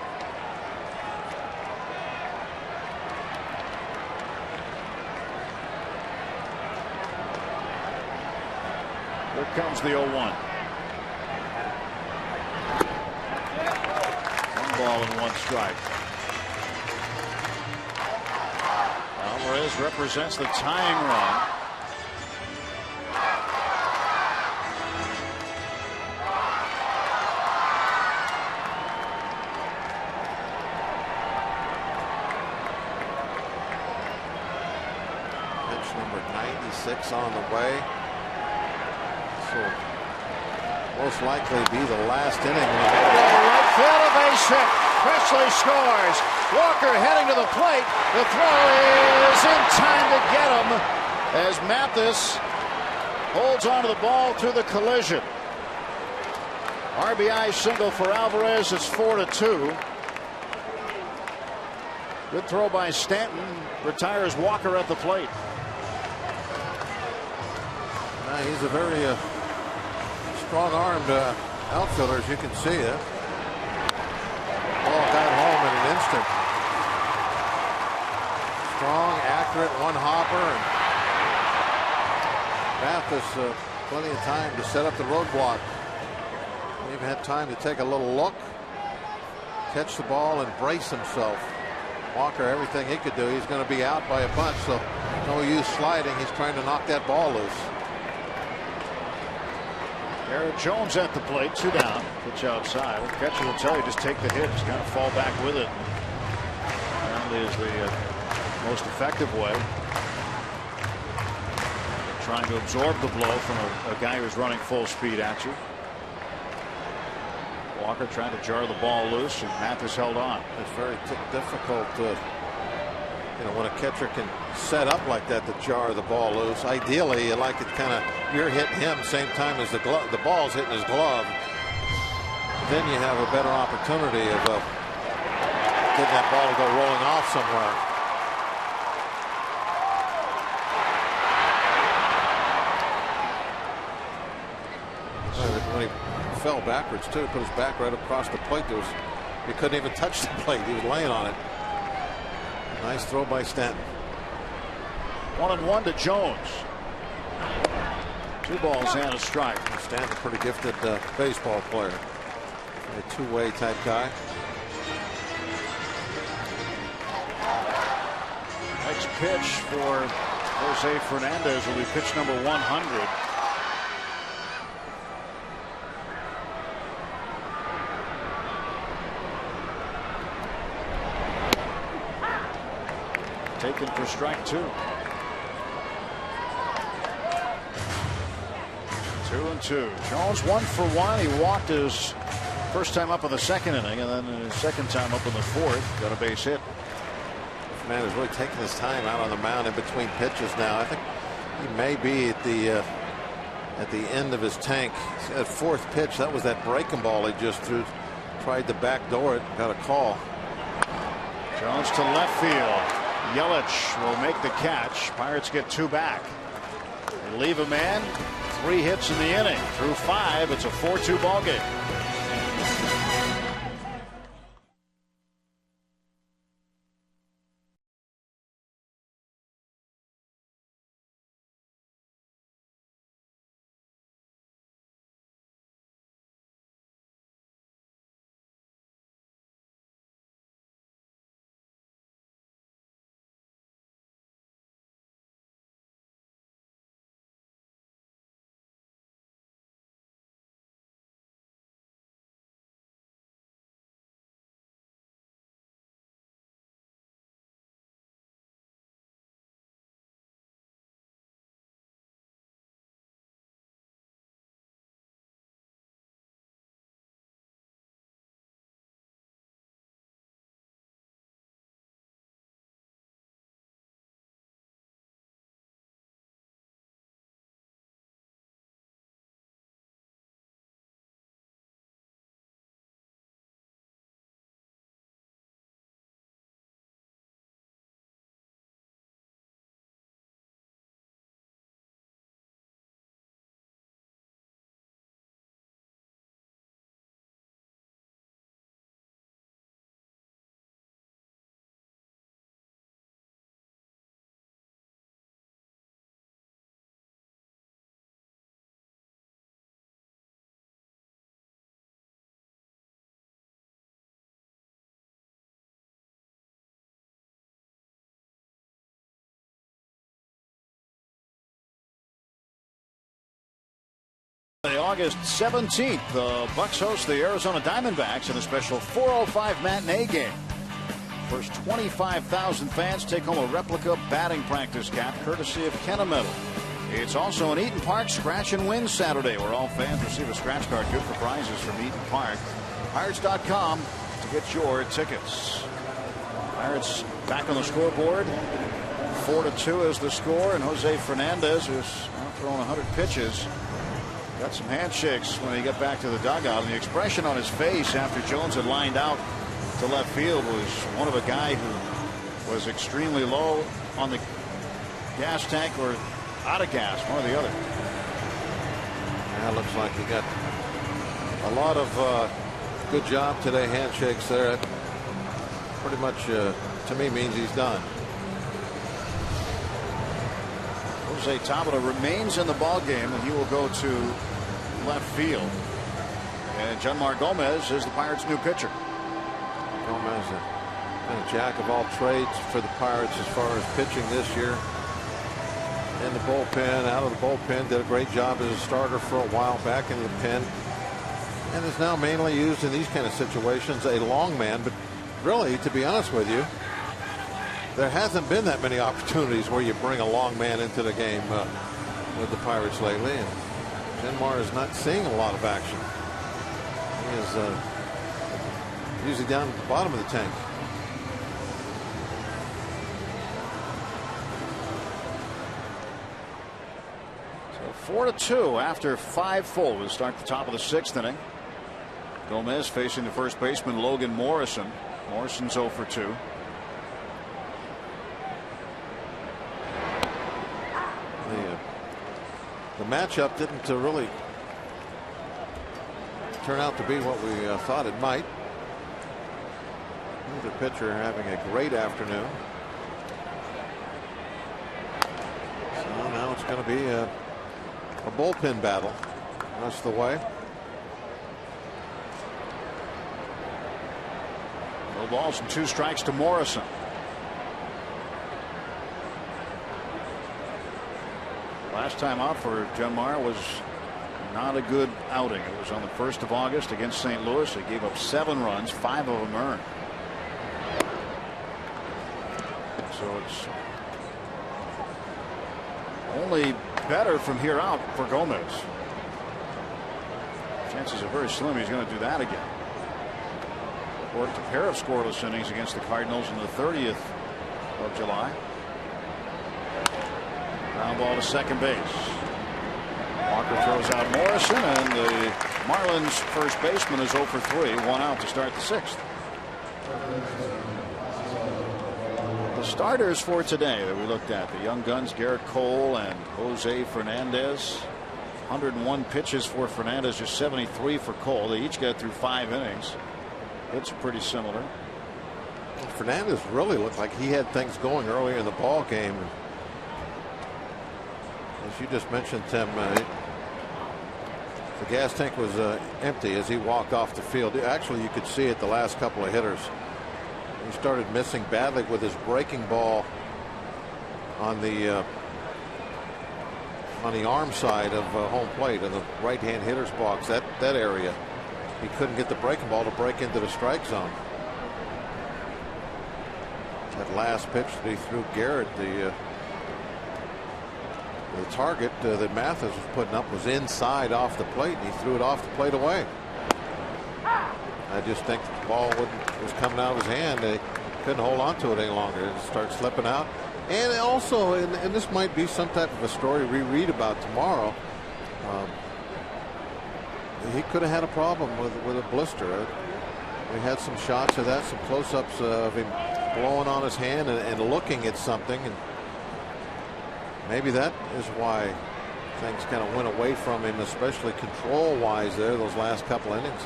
Here comes the 0-1. 1 ball and 1 strike. Alvarez represents the tying run. Pitch number 96 on the way. Most likely be the last inning. Right field, a base hit. Presley scores. Walker heading to the plate. The throw is in time to get him as Mathis holds onto the ball through the collision. RBI single for Alvarez. It's 4-2. Good throw by Stanton. Retires Walker at the plate. He's a very strong-armed outfielder, as you can see. Ball got home in an instant. Strong, accurate, one hopper, and Mathis plenty of time to set up the roadblock. Even had time to take a little look, catch the ball, and brace himself. Walker, everything he could do, he's going to be out by a bunch, so no use sliding. He's trying to knock that ball loose. Garrett Jones at the plate, 2 down. Pitch outside. The catcher will tell you just take the hit, just kind of fall back with it. Apparently is the most effective way. Trying to absorb the blow from a guy who's running full speed at you. Walker trying to jar the ball loose, and Mathis held on. It's very difficult to, when a catcher can set up like that to jar the ball loose. Ideally, you like it kind of, you're hitting him same time as the ball's hitting his glove. Then you have a better opportunity of getting that ball to go rolling off somewhere. When he fell backwards too, put his back right across the plate. He couldn't even touch the plate. He was laying on it. Nice throw by Stanton. 1-1 to Jones. 2 balls and a strike. Stanton, a pretty gifted baseball player. A two-way type guy. Next pitch for Jose Fernandez will be pitch number 100. Taken for strike 2. 2-2. Jones 1 for 1. He walked his First time up in the second inning, and then his second time up in the fourth. Got a base hit. This man is really taking his time out on the mound in between pitches now. I think he may be at the end of his tank. That fourth pitch, that was that breaking ball he just threw. Tried to backdoor it, got a call. Jones to left field. Yelich will make the catch. Pirates get 2 back. They leave a man. 3 hits in the inning. Through 5, it's a 4-2 ball game. August 17th, the Bucks host the Arizona Diamondbacks in a special 4:05 matinee game. First 25,000 fans take home a replica batting practice cap courtesy of Kennametal. It's also an Eaton Park Scratch and Win Saturday, where all fans receive a scratch card good for prizes from Eaton Park. Pirates.com to get your tickets. Pirates back on the scoreboard. 4-2 is the score, and Jose Fernandez, who's now thrown 100 pitches, got some handshakes when he got back to the dugout, and the expression on his face after Jones had lined out to left field was one of a guy who was extremely low on the gas tank or out of gas, one or the other. Yeah, looks like he got a lot of good job today. Handshakes there. That pretty much to me means he's done. Jose Tabata remains in the ball game, and he will go to left field. And Janmar Gomez is the Pirates' new pitcher. Gomez been a jack of all trades for the Pirates as far as pitching this year. In the bullpen, out of the bullpen, did a great job as a starter for a while, back in the pen, and is now mainly used in these kind of situations, a long man. But really, to be honest with you, there hasn't been that many opportunities where you bring a long man into the game with the Pirates lately, and Janmar is not seeing a lot of action. He is usually down at the bottom of the tank. So 4-2 after 5 full to start the top of the 6th inning. Gomez facing the first baseman Logan Morrison. Morrison's 0 for 2. The matchup didn't really turn out to be what we thought it might. The pitcher having a great afternoon. So now it's going to be a bullpen battle. That's the way. No balls and 2 strikes to Morrison. Last time out for Janmar was not a good outing. It was on the 1st of August against St. Louis. He gave up 7 runs, 5 of them earned. So it's only better from here out for Gomez. Chances are very slim he's going to do that again. Worked a pair of scoreless innings against the Cardinals in the 30th of July. Ground ball to second base. Walker throws out Morrison, and the Marlins first baseman is 0 for 3, 1 out to start the 6th. The starters for today that we looked at, the young guns Garrett Cole and Jose Fernandez. 101 pitches for Fernandez, just 73 for Cole. They each got through 5 innings. Hits are pretty similar. Fernandez really looked like he had things going earlier in the ball game. As you just mentioned, Tim, the gas tank was empty as he walked off the field. Actually, you could see it the last couple of hitters. He started missing badly with his breaking ball on the arm side of home plate in the right-hand hitter's box. That area, he couldn't get the breaking ball to break into the strike zone. That last pitch that he threw Garrett, the target that Mathis was putting up was inside off the plate, and he threw it off the plate away. I just think the ball was coming out of his hand. They couldn't hold on to it any longer. It started slipping out. And also, and this might be some type of a story we read about tomorrow, he could have had a problem with a blister. We had some shots of that, some close-ups of him blowing on his hand and looking at something, and maybe that is why things kind of went away from him, especially control-wise there those last couple innings.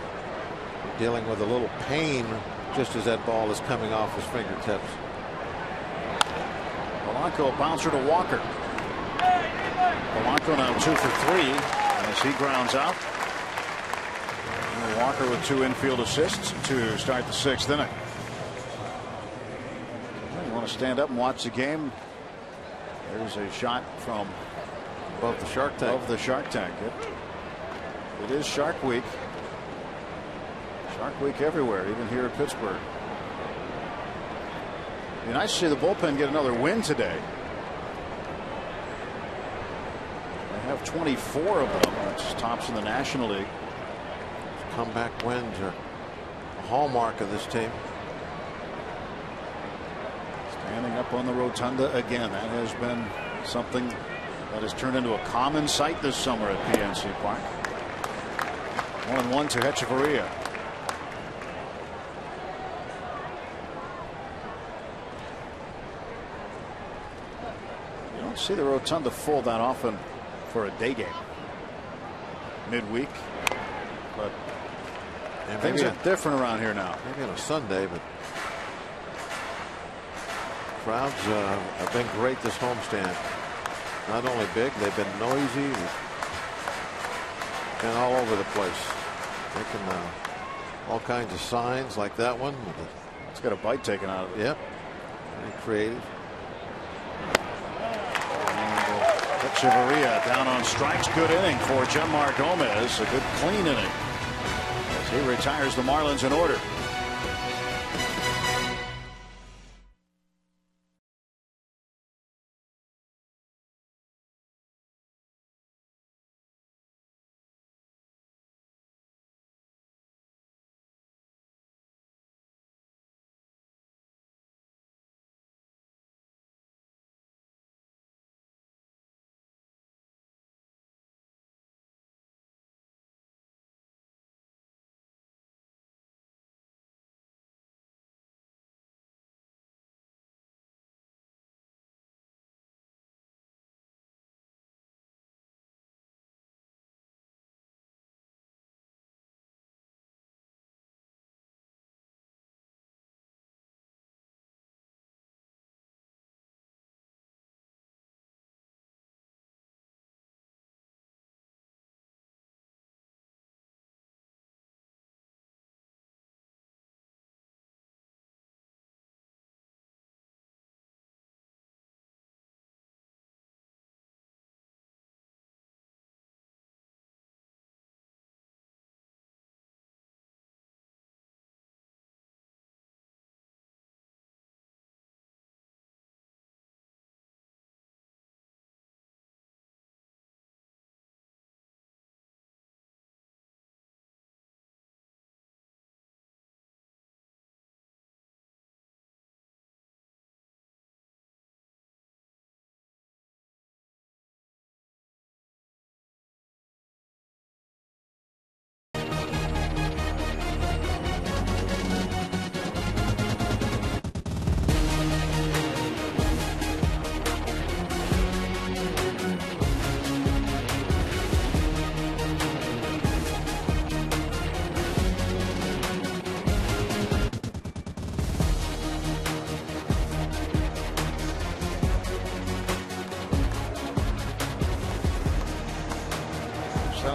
Dealing with a little pain just as that ball is coming off his fingertips. Polanco bouncer to Walker. Polanco now 2 for 3 as he grounds out. And Walker with 2 infield assists to start the 6th inning. You want to stand up and watch the game? There's a shot from above the Shark Tank. Above the Shark Tank. It is Shark Week. Shark Week everywhere, even here in Pittsburgh. It'd be nice to see the bullpen get another win today. They have 24 of them. That's tops in the National League. Comeback wins are a hallmark of this team. Standing up on the rotunda again. That has been something that has turned into a common sight this summer at PNC Park. 1-1 to Hechavarria. You don't see the rotunda full that often for a day game. Midweek. But things are different around here now. Maybe on a Sunday, but crowds have been great this homestand. Not only big, they've been noisy, and all over the place. Making all kinds of signs like that one. It's got a bite taken out of it. Yep. Very creative. Hechavarria down on strikes. Good inning for Jeanmar Gomez. A good clean inning as he retires the Marlins in order.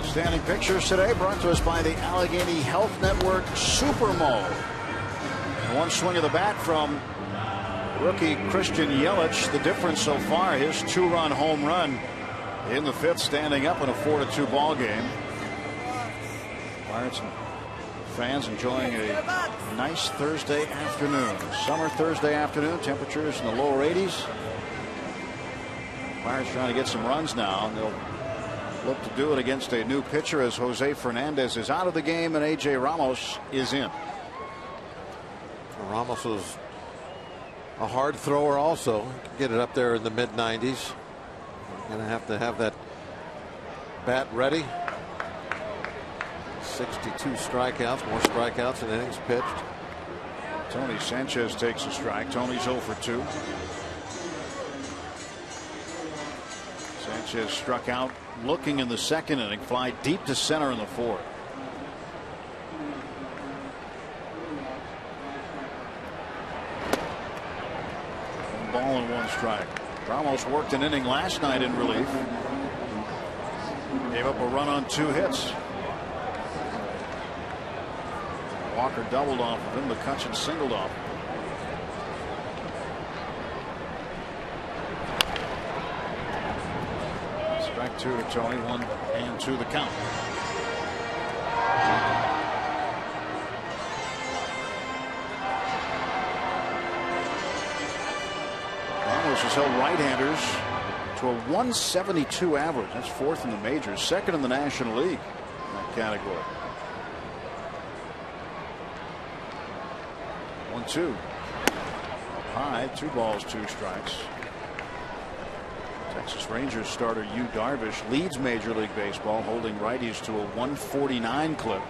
Outstanding pictures today brought to us by the Allegheny Health Network Supermo. One swing of the bat from rookie Christian Yelich. The difference so far, his 2-run home run in the 5th, standing up in a 4-2 ball game. Pirates and fans enjoying a nice Thursday afternoon. Summer Thursday afternoon. Temperatures in the lower 80s. Pirates trying to get some runs now, and they'll look to do it against a new pitcher as Jose Fernandez is out of the game and A.J. Ramos is in. Ramos was a hard thrower also. Get it up there in the mid-90s. Going to have that bat ready. 62 strikeouts, more strikeouts than innings pitched. Tony Sanchez takes a strike. Tony's 0 for 2. Sanchez struck out looking in the 2nd inning, fly deep to center in the 4th. Ball and 1 strike. Ramos worked an inning last night in relief. Gave up a run on 2 hits. Walker doubled off of him. McCutchen singled off. Strike 2 to Tony. 1-2 the count. Ramos has held right-handers to a 172 average. That's 4th in the majors, 2nd in the National League in that category. 1-2. High, 2 balls, 2 strikes. Texas Rangers starter Yu Darvish leads Major League Baseball, holding righties to a 149 clip.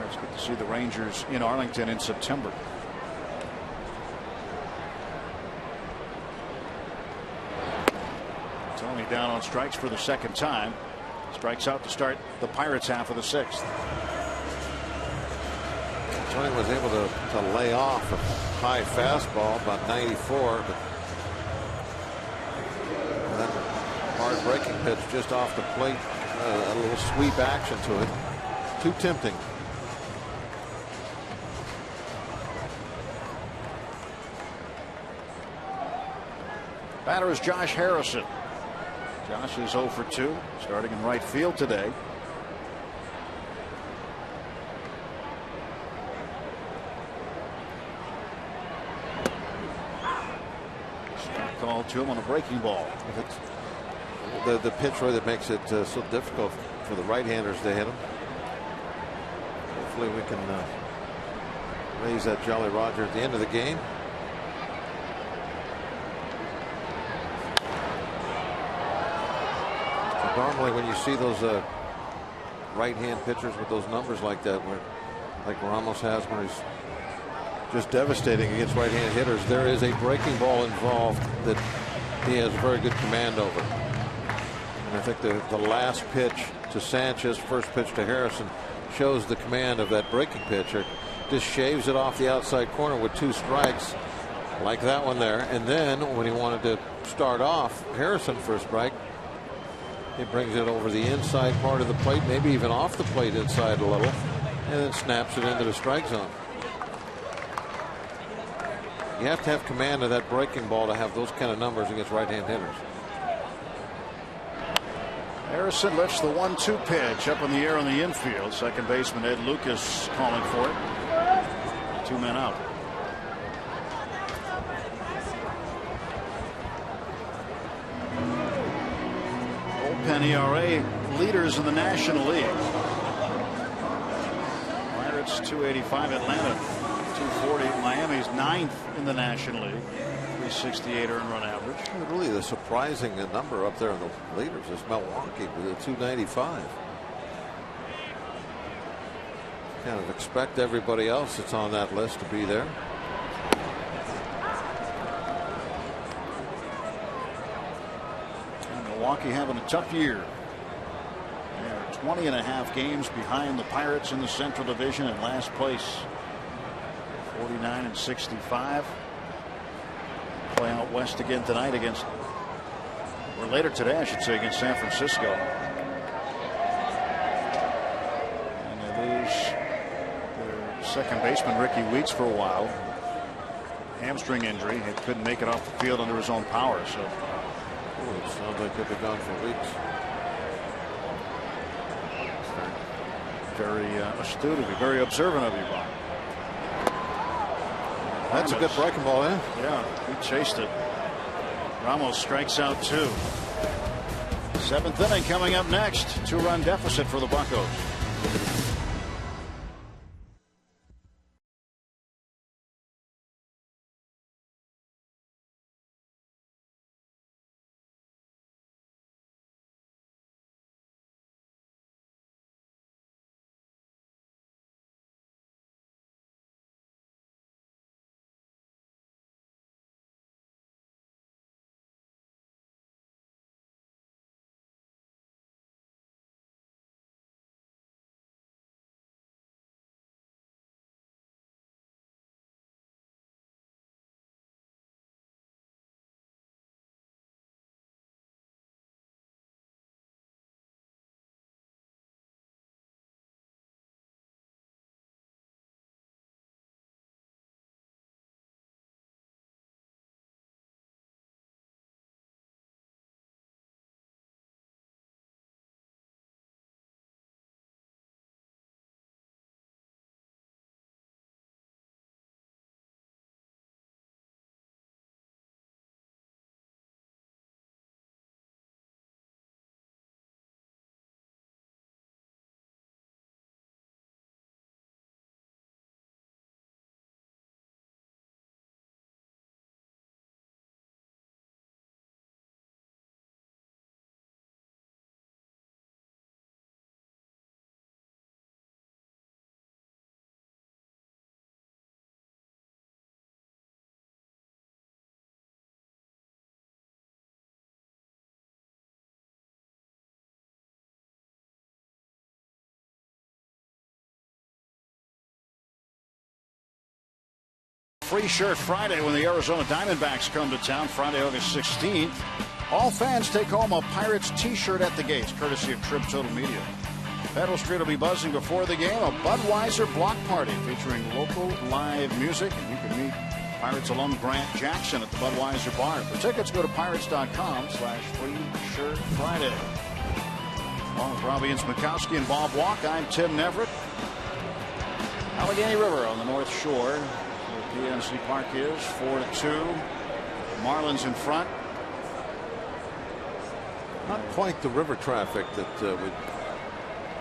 It's good to see the Rangers in Arlington in September. Tony down on strikes for the 2nd time. Strikes out to start the Pirates half of the 6th. Tony was able to lay off a high fastball, about 94, but that hard breaking pitch just off the plate, a little sweep action to it. Too tempting. Batter is Josh Harrison. Josh is 0 for 2, starting in right field today. Call to him on a breaking ball. It's the pitch really that makes it so difficult for the right-handers to hit him. Hopefully we can raise that Jolly Roger at the end of the game. Normally when you see those right-hand pitchers with those numbers like that, like Ramos has when he's just devastating against right-hand hitters, there is a breaking ball involved that he has very good command over. And I think the last pitch to Sanchez, first pitch to Harrison, shows the command of that breaking pitcher. Just shaves it off the outside corner with 2 strikes, like that one there. And then when he wanted to start off Harrison for a strike, he brings it over the inside part of the plate, maybe even off the plate inside a little, and then snaps it into the strike zone. You have to have command of that breaking ball to have those kind of numbers against right-hand hitters. Harrison lifts the 1-2 pitch up in the air on the infield. Second baseman Ed Lucas calling for it. 2 men out. Bullpen ERA leaders in the National League. Pirates 285, Atlanta 240. Miami's 9th in the National League. 368 earned run average. Really the surprising number up there in the leaders is Milwaukee with a 295. Kind of expect everybody else that's on that list to be there. And Milwaukee having a tough year. They're 20.5 games behind the Pirates in the Central Division in last place. 49-65. Play out west again tonight against or later today, I should say, against San Francisco. And they lose their second baseman, Ricky Weeks, for a while. Hamstring injury. He couldn't make it off the field under his own power. So it sounds like he'll be gone for weeks. Very astute of you, very observant of you, Bob. That's a good breaking ball, eh? Yeah, he chased it. Ramos strikes out 2. 7th inning coming up next. 2-run deficit for the Buccos. Free Shirt Friday when the Arizona Diamondbacks come to town Friday, August 16th. All fans take home a Pirates t-shirt at the gates, courtesy of Trib Total Media. Pedal Street will be buzzing before the game. A Budweiser block party featuring local live music. And you can meet Pirates alum Grant Jackson at the Budweiser bar. For tickets, go to pirates.com/Free Shirt Friday. Along with Robbie Mikowski and Bob Walk, I'm Tim Neverett. Allegheny River on the North Shore. PNC Park is 4-2. Marlins in front. Not quite the river traffic that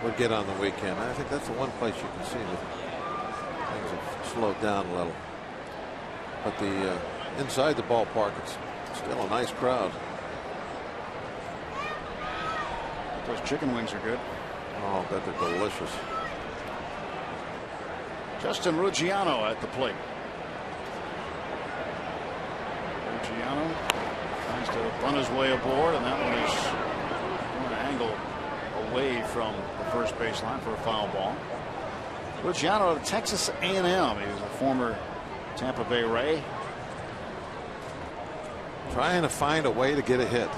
would get on the weekend. I think that's the one place you can see that things have slowed down a little. But the inside the ballpark, it's still a nice crowd. Those chicken wings are good. Oh, I bet they're delicious. Justin Ruggiano at the plate. Ruggiano tries to run his way aboard, and that one is going to angle away from the first base line for a foul ball. Ruggiano of Texas A&M. He was a former Tampa Bay Ray. Trying to find a way to get a hit.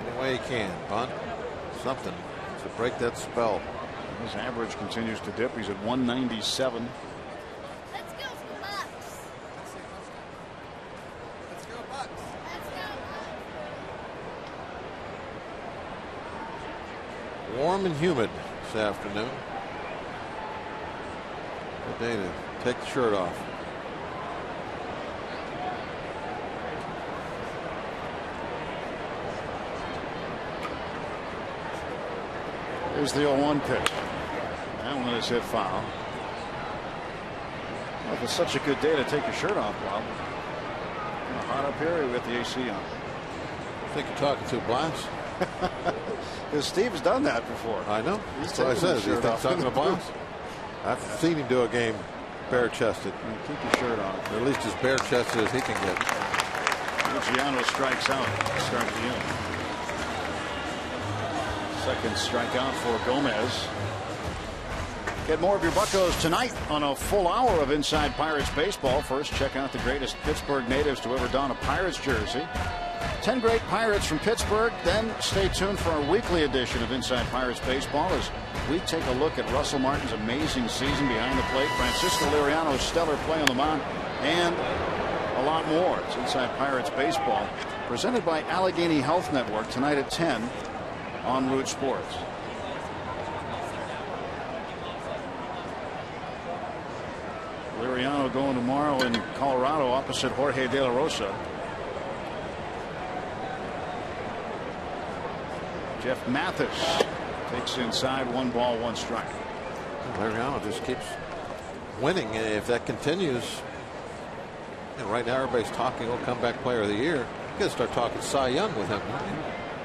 Any way he can. Bunt. Something to break that spell. His average continues to dip. He's at 197. Let's go, Bucks. Let's go, Bucks. Let's go, Bucks. Warm and humid this afternoon. Good day to take the shirt off. Here's the 0-1 pitch. That one is hit foul. Well, if it's such a good day to take your shirt off, Bob. Hot up here, we got the AC on. I think you're talking to Blas. Because Steve's done that before. I know. He's That's what I said. Is he talking to Blas? I've seen him do a game bare chested. Keep your shirt on. Or at least as bare chested as he can get. Luciano strikes out to start the inning. Second strikeout for Gomez. Get more of your Buccos tonight on a full hour of Inside Pirates baseball. First, check out the greatest Pittsburgh natives to ever don a Pirates jersey. 10 great Pirates from Pittsburgh. Then stay tuned for our weekly edition of Inside Pirates baseball as we take a look at Russell Martin's amazing season behind the plate, Francisco Liriano's stellar play on the mound, and a lot more. It's Inside Pirates baseball, presented by Allegheny Health Network, tonight at 10 on Root Sports. Liriano going tomorrow in Colorado opposite Jorge De La Rosa. Jeff Mathis takes inside, 1 ball, 1 strike. Liriano just keeps winning. If that continues, and right now everybody's talking comeback player of the year. You got to start talking Cy Young with him.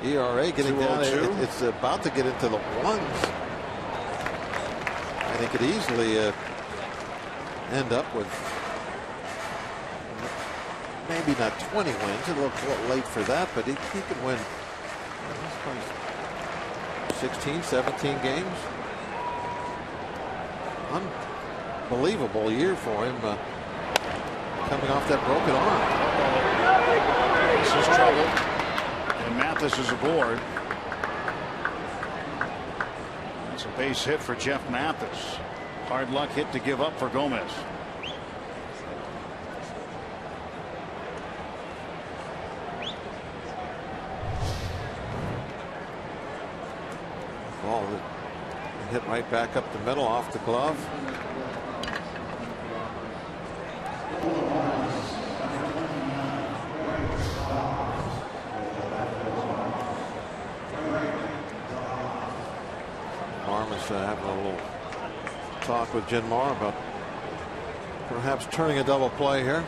ERA getting down. It's about to get into the ones. I think it easily end up with maybe not 20 wins. A little late for that, but he could win 16, 17 games. Unbelievable year for him, coming off that broken arm. This is trouble, and Mathis is aboard. That's a base hit for Jeff Mathis. Hard luck hit to give up for Gomez. Ball hit right back up the middle off the glove. Marmon's having a little talk with Genmar about perhaps turning a double play here.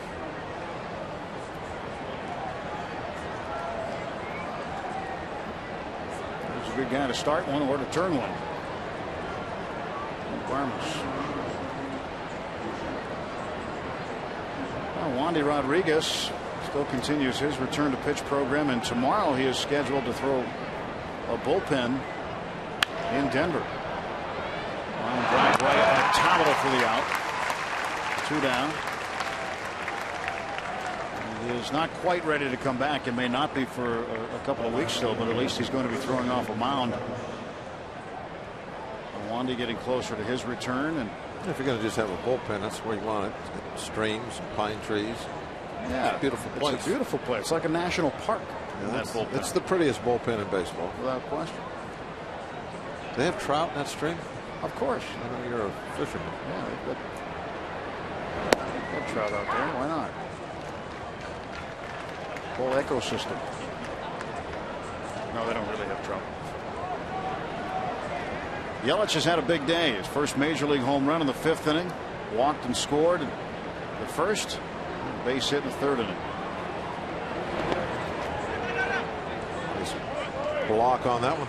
He's a good guy to start one or to turn one. Well, Wandy Rodriguez still continues his return to pitch program, and tomorrow he is scheduled to throw a bullpen in Denver. Line drive right at Tavila for the out. 2 down. He is not quite ready to come back. It may not be for a couple of weeks still, but at least he's going to be throwing off a mound. Wandy getting closer to his return, and if you're going to just have a bullpen, that's where you want it. Streams, pine trees. Yeah, beautiful place. It's a beautiful place. It's like a national park. Yeah, that bullpen. It's the prettiest bullpen in baseball, without question. They have trout in that stream. Of course. I know you're a fisherman. Yeah, they've got trout out there. Why not? Whole ecosystem. No, they don't really have trout. Yelich has had a big day. His first major league home run in the 5th inning. Walked and scored in the 1st. Base hit in the 3rd inning. Nice block on that one.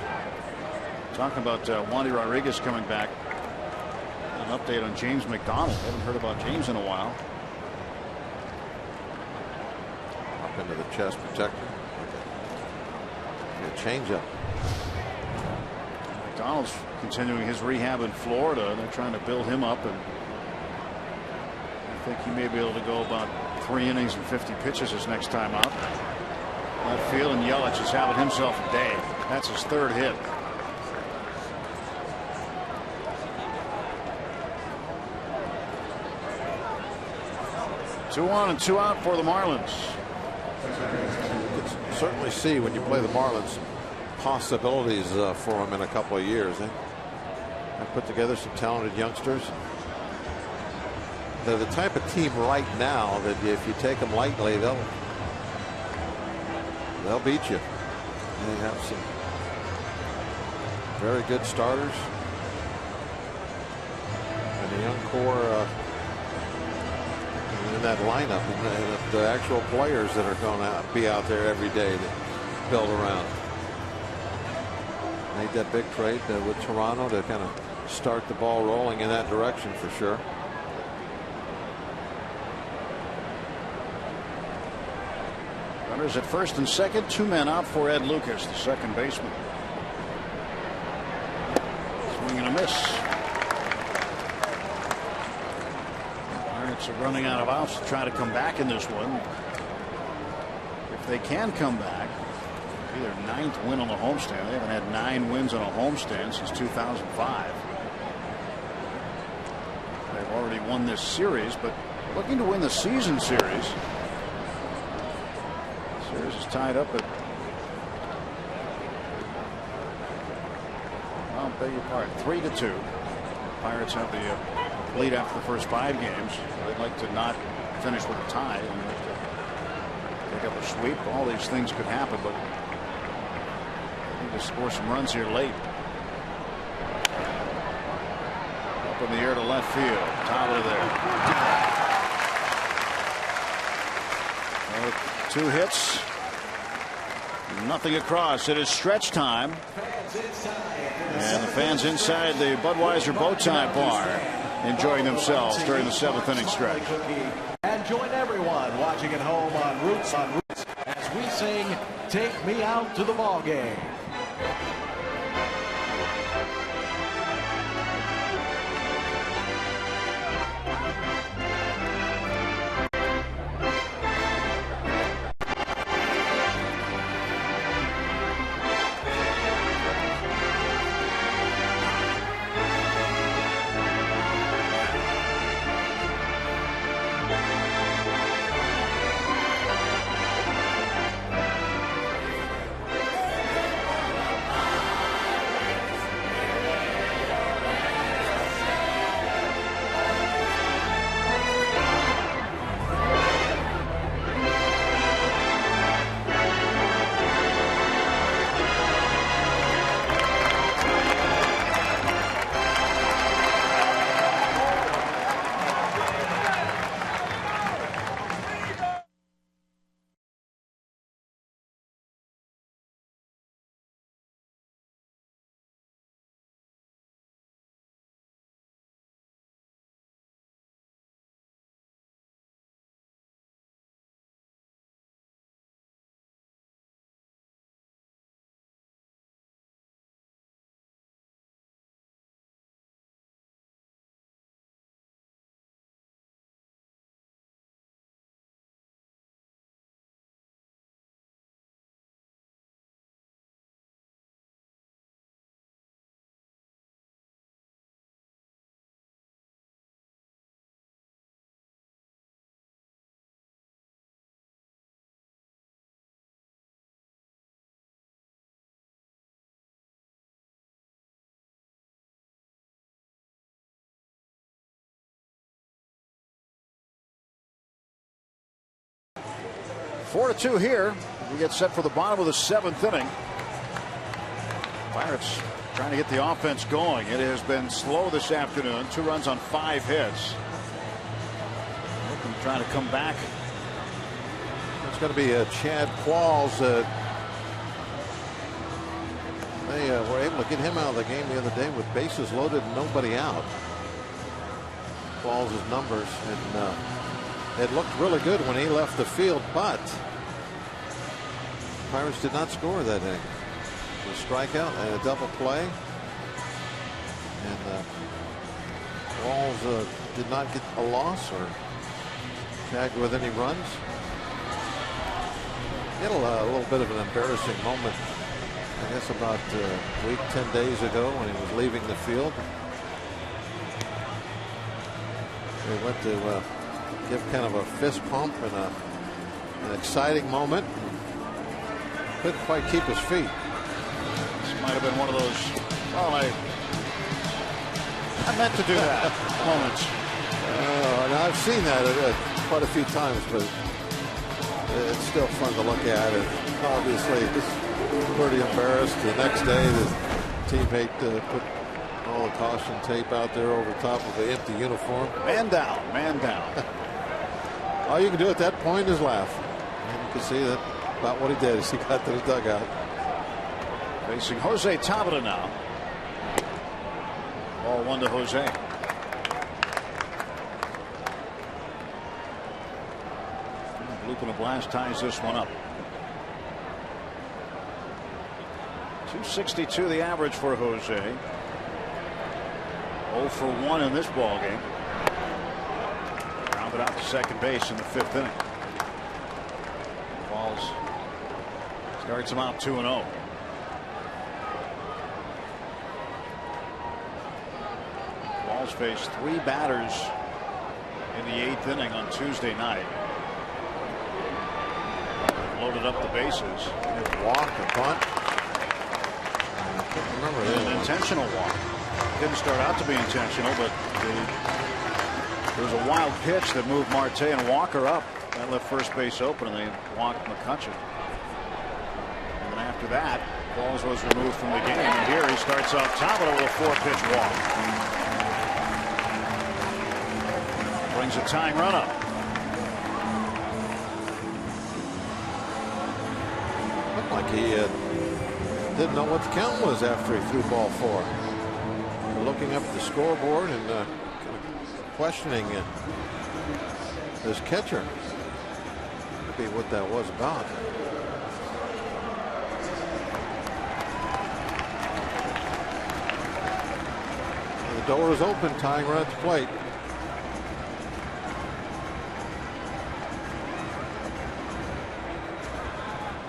Talking about Wandy Rodriguez coming back. An update on James McDonald. Haven't heard about James in a while. Up into the chest protector. A changeup. McDonald's continuing his rehab in Florida. They're trying to build him up, and I think he may be able to go about 3 innings and 50 pitches his next time out. Left field, and Yelich is having himself a day. That's his 3rd hit. Two on and 2 out for the Marlins. You can certainly see when you play the Marlins possibilities for them in a couple of years. They put together some talented youngsters. They're the type of team right now that if you take them lightly, they'll beat you. They have some very good starters and a young core in that lineup, and the actual players that are going to be out there every day to build around. Made that big trade with Toronto to kind of start the ball rolling in that direction for sure. Runners at 1st and 2nd, 2 men out for Ed Lucas, the second baseman. Swing and a miss. Pirates are running out of outs to try to come back in this one. If they can come back, it'll be their 9th win on the homestand. They haven't had 9 wins on a homestand since 2005. They've already won this series, but looking to win the season series. Series is tied up at, I'll beg your pardon, 3-2. Pirates have the lead after the first 5 games. They'd like to not finish with a tie and pick up a sweep. All these things could happen, but they need to score some runs here late. Up in the air to left field. Tyler there. 2 hits. Nothing across. It is stretch time. And the fans inside the Budweiser Bowtie Bar enjoying themselves during the 7th inning stretch. And join everyone watching at home on Roots as we sing "Take Me Out to the Ball Game." Four to 2 here. We get set for the bottom of the 7th inning. Pirates trying to get the offense going. It has been slow this afternoon. 2 runs on 5 hits. Looking to try to come back. It's going to be Chad Qualls. They were able to get him out of the game the other day with bases loaded and nobody out. Qualls' numbers, and it looked really good when he left the field, but Pirates did not score that inning. A strikeout and a double play, and Qualls did not get a loss or tagged with any runs. He had a little bit of an embarrassing moment, I guess, about a week, 10 days ago when he was leaving the field. They went to give kind of a fist pump and an exciting moment. Couldn't quite keep his feet. This might have been one of those, well, I meant to do that moments. And I've seen that quite a few times, but it's still fun to look at. And obviously, he's pretty embarrassed. The next day, the teammate put all the caution tape out there over top of the empty uniform. Man down, man down. All you can do at that point is laugh. And you can see that about what he did as he got to the dugout. Facing Jose Tabata now. Ball 1 to Jose. Lupin Blast ties this one up. 262 the average for Jose. 0 for 1 in this ball game. Grounded put out to second base in the 5th inning. Qualls starts him out 2-0. Qualls faced 3 batters in the 8th inning on Tuesday night. Loaded up the bases. Walk, a bunt. I can't remember that. An intentional walk. Didn't start out to be intentional, but there was a wild pitch that moved Marte and Walker up. That left first base open, and they walked McCutchen. And then after that, Qualls was removed from the game. And here he starts off top with a 4-pitch walk. Brings a tying run up. Looked like he didn't know what the count was after he threw ball 4. Looking up at the scoreboard and kind of questioning his catcher. Could be what that was about. And the door is open, tying run at the plate.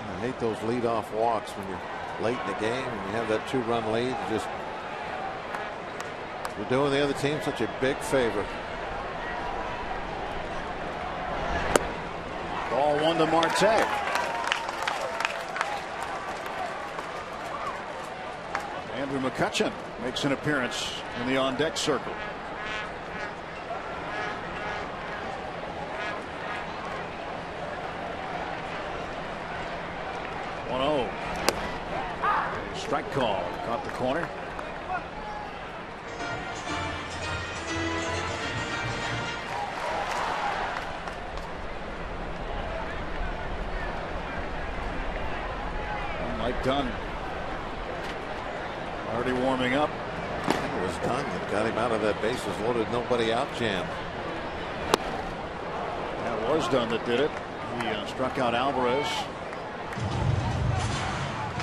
I hate those leadoff walks when you're late in the game and you have that 2-run lead. You're doing the other team such a big favor. Ball 1 to Marte. Andrew McCutchen makes an appearance in the on-deck circle. Strike call. Caught the corner. Mike Dunn already warming up. It was Dunn that got him out of that bases loaded, nobody out jam. That was Dunn that did it. He struck out Alvarez.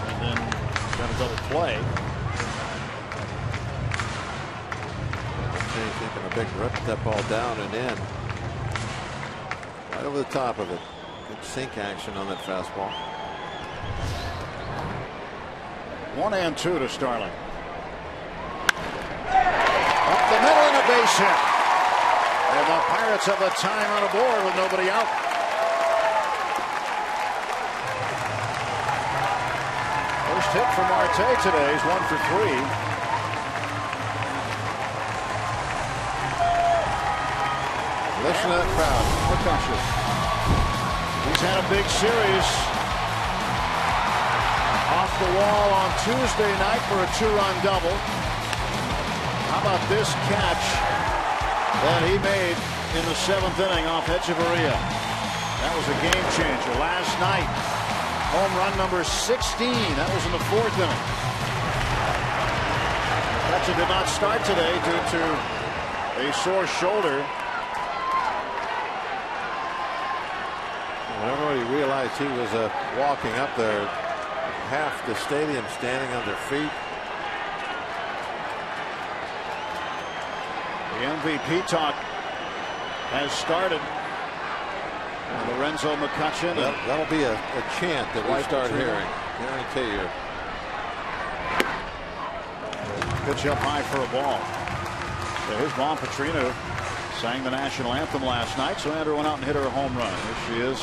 And then got a double play. Taking a big rip, that ball down and in. Right over the top of it. Good sink action on that fastball. 1-2 to Starling. Up the middle and a base hit. And the Pirates have a time on a board with nobody out. First hit for Marte today is 1 for 3. Listen to that crowd. McCutchen. He's had a big series. Off the wall on Tuesday night for a 2-run double. How about this catch that he made in the 7th inning off Echeverria? That was a game changer last night. Home run number 16. That was in the 4th inning. McCutchen did not start today due to a sore shoulder. When everybody realized he was walking up there, half the stadium standing on their feet. The MVP talk has started. Lorenzo McCutchen. That'll be a chant that we start hearing. Guarantee you. Pitch up high for a ball. So here's Vaughn Petrino. Sang the national anthem last night, so Andrew went out and hit her a home run. Here she is.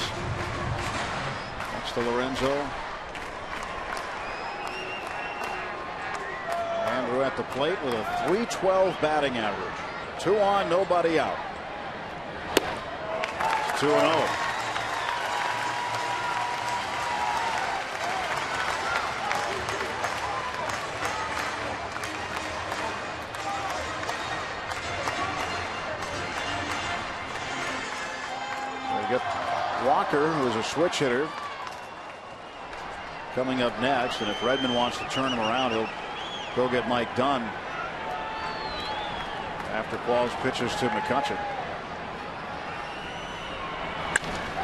Next to Lorenzo. Andrew at the plate with a .312 batting average. 2 on, nobody out. It's 2-0. Walker, who is a switch hitter, coming up next, and if Redmond wants to turn him around, he'll go get Mike Dunn after Qualls pitches to McCutchen.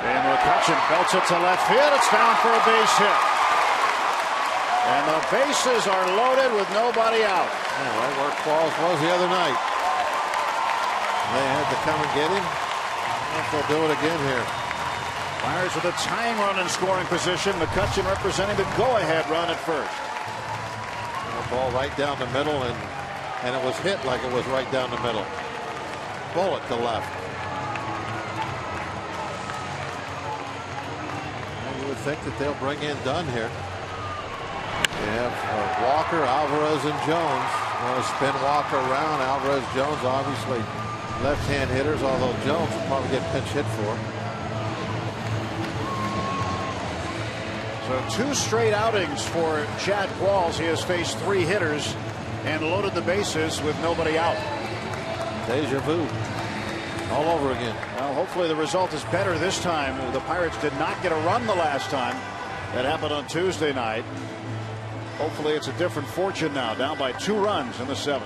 And McCutchen belts it to left field. It's down for a base hit. And the bases are loaded with nobody out. Yeah, right where Qualls was the other night. They had to come and get him. If they'll do it again here. Pirates with a tying run in scoring position. McCutchen representing the go-ahead run at first. The ball right down the middle, and it was hit like it was right down the middle. Bullet to left. And you would think that they'll bring in Dunn here. They have Walker, Alvarez, and Jones. Want to spin Walker around. Alvarez, Jones, obviously left-hand hitters, although Jones will probably get pinch hit for. So 2 straight outings for Chad Qualls. He has faced 3 hitters and loaded the bases with nobody out. Deja vu all over again. Well, hopefully the result is better this time. The Pirates did not get a run the last time. That happened on Tuesday night. Hopefully it's a different fortune now, down by 2 runs in the 7th.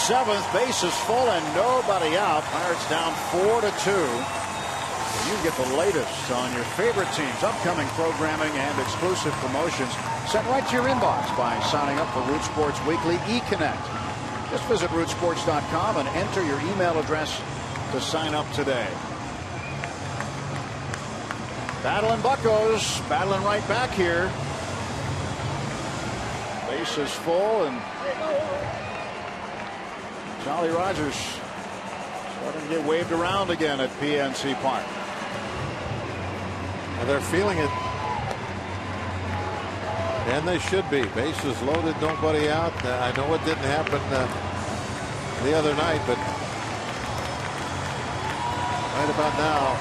Seventh, bases full and nobody out. Pirates down 4-2. You can get the latest on your favorite teams, upcoming programming, and exclusive promotions sent right to your inbox by signing up for Root Sports Weekly eConnect. Just visit rootsports.com and enter your email address to sign up today. Battling Buccos, battling right back here. Bases full and Jolly Rogers starting to get waved around again at PNC Park. And they're feeling it. And they should be. Bases loaded, nobody out. I know it didn't happen the other night, but right about now,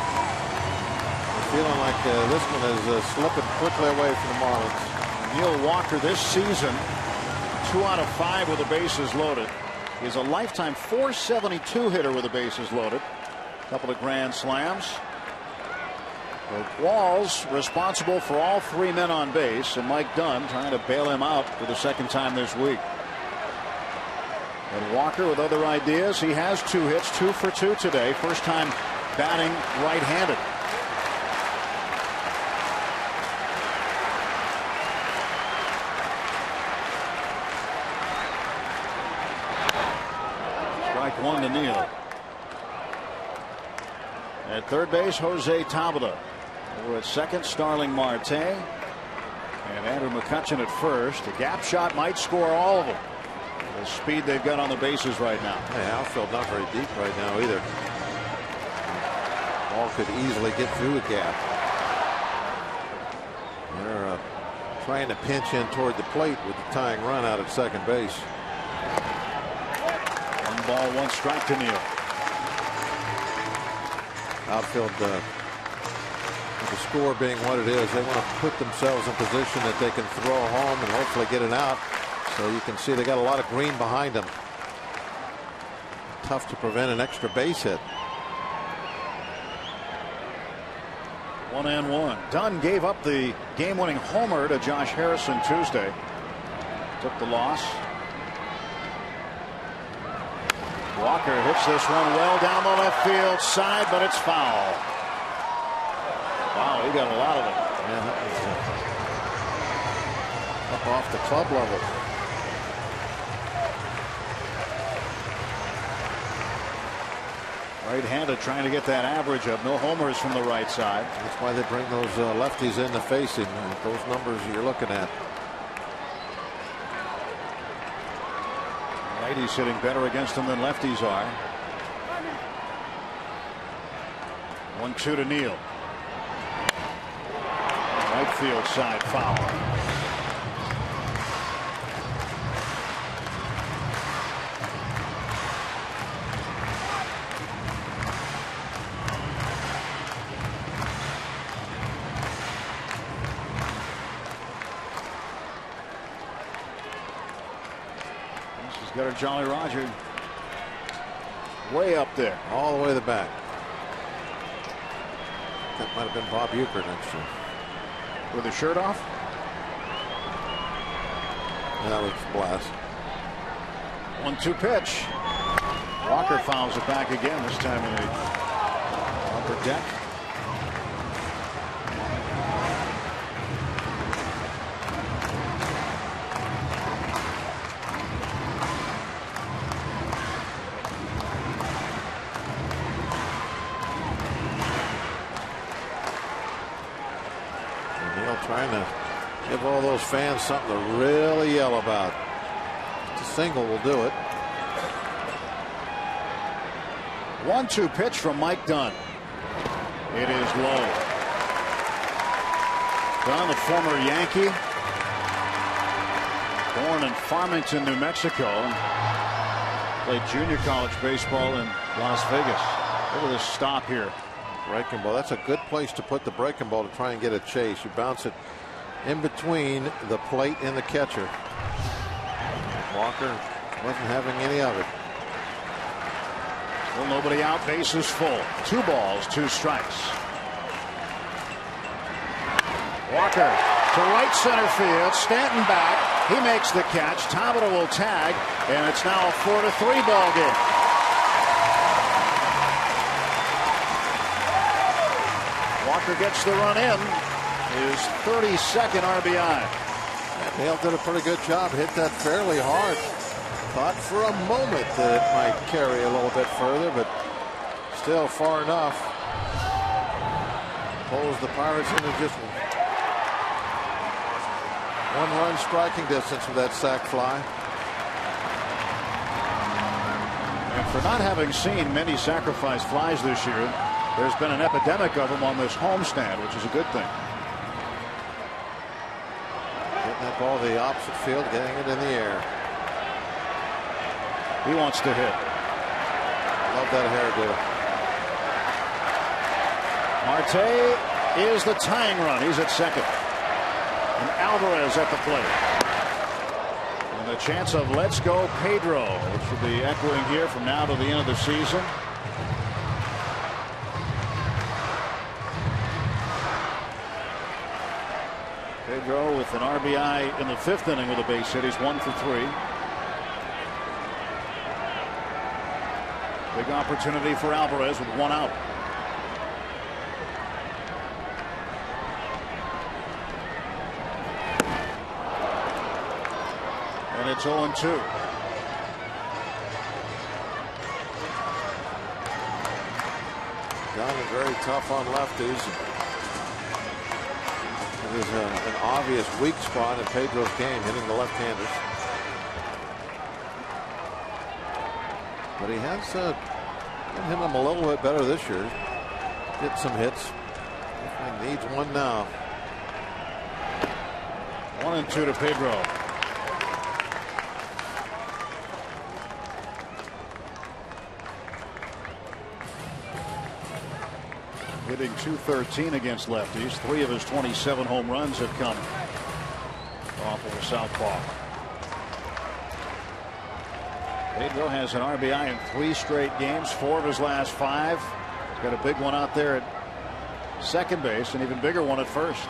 I'm feeling like this one is slipping quickly away from the Marlins. Neil Walker this season, 2 out of 5 with the bases loaded. He's a lifetime .472 hitter with the bases loaded. A couple of grand slams. Qualls responsible for all 3 men on base, and Mike Dunn trying to bail him out for the 2nd time this week. And Walker with other ideas. He has 2 hits, 2 for 2 today. First time batting right-handed. Strike 1 to Neal. At third base, Jose Tabata. Over at second, Starling Marte. And Andrew McCutchen at first. A gap shot might score all of them. The speed they've got on the bases right now. The outfield not very deep right now either. Ball could easily get through a gap. They're trying to pinch in toward the plate with the tying run out at second base. 1 ball, 1 strike to Neal. Outfield, with the score being what it is, they want to put themselves in position that they can throw home and hopefully get an out. So you can see they got a lot of green behind them. Tough to prevent an extra base hit. 1-1. Dunn gave up the game-winning homer to Josh Harrison Tuesday. Took the loss. Walker hits this one well down the left field side, but it's foul. Wow, he got a lot of it. Yeah, that was up off the club level. Right-handed, trying to get that average up. No homers from the right side. That's why they bring those lefties in to face him. Those numbers you're looking at. Righties hitting better against him than lefties are. 1-2 to Neal. Right field side foul. Got a Jolly Roger way up there. All the way to the back. That might have been Bob Uecker next year. With his shirt off? That was Blast. 1-2 pitch. Walker fouls it back again, this time in the upper deck. Trying to give all those fans something to really yell about. A single will do it. 1-2 pitch from Mike Dunn. It is low. Dunn, a former Yankee, born in Farmington, New Mexico, played junior college baseball in Las Vegas. Look at this stop here. Breaking ball. That's a good place to put the breaking ball to try and get a chase. You bounce it in between the plate and the catcher. Walker wasn't having any of it. Well, nobody out. Bases full. 2 balls, 2 strikes. Walker to right center field. Stanton back. He makes the catch. Tabata will tag, and it's now a 4-3 ball game. Walker gets the run in, his 32nd RBI. Hale did a pretty good job. Hit that fairly hard. Thought for a moment that it might carry a little bit further, but still far enough. Pulls the Pirates into just 1 run striking distance with that sac fly. And for not having seen many sacrifice flies this year, there's been an epidemic of them on this homestand, which is a good thing. Getting that ball to the opposite field, getting it in the air. He wants to hit. Love that hairdo. Marte is the tying run. He's at second. And Alvarez at the plate. And the chance of let's go Pedro, which will be echoing here from now to the end of the season. Pedro with an RBI in the 5th inning with a base hit. He's 1 for 3. Big opportunity for Alvarez with 1 out. And it's 0-2. Dunn is very tough on lefties. There's an obvious weak spot in Pedro's game, hitting the left-handers. But he has hit him a little bit better this year. Get some hits. He needs one now. 1-2 to Pedro. Hitting .213 against lefties. 3 of his 27 home runs have come off of the southpaw. Pedro has an RBI in 3 straight games, 4 of his last 5. He's got a big one out there at second base, an even bigger one at first.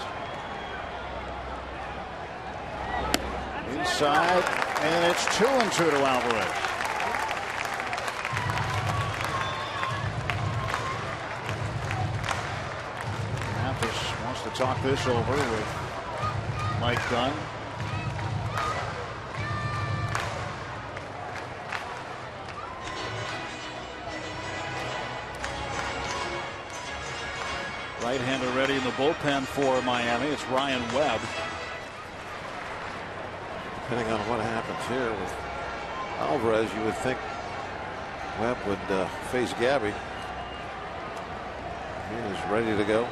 Inside, and it's 2-2 to Alvarez. Mathis wants to talk this over with Mike Dunn. Right-hander ready in the bullpen for Miami. It's Ryan Webb. Depending on what happens here with Alvarez, you would think Webb would face Gabby. He is ready to go.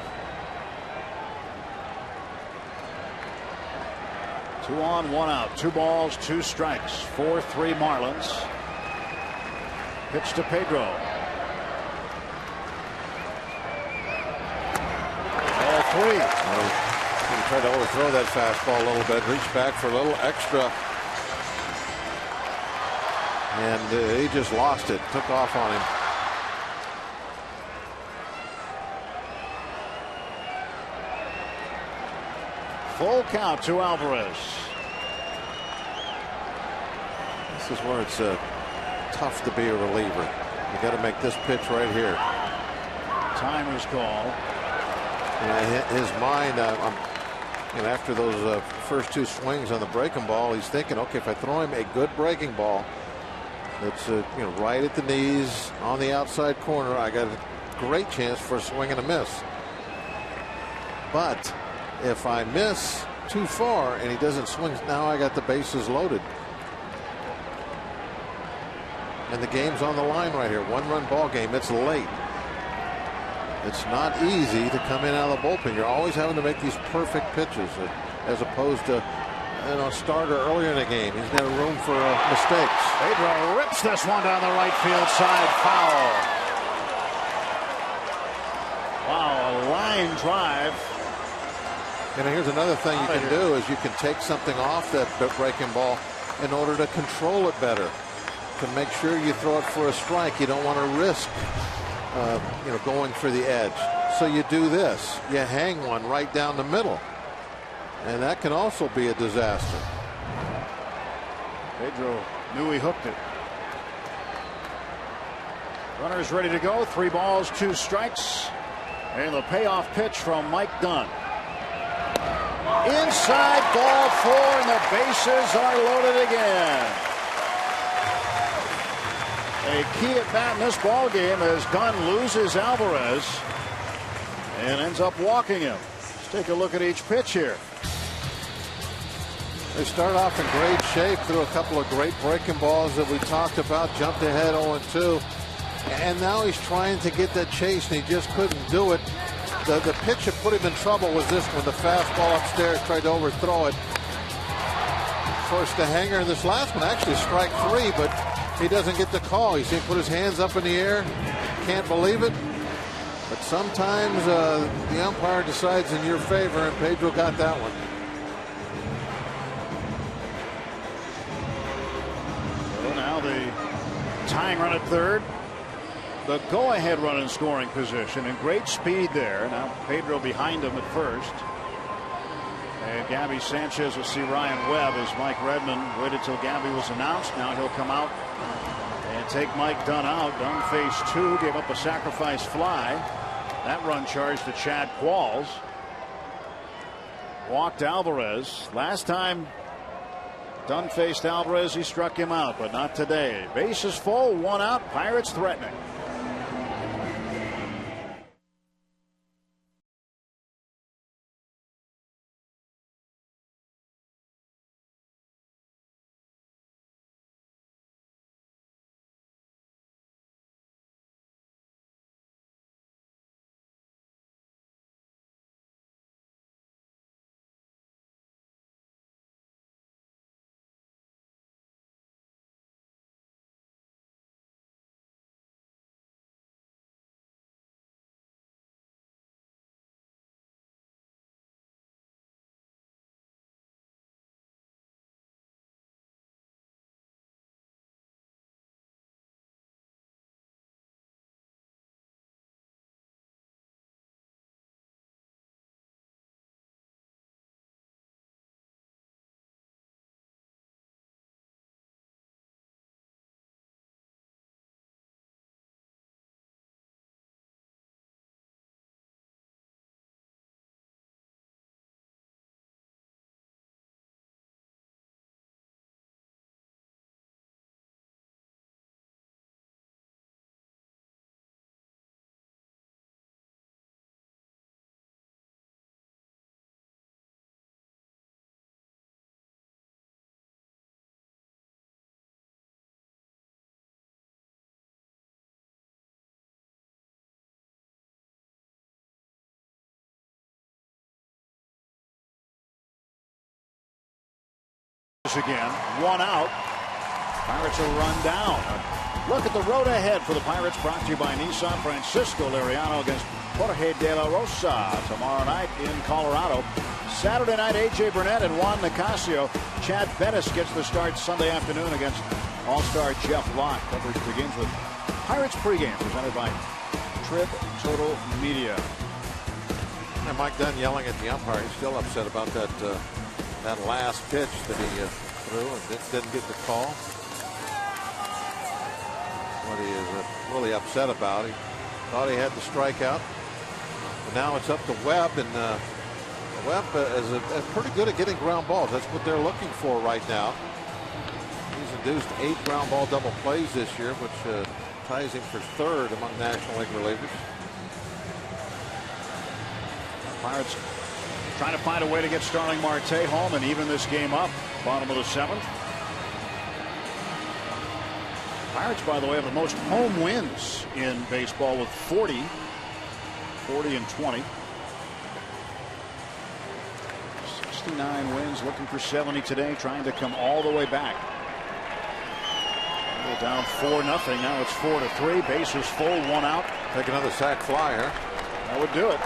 2 on, 1 out. 2 balls, 2 strikes. 4-3 Marlins. Pitch to Pedro. Ball 3. He tried to overthrow that fastball a little bit, reached back for a little extra, and he just lost it, took off on him. Full count to Alvarez. This is where it's tough to be a reliever. You got to make this pitch right here. Time is called. His mind, after those first 2 swings on the breaking ball, he's thinking, okay, if I throw him a good breaking ball that's right at the knees on the outside corner, I got a great chance for a swing and a miss. But if I miss too far and he doesn't swing, now I got the bases loaded. And the game's on the line right here. 1-run ball game. It's late. It's not easy to come in out of the bullpen. You're always having to make these perfect pitches as opposed to a starter earlier in the game. He's got room for mistakes. Pedro rips this one down the right field side, foul. Wow, a line drive. And here's another thing you can do is you can take something off that breaking ball in order to control it better, to make sure you throw it for a strike. You don't want to risk going for the edge. So you do this. You hang one right down the middle. And that can also be a disaster. Pedro knew he hooked it. Runners ready to go. 3 balls, 2 strikes. And the payoff pitch from Mike Dunn. Inside, ball 4, and the bases are loaded again. A key at bat in this ball game as Dunn loses Alvarez and ends up walking him. Let's take a look at each pitch here. They start off in great shape, threw a couple of great breaking balls that we talked about, jumped ahead 0-2, and now he's trying to get that chase and he just couldn't do it. The pitch that put him in trouble was this one, the fastball upstairs, tried to overthrow it. Forced the hanger in this last one, actually strike 3, but he doesn't get the call. He put his hands up in the air, can't believe it. But sometimes the umpire decides in your favor, and Pedro got that one. So now the tying run at third. The go-ahead run in scoring position and great speed there. Now Pedro behind him at first. And Gabby Sanchez will see Ryan Webb as Mike Redmond waited till Gabby was announced. Now he'll come out and take Mike Dunn out. Dunn faced 2, gave up a sacrifice fly. That run charged to Chad Qualls. Walked Alvarez. Last time Dunn faced Alvarez, he struck him out, but not today. Bases full, 1 out. Pirates threatening. goes again. 1 out. Pirates are run down. Look at the road ahead for the Pirates, brought to you by Nissan. Francisco Liriano against Jorge De La Rosa tomorrow night in Colorado. Saturday night, A.J. Burnett and Juan Nicasio. Chad Bettis gets the start Sunday afternoon against All-Star Jeff Locke. Coverage begins with Pirates pregame presented by Trib Total Media. And Mike Dunn yelling at the umpire. He's still upset about that last pitch that he threw and didn't get the call. What he is really upset about. He thought he had the strikeout. But now it's up to Webb, and Webb is pretty good at getting ground balls. That's what they're looking for right now. He's induced 8 ground ball double plays this year, which ties him for 3rd among National League relievers. Pirates trying to find a way to get Starling Marte home and even this game up. Bottom of the 7th. Pirates, by the way, have the most home wins in baseball with 40 and 20. 69 wins, looking for 70 today, trying to come all the way back. They're down 4-0. Now it's 4-3. Bases full, 1 out. Take another sac fly here. That would do it.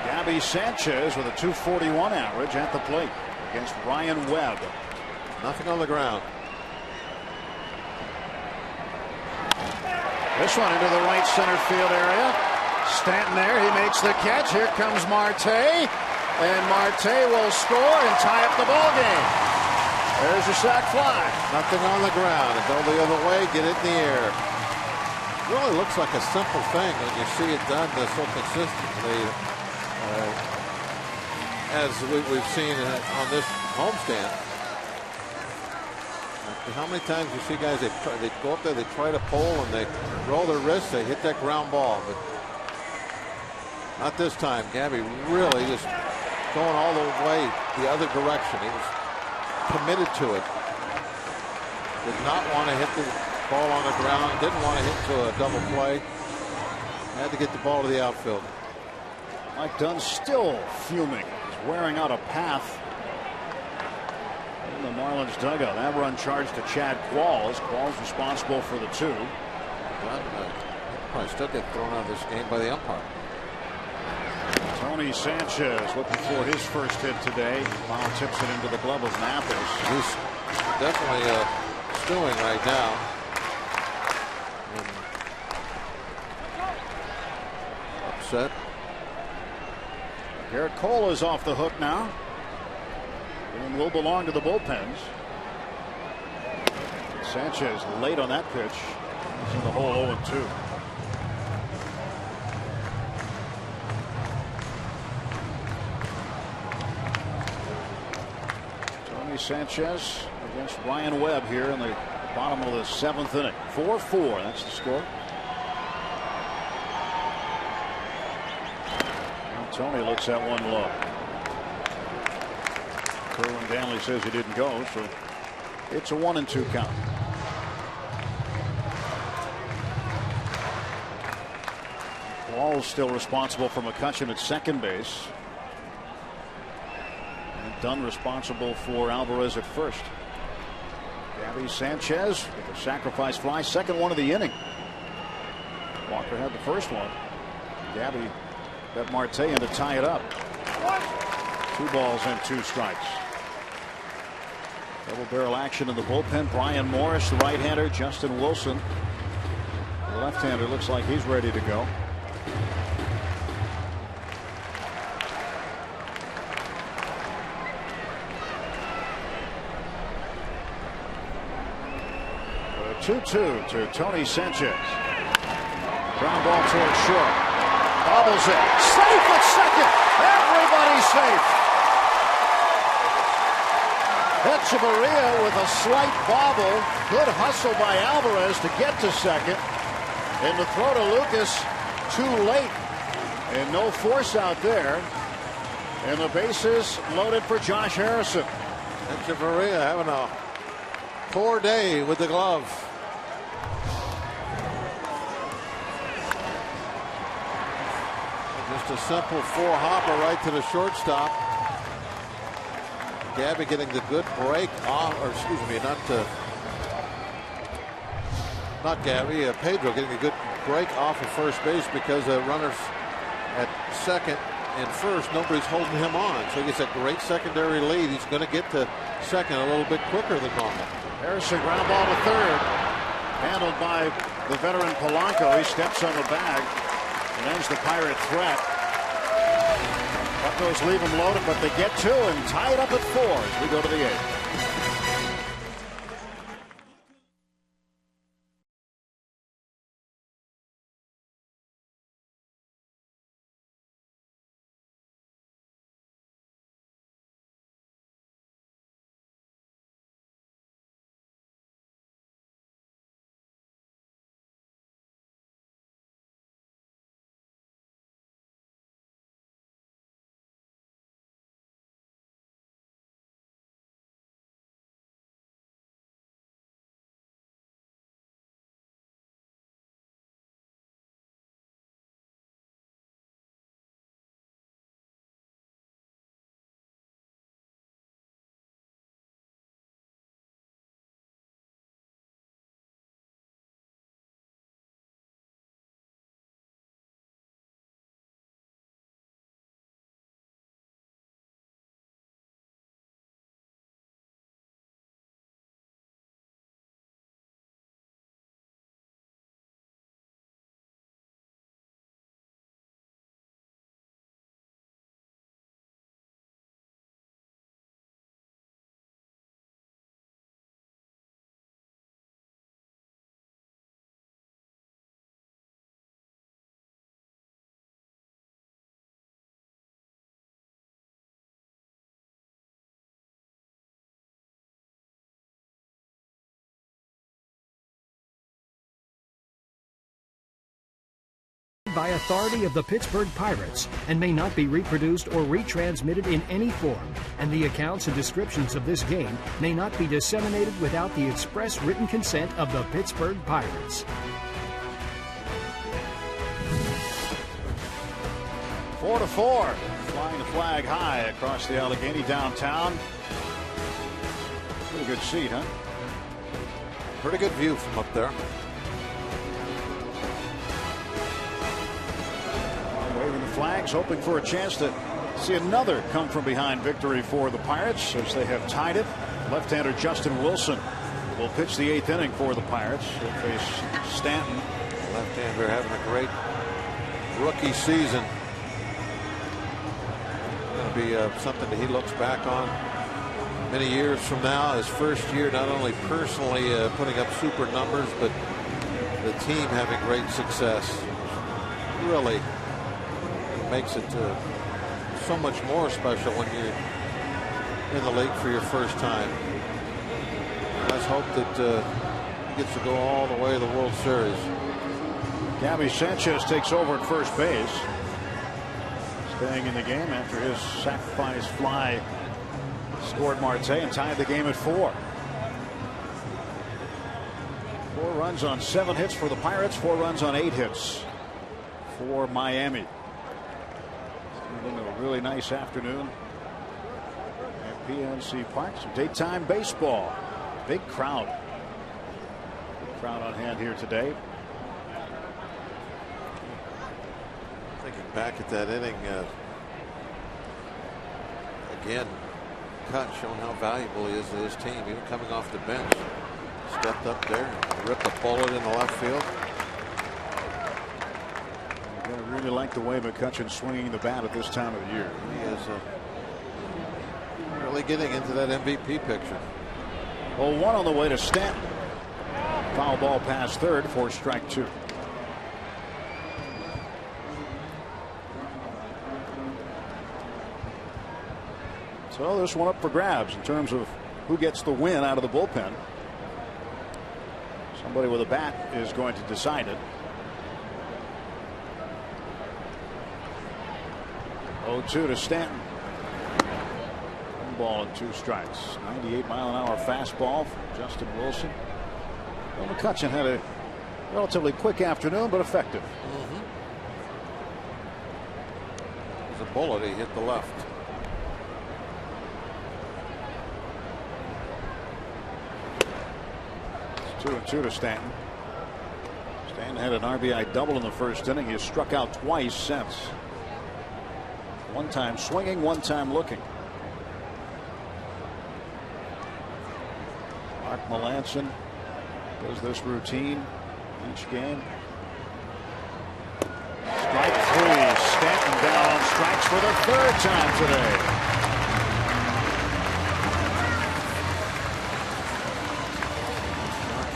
Gabby Sanchez with a .241 average at the plate against Ryan Webb. Nothing on the ground. This one into the right center field area. Stanton there. He makes the catch. Here comes Marte. And Marte will score and tie up the ball game. There's a sac fly. Nothing on the ground. Go the other way. Get it in the air. Really looks like a simple thing when you see it done so consistently. As we've seen on this homestand. How many times you see guys, they go up there, they try to pull, and they roll their wrists, they hit that ground ball. But not this time. Gabby really just going all the way the other direction. He was committed to it. Did not want to hit the ball on the ground. Didn't want to hit to a double play. Had to get the ball to the outfield. Mike Dunn still fuming. He's wearing out a path in the Marlins dugout. That run charged to Chad Qualls. Qualls responsible for the 2. Dunn probably still get thrown out of this game by the umpire. Tony Sanchez looking for his first hit today. Foul tips it into the glove of Mathis. He's definitely stewing right now. Upset. Garrett Cole is off the hook now and will belong to the bullpens. Sanchez late on that pitch. He's in the hole 0-2. Tony Sanchez against Ryan Webb here in the bottom of the 7th inning. 4-4. That's the score. Tony looks at one low. Kerwin Danley says he didn't go, so it's a 1-2 count. Wall's still responsible for McCutchen at second base. And Dunn responsible for Alvarez at first. Gabby Sanchez with a sacrifice fly, second one of the inning. Walker had the first one. Gabby got Marte in to tie it up. 2 balls and 2 strikes. Double barrel action in the bullpen. Brian Morris, the right-hander. Justin Wilson, the left-hander, looks like he's ready to go. A 2-2 to Tony Sanchez. Ground ball towards short. Bobbles it. Safe at second. Everybody's safe. Echeverria with a slight bobble. Good hustle by Alvarez to get to second. And the throw to Lucas too late. And no force out there. And the bases loaded for Josh Harrison. Echeverria having a poor day with the glove. Just a simple 4-hopper right to the shortstop. Gabby getting the good break off, or excuse me, not Gabby, Pedro getting a good break off of first base because runners at second and first, nobody's holding him on. So he gets a great secondary lead. He's going to get to second a little bit quicker than normal. Harrison ground ball to third. Handled by the veteran Polanco. He steps on the bag and ends the Pirate threat. Buccos leave him loaded, but they get two and tie it up at 4 as we go to the 8th. By authority of the Pittsburgh Pirates and may not be reproduced or retransmitted in any form, and the accounts and descriptions of this game may not be disseminated without the express written consent of the Pittsburgh Pirates. 4-4. Flying the flag high across the Allegheny downtown. Pretty good seat, huh? Pretty good view from up there. Waving the flags, hoping for a chance to see another come from behind victory for the Pirates as they have tied it. Left-hander Justin Wilson will pitch the 8th inning for the Pirates. He'll face Stanton. Left-hander having a great rookie season. Going to be something that he looks back on many years from now. His first year, not only personally putting up super numbers, but the team having great success. Really makes it so much more special when you're in the league for your first time. Let's hope that he gets to go all the way to the World Series. Gabby Sanchez takes over at first base, staying in the game after his sacrifice fly scored Marte and tied the game at 4. 4 runs on 7 hits for the Pirates, 4 runs on 8 hits for Miami. Into a really nice afternoon at PNC Park. Some daytime baseball. Big crowd. Big crowd on hand here today. Thinking back at that inning, again, Cut showing how valuable he is to his team, even coming off the bench. Stepped up there and ripped a bullet in the left field. I really like the way McCutchen's swinging the bat at this time of the year. He is really getting into that MVP picture. Well, 1 on the way to Stanton. Foul ball past third for strike 2. So this one up for grabs in terms of who gets the win out of the bullpen. Somebody with a bat is going to decide it. 0-2 to Stanton. 1 ball and 2 strikes. 98-mile-an-hour fastball from Justin Wilson. Well, McCutchen had a relatively quick afternoon, but effective. It was a bullet. He hit the left. 2-2 to Stanton. Stanton had an RBI double in the first inning. He has struck out twice since. One time swinging, one time looking. Mark Melancon does this routine each game. Strike three. Stanton down on strikes for the third time today.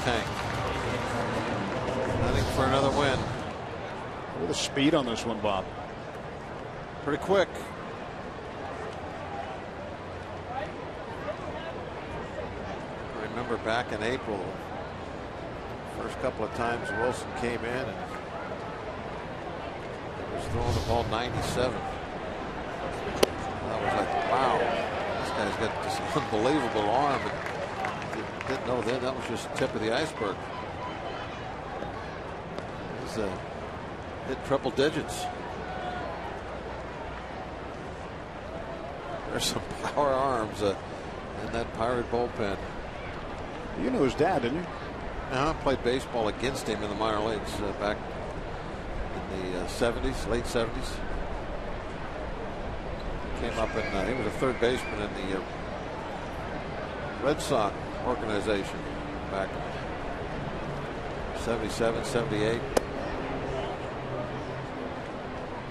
Tank. Hunting for another win. Look at the speed on this one, Bob. Pretty quick. I remember back in April, first couple of times Wilson came in and he was throwing the ball 97. I was like, wow, this guy's got this unbelievable arm. But didn't know then that was just the tip of the iceberg. He's hit triple digits. There's some power arms in that Pirate bullpen. You knew his dad, didn't you? I played baseball against him in the minor leagues back in the 70s, late 70s. Came up and he was a third baseman in the Red Sox organization back in 77, 78.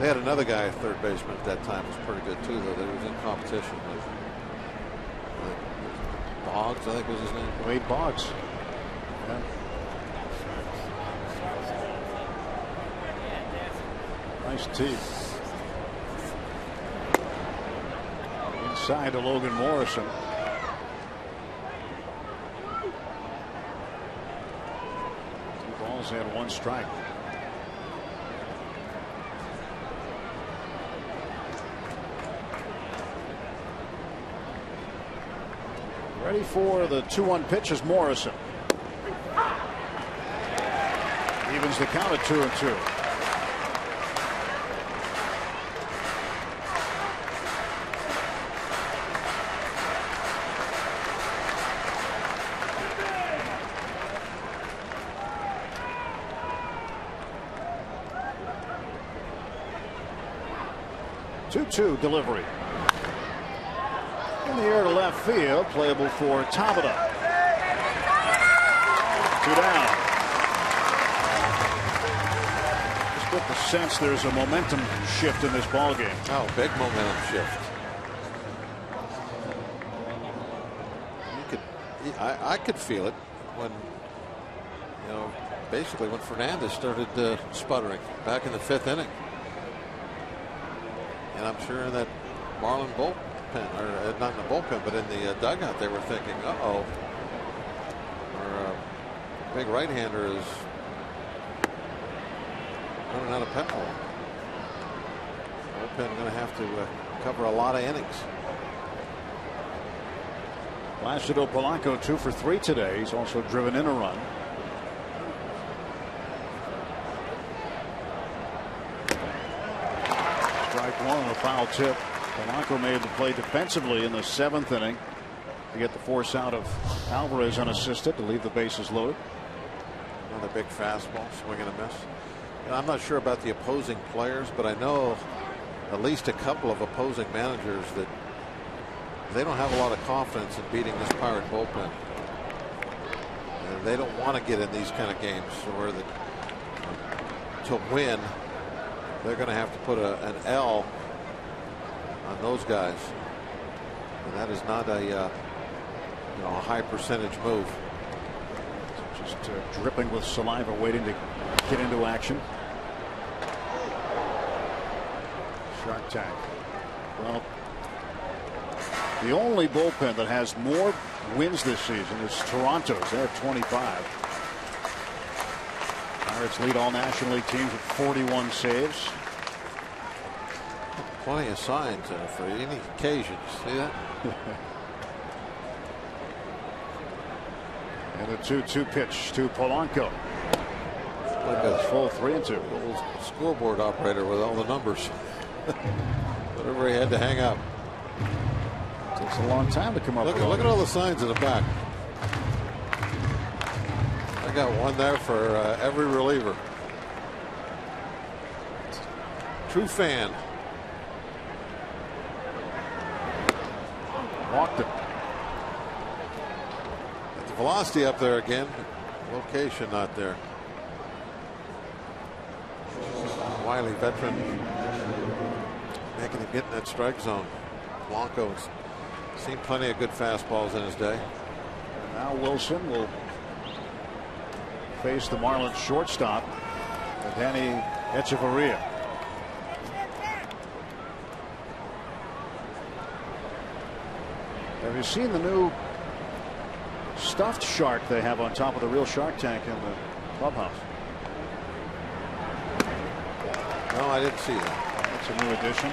They had another guy at third baseman at that time who was pretty good too, though. They was in competition with Boggs, I think was his name. Wade Boggs. Yeah. Nice teeth. Inside to Logan Morrison. Two balls and one strike. Ready for the 2-1 pitch is Morrison. Evens the count at 2-2. Two delivery. In the air to left field, playable for Tabata. 2 down. Just get the sense there's a momentum shift in this ball game. Oh, big momentum shift. I could feel it when, basically when Fernandez started sputtering back in the 5th inning. And I'm sure in that Marlin bullpen, or not in the bullpen, but in the dugout, they were thinking, uh-oh, our big right-hander is running out of petrol. Bullpen going to have to cover a lot of innings. Placido Polanco 2 for 3 today. He's also driven in a run. Strike one on a foul tip. Polanco made the play defensively in the 7th inning to get the force out of Alvarez unassisted to leave the bases loaded. Another big fastball, swing and a miss. And I'm not sure about the opposing players, but I know at least a couple of opposing managers that they don't have a lot of confidence in beating this Pirate bullpen. And they don't want to get in these kind of games where to win, they're going to have to put an L on those guys. And that is not a high percentage move. Just dripping with saliva, waiting to get into action. Shark Tank. Well, the only bullpen that has more wins this season is Toronto's. They have 25. Pirates lead all National League teams with 41 saves. Plenty of signs for any occasion. See that? And a 2-2 pitch to Polanco. Like a full 3-2. Little scoreboard operator with all the numbers. Whatever he had to hang up. Takes a long time to come up with. Look at all the signs in the back. I got one there for every reliever. True fan. Walked it. Got the velocity up there again. Location not there. Wiley, veteran, making him get in that strike zone. Blanco's seen plenty of good fastballs in his day. And now Wilson will face the Marlins shortstop, Danny Echeverria. Have you seen the new stuffed shark they have on top of the real Shark Tank in the clubhouse? No, I didn't see that. That's a new addition.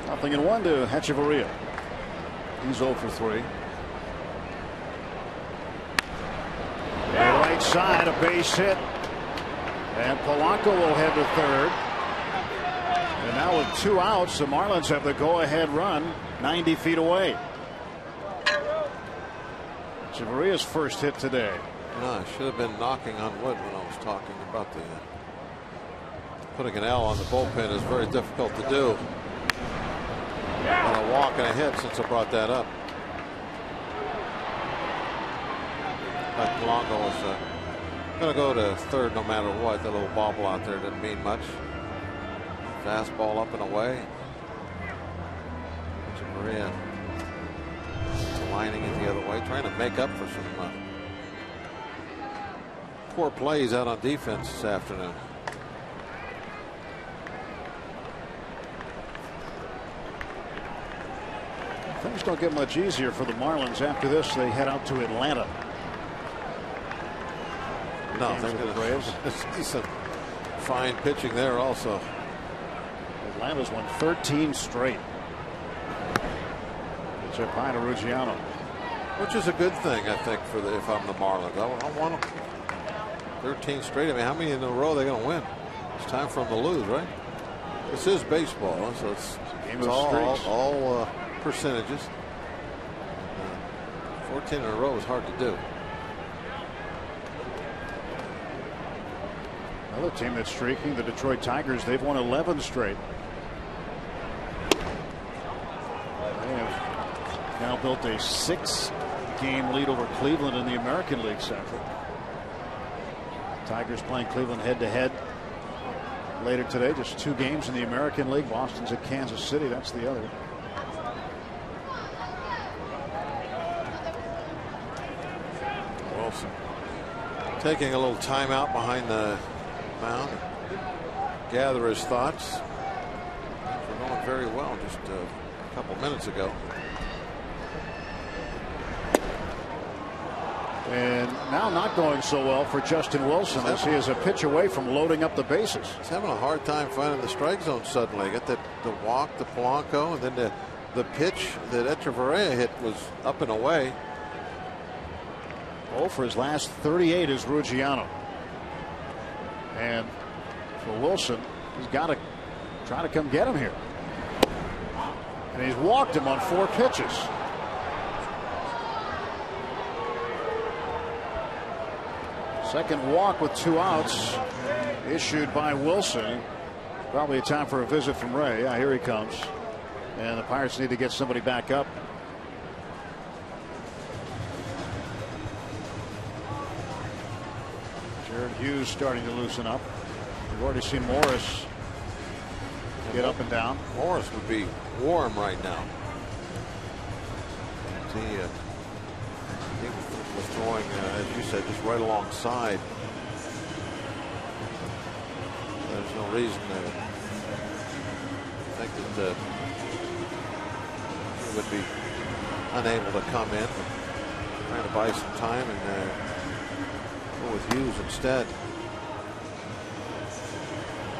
Nothing in one to Echeverria. He's 0 for 3. Right side, a base hit. And Polanco will head to third. And now with 2 outs, the Marlins have the go-ahead run 90 feet away. Echeverria's first hit today. No, I should have been knocking on wood when I was talking about the putting an L on the bullpen is very difficult to do. And a walk and a hit since I brought that up. But Polanco was going to go to third no matter what. The little bobble out there didn't mean much. Fastball up and away. Maria lining it the other way, trying to make up for some poor plays out on defense this afternoon. Things don't get much easier for the Marlins. After this, they head out to Atlanta. No, they're going to see some fine pitching there also. Atlanta's won 13 straight. It's a pie to Ruggiano. Which is a good thing, I think, for if I'm the Marlins. I want them 13 straight. I mean, how many in a row are they going to win? It's time for them to lose, right? This is baseball, so it's all percentages. 14 in a row is hard to do. Another team that's streaking, the Detroit Tigers, they've won 11 straight. They have now built a 6-game lead over Cleveland in the American League Central. Tigers playing Cleveland head-to-head later today. Just 2 games in the American League. Boston's at Kansas City. That's the other. Wilson taking a little timeout behind the mound, gather his thoughts. We're going very well just a couple minutes ago. And now not going so well for Justin Wilson as he is a pitch away from loading up the bases. He's having a hard time finding the strike zone suddenly. Got the walk, the Polanco, and then the pitch that Echeverria hit was up and away. Oh, for his last 38 is Ruggiano. And for Wilson, he's got to try to come get him here. And he's walked him on 4 pitches. Second walk with 2 outs issued by Wilson. Probably a time for a visit from Ray. Yeah, here he comes. And the Pirates need to get somebody back up. Jared Hughes starting to loosen up. We've already seen Morris get up and down. Morris would be warm right now. He was throwing, as you said, just right alongside. There's no reason to think that he would be unable to come in. Trying to buy some time and go with Hughes instead.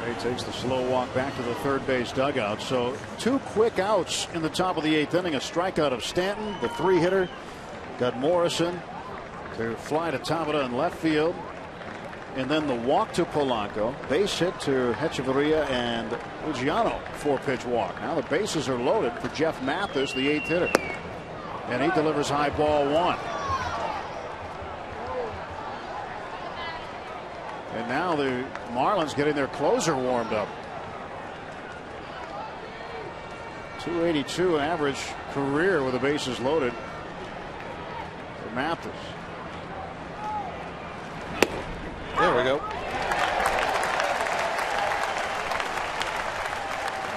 He takes the slow walk back to the third base dugout. So 2 quick outs in the top of the 8th inning. A strikeout of Stanton, the 3-hitter. Got Morrison to fly to Tabata in left field. and then the walk to Polanco, base hit to Hechavarria and Luciano, 4-pitch walk. Now the bases are loaded for Jeff Mathis, the 8th hitter, and he delivers high ball 1. And now the Marlins getting their closer warmed up. 282 average career with the bases loaded for Mathis. There we go.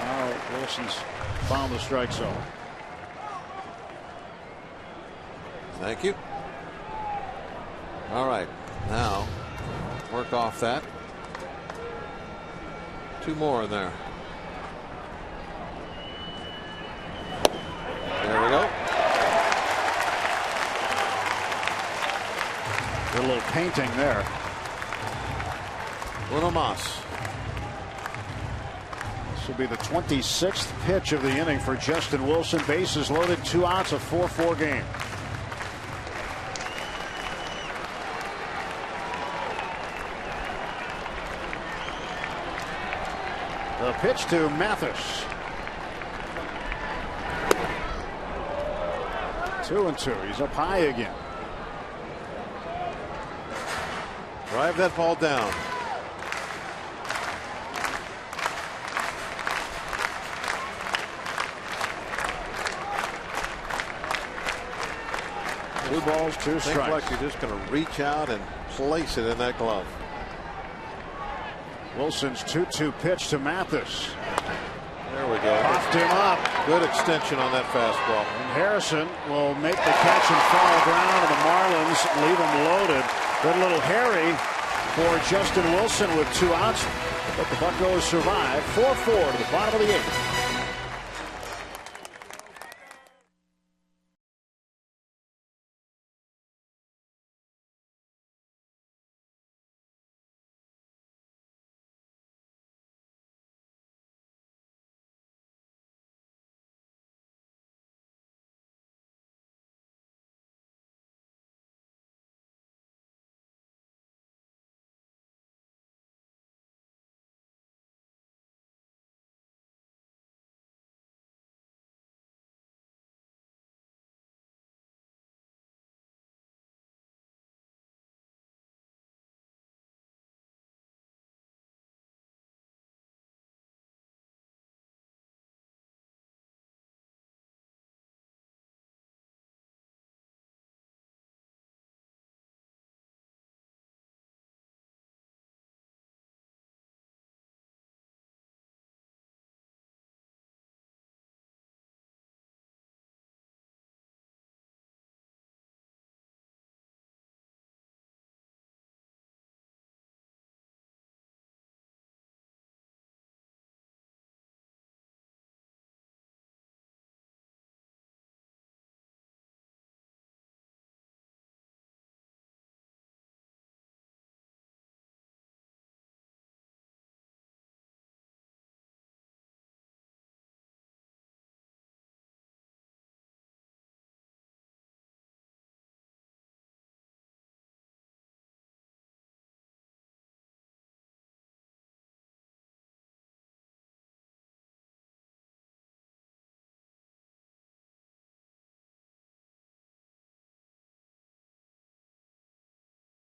Now Wilson's found the strike zone. Thank you. All right, now work off that. 2 more in there. There we go. A little painting there. Bruno Mas. This will be the 26th pitch of the inning for Justin Wilson. Bases loaded, 2 outs, a 4-4 game. The pitch to Mathis. 2-2. He's up high again. Drive that ball down. Two balls, 2 strikes. Think like you're just going to reach out and place it in that glove. Wilson's 2-2 pitch to Mathis. There we go. Popped him up. Good extension on that fastball. And Harrison will make the catch and fall down, and the Marlins leave him loaded. Good little Harry for Justin Wilson with 2 outs, but the Buccos survive. 4-4 to the bottom of the 8th.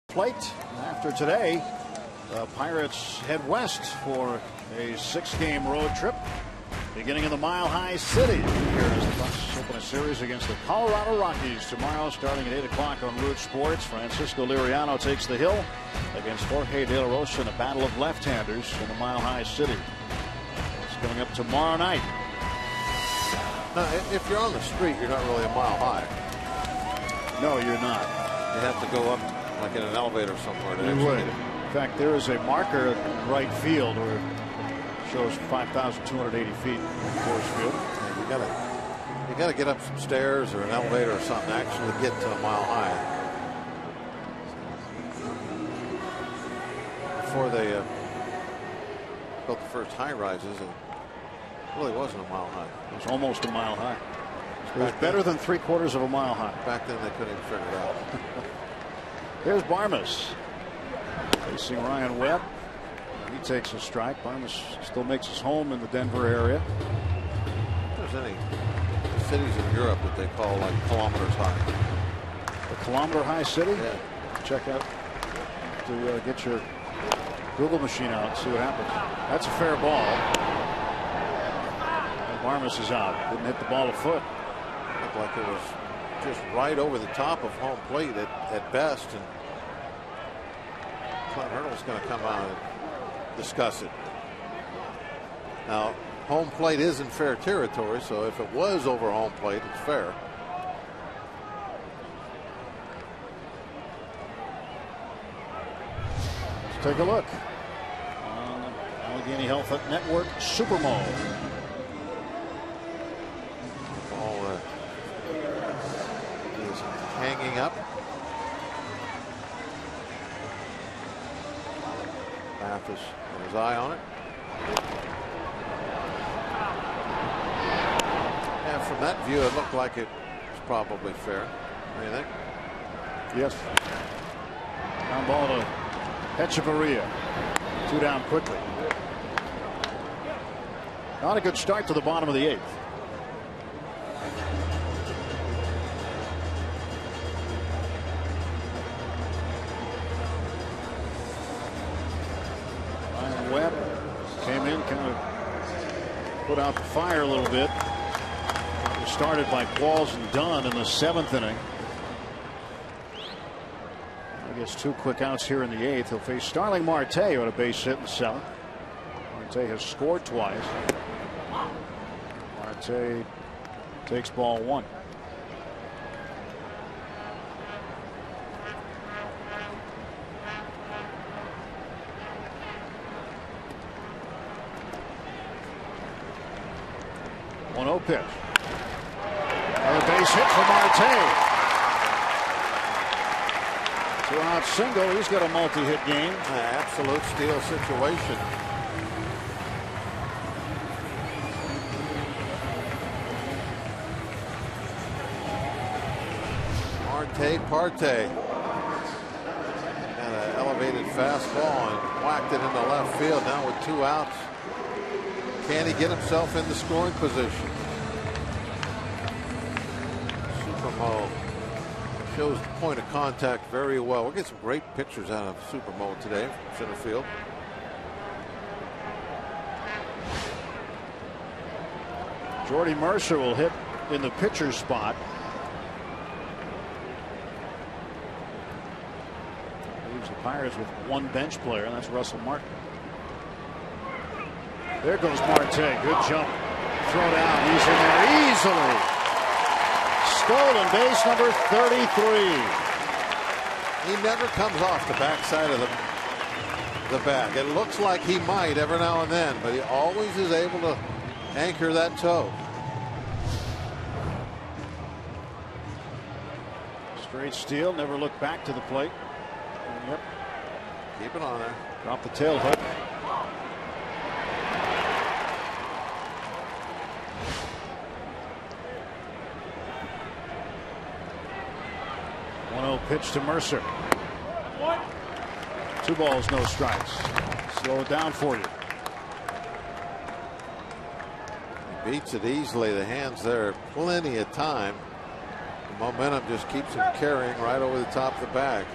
Plate after today, the Pirates head west for a 6-game road trip, beginning in the Mile High City. Here as the Bucs open a series against the Colorado Rockies tomorrow, starting at 8 o'clock on Root Sports. Francisco Liriano takes the hill against Jorge De La Rosa in a battle of left-handers in the Mile High City. It's coming up tomorrow night. Now, if you're on the street, you're not really a mile high. No, you're not. You have to go up like in an elevator somewhere. You would. In fact, there is a marker in right field where it shows 5,280 feet in Coors Field. Yeah, you got to get up some stairs or an elevator or something to actually get to a mile high. Before they built the first high rises, it really wasn't a mile high. It was almost a mile high. It was better than 3/4 of a mile high. Back then they couldn't even figure it out. Here's Barmes. Facing Ryan Webb. He takes a strike. Barmes still makes his home in the Denver area. If there's any cities in Europe that they call like kilometers high. The kilometer high city? Yeah. Check out to get your Google machine out and see what happens. That's a fair ball. And Barmes is out. Didn't hit the ball a foot. Looked like it was just right over the top of home plate at best. And Clint Hurdle's going to come out and discuss it. Now, home plate is in fair territory, so if it was over home plate, it's fair. Let's take a look on the Allegheny Health Network Super Bowl. Ball is hanging up. Mathis has his eye on it. And from that view, it looked like it was probably fair. What do you think? Yes. Ground ball to Hechavarria. 2 down quickly. Not a good start to the bottom of the 8th. Ryan Webb came in, kind of put out the fire a little bit. It was started by Qualls and Dunn in the 7th inning. I guess 2 quick outs here in the 8th. He'll face Starling Marte on a base hit in the 7th. Marte has scored twice. Marte takes ball 1. One-0 pitch. Another base hit for Marte. 2-out single. He's got a multi-hit game. Absolute steal situation. Parte and an elevated fastball and whacked it into left field. Now with 2 outs, can he get himself in the scoring position? Supermo shows the point of contact very well. We'll get some great pictures out of Supermo today from center field. Jordy Mercer will hit in the pitcher's spot. Leaves the Pirates with 1 bench player, and that's Russell Martin. There goes Marte. Good jump. Throw down. He's in there easily. Stolen base number 33. He never comes off the backside of the bag. It looks like he might every now and then, but he always is able to anchor that toe. Straight steal. Never looked back to the plate. Yep. Keep it on there. Drop the tail hook. Pitch to Mercer. 2 balls, no strikes. Slow it down for you. He beats it easily. The hands there, plenty of time. The momentum just keeps him carrying right over the top of the bag.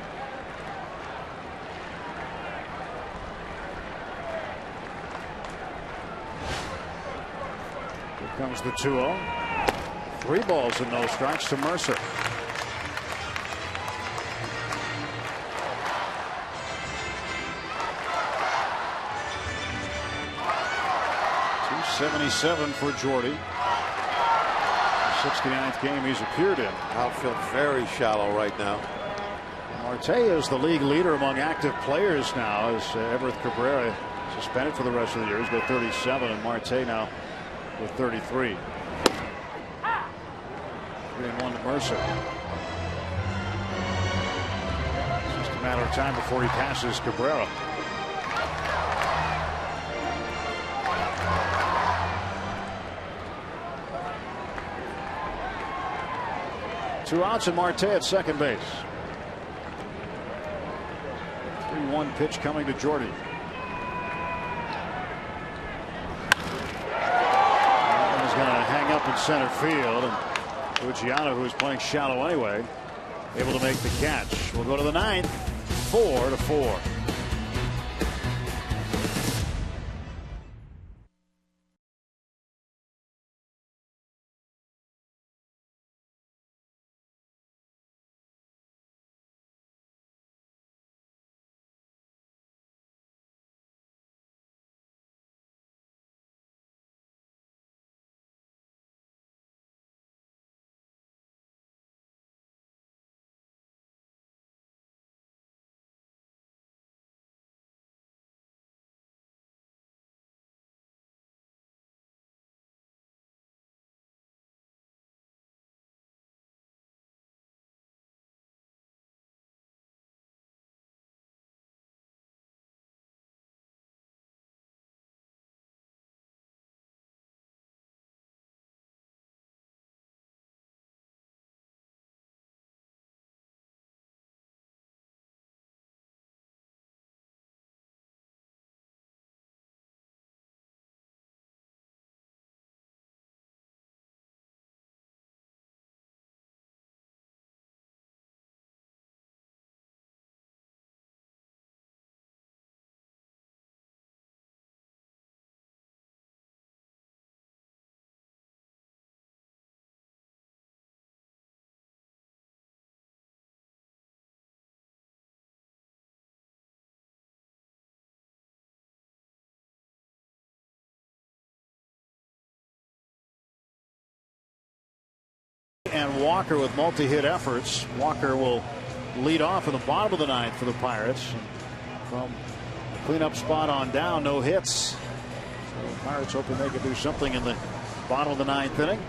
Here comes the 2-0. 3 balls and no strikes to Mercer. 77 for Jordy. The 69th game he's appeared in. Outfield very shallow right now. Marte is the league leader among active players now, as Everett Cabrera suspended for the rest of the year. He's got 37, and Marte now with 33. 3-1 to Mercer. It's just a matter of time before he passes Cabrera. Two outs and Marte at second base. 1-1 pitch coming to Jordy. He's going to hang up in center field, and Luciano, who is playing shallow anyway, able to make the catch. We'll go to the 9th, 4-4. And Walker with multi-hit efforts. Walker will lead off in the bottom of the 9th for the Pirates. From the cleanup spot on down, no hits. So the Pirates hoping they can do something in the bottom of the 9th inning.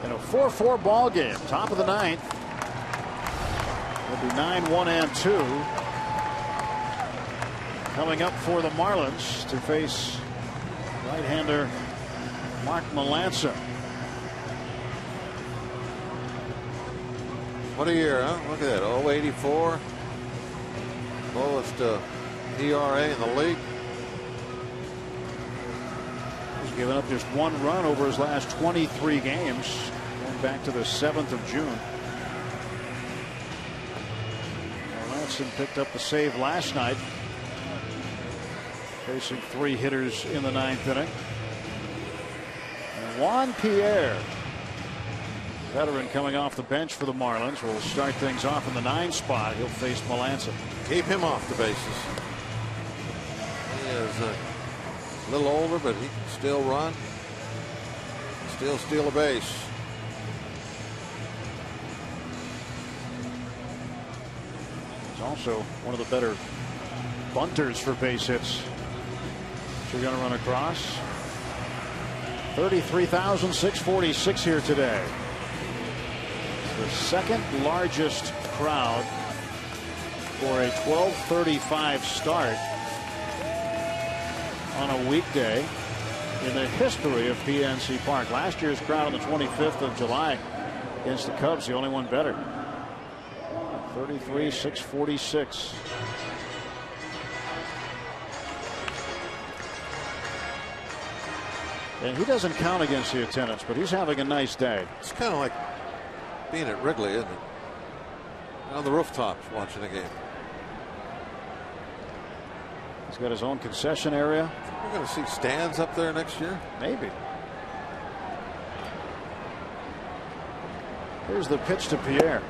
In a 4-4 ball game, top of the 9th. It'll be 9-1 and 2. Coming up for the Marlins to face right-hander Mark Melancon. What a year, huh? Look at that. 0.84. Lowest ERA in the league. He's given up just 1 run over his last 23 games, going back to the 7th of June. Melancon picked up the save last night, facing 3 hitters in the 9th inning. And Juan Pierre, veteran coming off the bench for the Marlins, will start things off in the 9 spot. He'll face Melancon. Keep him off the bases. He is a little older, but he can still run, still steal a base. He's also one of the better bunters for base hits you're going to run across. 33,646 here today. The second largest crowd for a 12:35 start on a weekday in the history of PNC Park. Last year's crowd on the 25th of July against the Cubs, the only one better. 33,646. And he doesn't count against the attendance, but he's having a nice day. It's kind of like being at Wrigley, isn't it? On the rooftops watching the game. He's got his own concession area. We're going to see stands up there next year. Maybe. Here's the pitch to Pierre.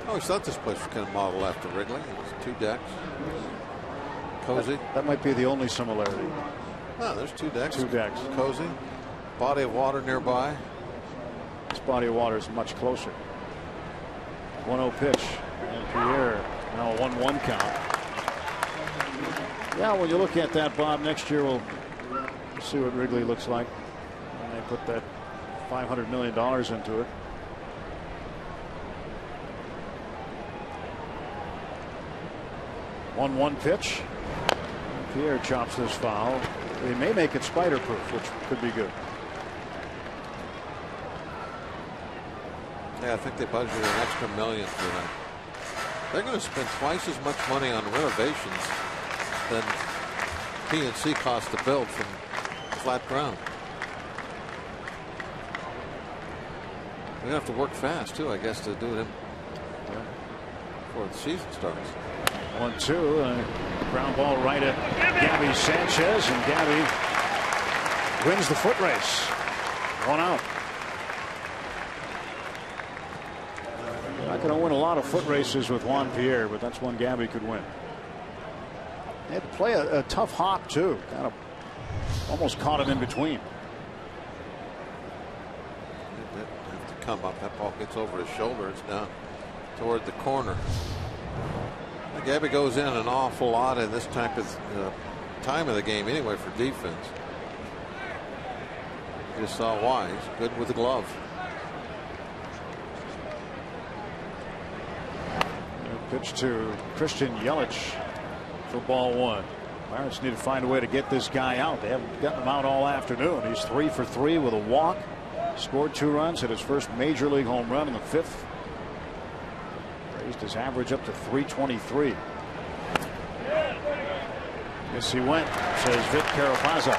I always thought this place was kind of modeled after Wrigley. It was 2 decks. Cozy. That might be the only similarity. No, there's 2 decks. 2 decks. Cozy. Body of water nearby. This body of water is much closer. 1-0 pitch. And Pierre now a 1-1 count. Yeah, when you look at that, Bob, next year we'll see what Wrigley looks like when they put that $500 million into it. One pitch. Pierre chops this foul. They may make it spider proof, which could be good. Yeah, I think they budgeted an extra $1 million for that. They're going to spend twice as much money on renovations than PNC cost to build from flat ground. They're going to have to work fast, too, I guess, to do it before the season starts. 1-2. Ground ball right at Gabby Sanchez, and Gabby wins the foot race. 1 out. Not going to win a lot of foot races with Juan Pierre, but that's one Gabby could win. They had to play a tough hop, too. Kind of almost caught him in between. Have to come up. That ball gets over his shoulder. It's down toward the corner. Gabby goes in an awful lot in this type of time of the game anyway for defense. You just saw why. He's good with the glove. Pitch to Christian Yelich for ball 1. Pirates need to find a way to get this guy out. They haven't gotten him out all afternoon. He's 3 for 3 with a walk. Scored 2 runs, hit his first major league home run in the 5th. Raised his average up to 323. Yes, he went, says Vic Carapazza.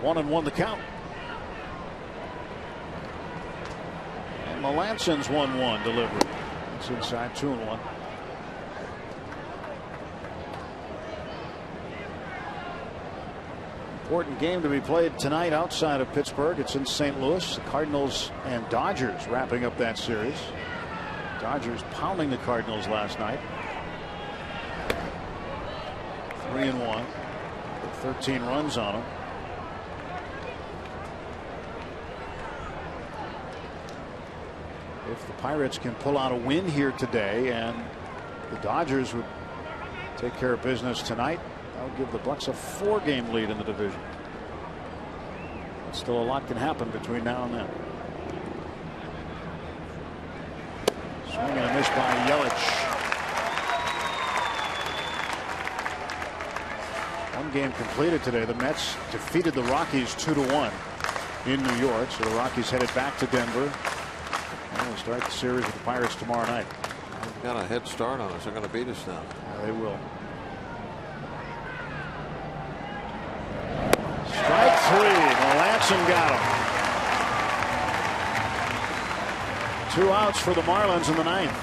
One and 1 the count. And Melanson's 1-1 delivery. It's inside 2-1. Important game to be played tonight outside of Pittsburgh. It's in St. Louis. The Cardinals and Dodgers wrapping up that series. Dodgers pounding the Cardinals last night. 3-1. Put 13 runs on them. If the Pirates can pull out a win here today and the Dodgers would take care of business tonight, that would give the Bucks a 4-game lead in the division. But still a lot can happen between now and then. Swing and a miss by Yelich. One game completed today. The Mets defeated the Rockies 2-1 in New York. So the Rockies headed back to Denver. And we'll start the series with the Pirates tomorrow night. They've got a head start on us. They're going to beat us now. Yeah, they will. Strike 3. Melancon got him. 2 outs for the Marlins in the 9th.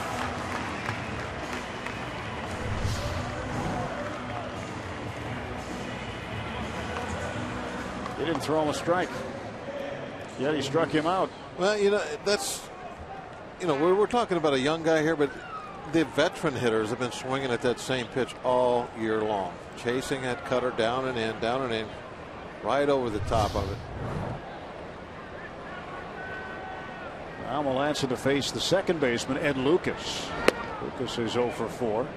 He didn't throw him a strike. Yet he struck him out. Well, that's, we're talking about a young guy here, but the veteran hitters have been swinging at that same pitch all year long, chasing that cutter down and in, right over the top of it. Now Melancon to face the second baseman, Ed Lucas. Lucas is 0 for 4.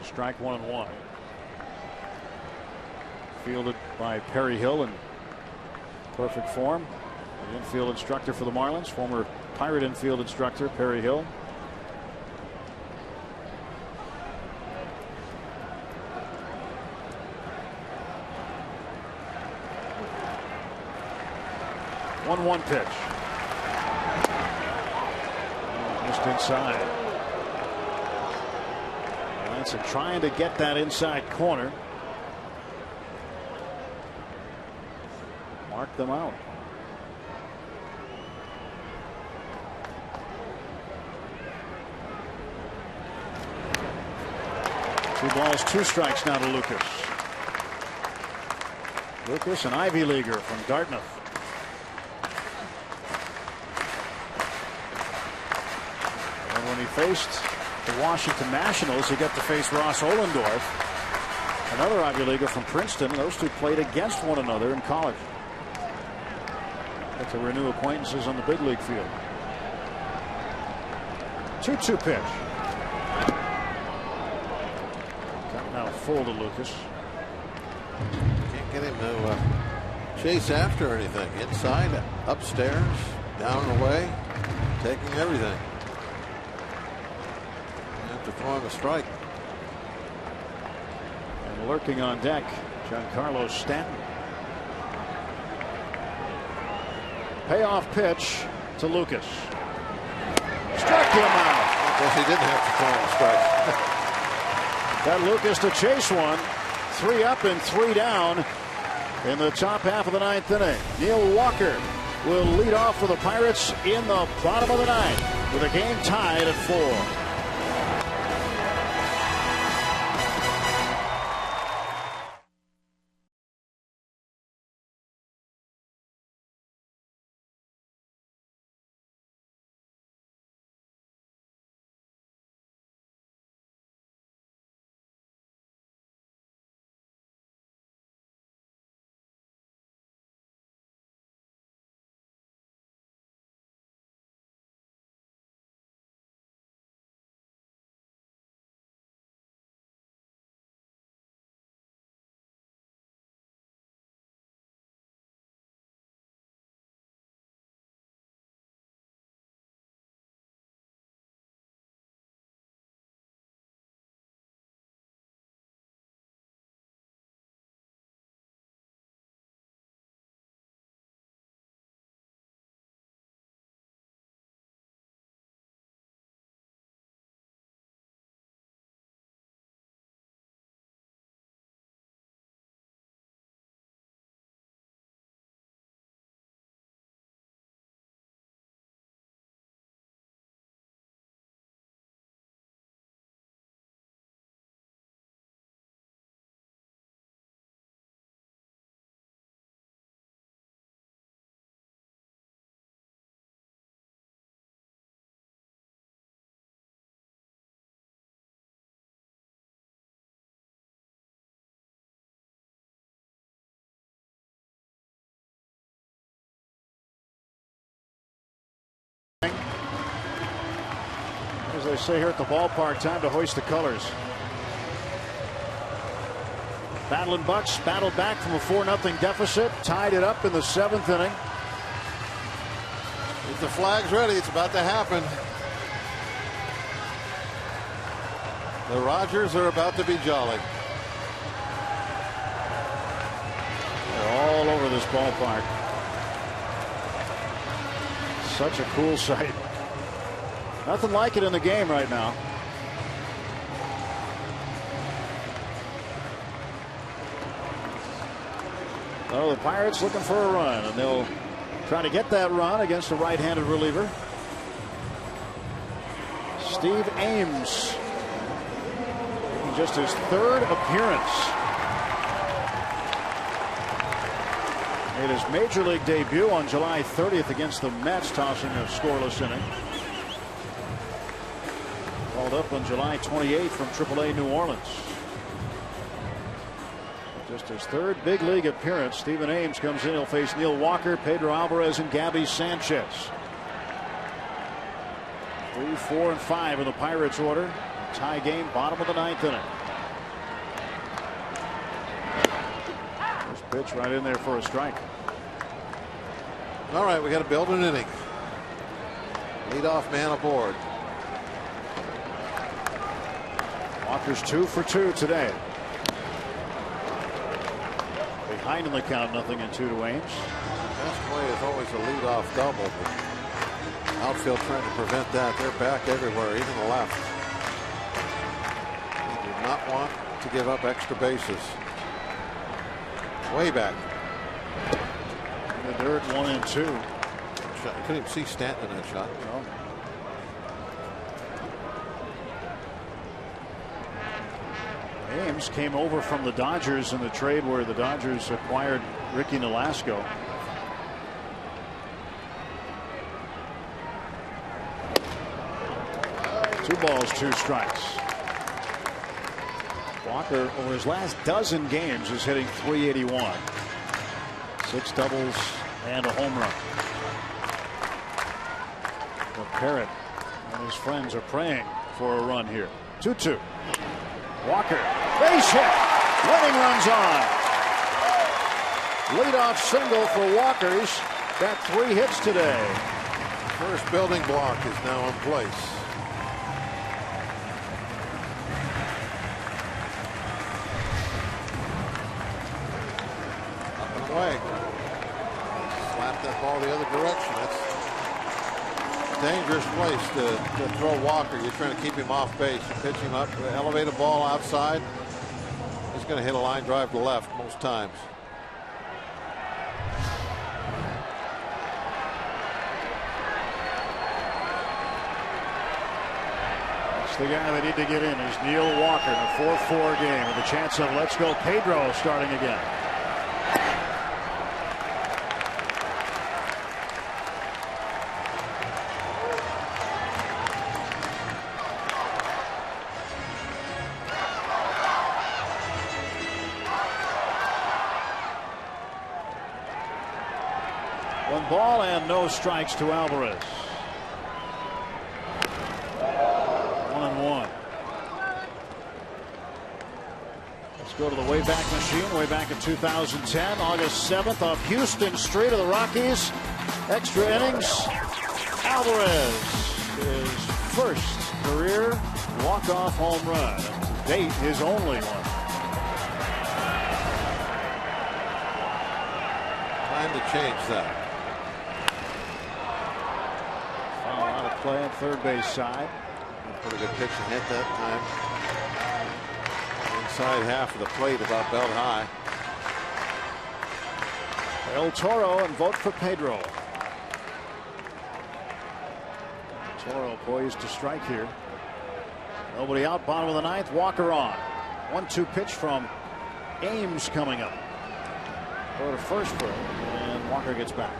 Strike 1-1. Fielded by Perry Hill in perfect form. The infield instructor for the Marlins, former Pirate infield instructor Perry Hill. One pitch. Just inside. And trying to get that inside corner. Mark them out. 2 balls, 2 strikes now to Lucas. Lucas, an Ivy Leaguer from Dartmouth. And when he faced the Washington Nationals, he got to face Ross Ollendorf, another Ivy Leaguer from Princeton. Those two played against one another in college. Got to renew acquaintances on the big league field. 2-2 pitch. full to Lucas. Can't get him to chase after anything. Inside, upstairs, down and away, taking everything. You have to throw him a strike. And lurking on deck, Giancarlo Stanton. Payoff pitch to Lucas. Struck him out. Of course, he didn't have to throw him a strike. Got Lucas to chase one. 3 up and 3 down in the top half of the 9th inning. Neil Walker will lead off for the Pirates in the bottom of the 9th with a game tied at 4. As they say here at the ballpark, time to hoist the colors. Battling Bucks battled back from a 4-0 deficit, tied it up in the 7th inning. If the flag's ready, it's about to happen. The Rogers are about to be jolly. They're all over this ballpark. Such a cool sight. Nothing like it in the game right now. So the Pirates looking for a run, and they'll try to get that run against a right-handed reliever. Steve Ames, making just his 3rd appearance. Made his major league debut on July 30th against the Mets, tossing a scoreless inning. Called up on July 28th from AAA New Orleans. Just his 3rd big league appearance. Stephen Ames comes in. He'll face Neil Walker, Pedro Alvarez, and Gabby Sanchez. 3, 4, and 5 in the Pirates order. Tie game, bottom of the 9th inning. First pitch right in there for a strike. All right, we got to build an inning. Leadoff man aboard. Walker's 2 for 2 today. Behind in the count, 0-2 to Ames. Best play is always a leadoff double, but outfield trying to prevent that. They're back everywhere, even the left. They do not want to give up extra bases. Way back. In the dirt, 1-2. You couldn't even see Stanton in that shot. No. Ames came over from the Dodgers in the trade where the Dodgers acquired Ricky Nolasco. Two balls, 2 strikes. Walker, over his last dozen games, is hitting .381. 6 doubles and a home run. But Parrott and his friends are praying for a run here. 2-2. Walker Base hit. Winning runs on. Leadoff single for Walker's. Got 3 hits today. First building block is now in place. Up and away. Slap that ball the other direction. That's a dangerous place to throw Walker. You're trying to keep him off base. You pitch him up, elevate a ball outside. He's going to hit a line drive to left most times. The guy they need to get in is Neil Walker in a 4-4 game with a chance of Let's Go Pedro starting again. One ball and no strikes to Alvarez. 1-1. Let's go to the Wayback Machine. Way back in 2010, August 7th, off Houston Street of the Rockies. Extra innings. Alvarez, his first career walk-off home run. To date, his only one. Time to change that. Foul out of play on third base side. Pretty good pitch and hit that time. Inside half of the plate, about belt high. El Toro and vote for Pedro. Toro poised to strike here. Nobody out, bottom of the ninth. Walker on. 1-2 pitch from Ames coming up. Go to first for him, and Walker gets back.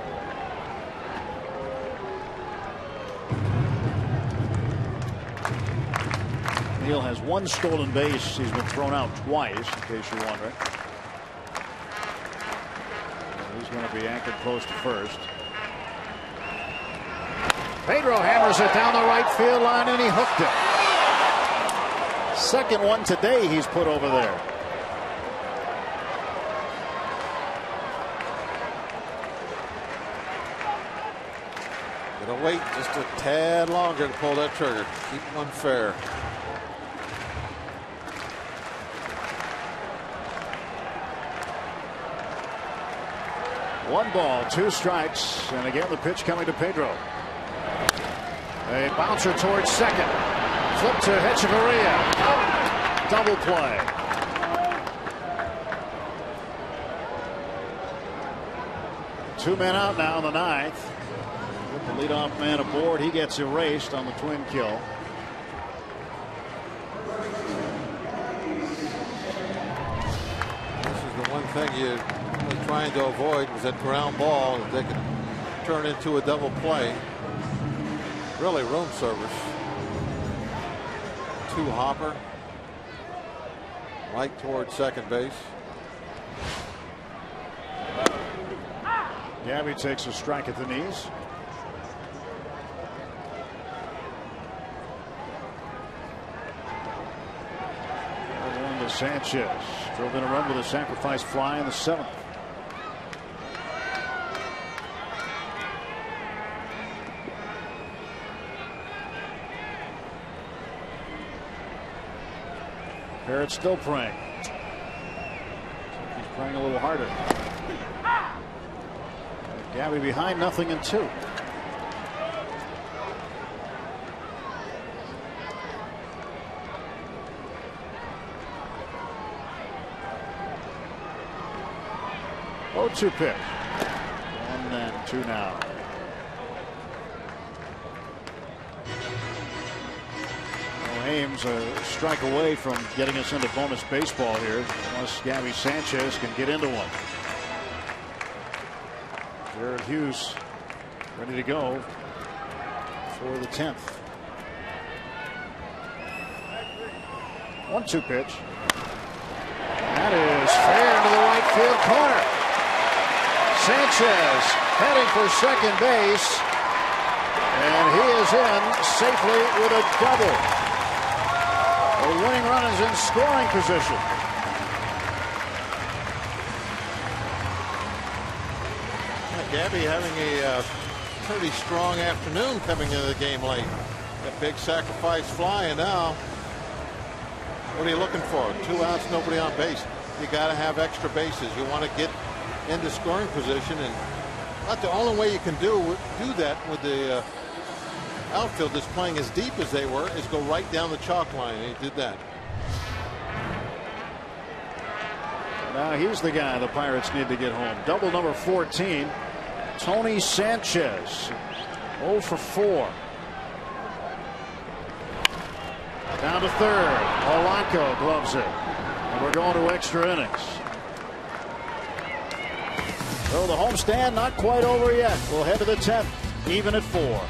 Neal has 1 stolen base. He's been thrown out twice, in case you're wondering. He's going to be anchored close to first. Pedro hammers it down the right field line, and he hooked it. Second one today he's put over there. Gonna wait just a tad longer to pull that trigger. Keep one fair. One ball, 2 strikes, and again the pitch coming to Pedro. A bouncer towards second. Flip to Hechavarria. Double play. Two men out now in the ninth. With the leadoff man aboard, he gets erased on the twin kill. This is the one thing you're trying to avoid, was that ground ball that they could turn into a double play. Really room service. 2 hopper. Right towards second base. Gabby takes a strike at the knees. One to Sanchez. Drove in a run with a sacrifice fly in the 7th. Parrott still praying. He's praying a little harder. Gabby behind, 0-2. Oh, 2 pitch. 1-2 now. Ames a strike away from getting us into bonus baseball here, unless Gabby Sanchez can get into one. Jared Hughes ready to go for the 10th. 1-2 pitch. That is fair into the right field corner. Sanchez heading for second base, and he is in safely with a double. The winning run is in scoring position. Gabby having a pretty strong afternoon coming into the game late. A big sacrifice fly, and now what are you looking for? 2 outs, nobody on base. You got to have extra bases. You want to get into scoring position, and not the only way you can do that with the outfield that's playing as deep as they were is go right down the chalk line, and he did that. Now he's the guy the Pirates need to get home. Double number 14. Tony Sanchez, 0 for 4. Down to third. Polanco gloves it. And we're going to extra innings. So the homestand not quite over yet. We'll head to the 10th, even at 4.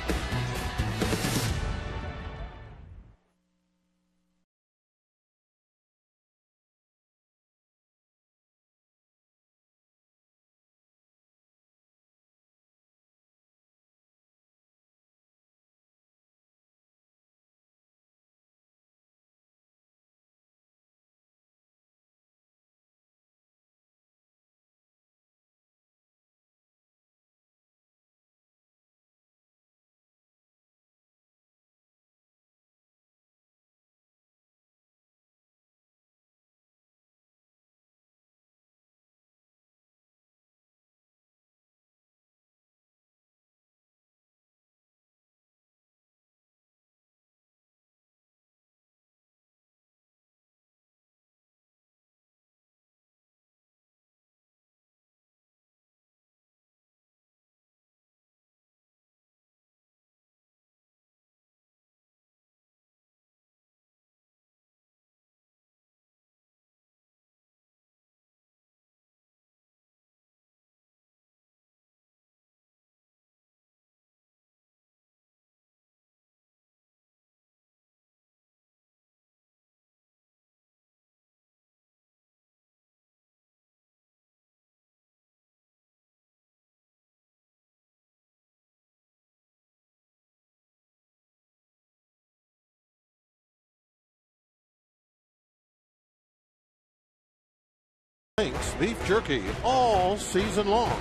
Link's Beef Jerky all season long.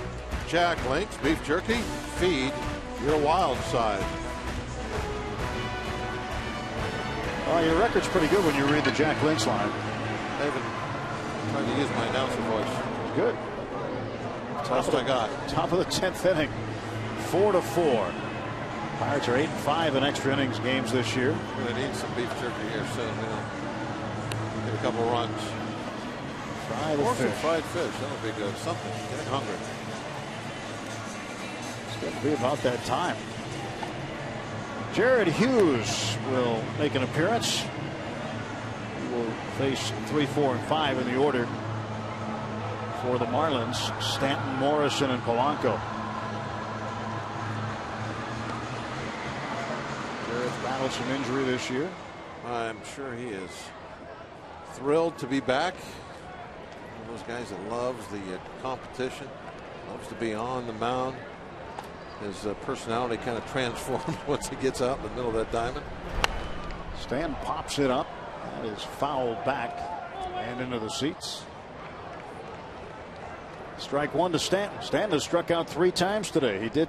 Jack Link's Beef Jerky, feed your wild side. Your record's pretty good when you read the Jack Link's line. I've been trying to use my announcer voice. Good. That's what I got. Top of the 10th inning. 4-4. Pirates are 8-5 in extra innings games this year. We're going to need some beef jerky here soon. Get a couple runs. Or some fried fish. That'll be good. Something. Getting hungry. It's going to be about that time. Jared Hughes will make an appearance. He will face 3, 4, and 5 in the order for the Marlins. Stanton, Morrison, and Polanco. Jared's battled some injury this year. I'm sure he is thrilled to be back. One of those guys that loves the competition, loves to be on the mound. His personality kind of transforms once he gets out in the middle of that diamond. Stan pops it up. That is fouled back and into the seats. Strike one to Stanton. Stanton has struck out 3 times today. He did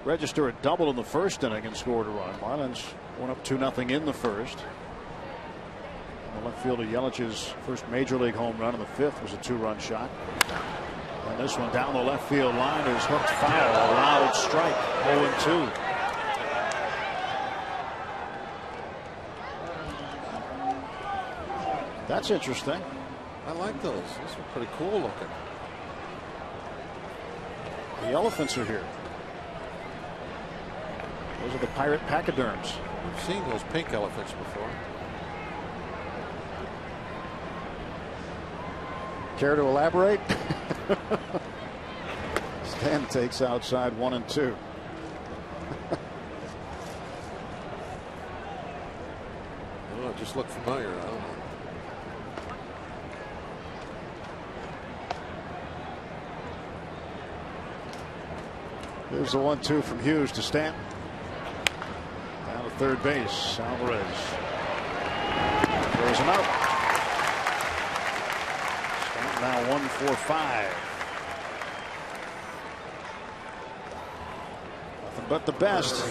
register a double in the first inning and scored a run. Marlins went up 2-0 in the first. The left fielder Yelich's first major league home run in the 5th was a 2-run shot. And this one down the left field line is hooked foul. A loud strike. 0-2. That's interesting. I like those. Those are pretty cool looking. The elephants are here. Those are the pirate pachyderms. We've seen those pink elephants before. Care to elaborate? Stan takes outside 1 and 2. Oh, it just looked familiar. I don't know. There's the 1-2 from Hughes to Stanton. Down to third base. Alvarez. There's an out. Scott now 1 for 5. Nothing but the best.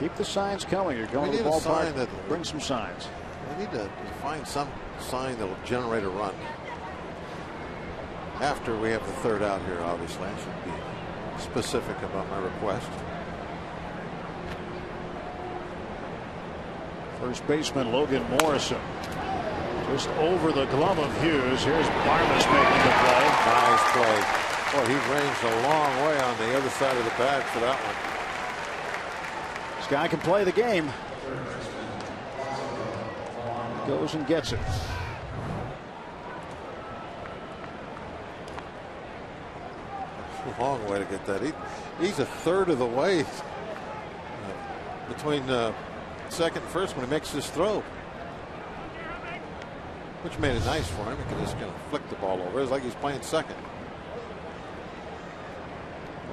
Keep the signs coming. You're going to the ballpark. Bring some signs. We need to find some sign that will generate a run. After we have the third out here, obviously. I should be specific about my request. First baseman Logan Morrison. Just over the glove of Hughes. Here's Barmes making the play. Nice play. Boy, he ranged a long way on the other side of the bag for that one. This guy can play the game. Goes and gets it. Long way to get that. He's a third of the way between second and first when he makes this throw, which made it nice for him. He could just kind of flick the ball over. It's like he's playing second.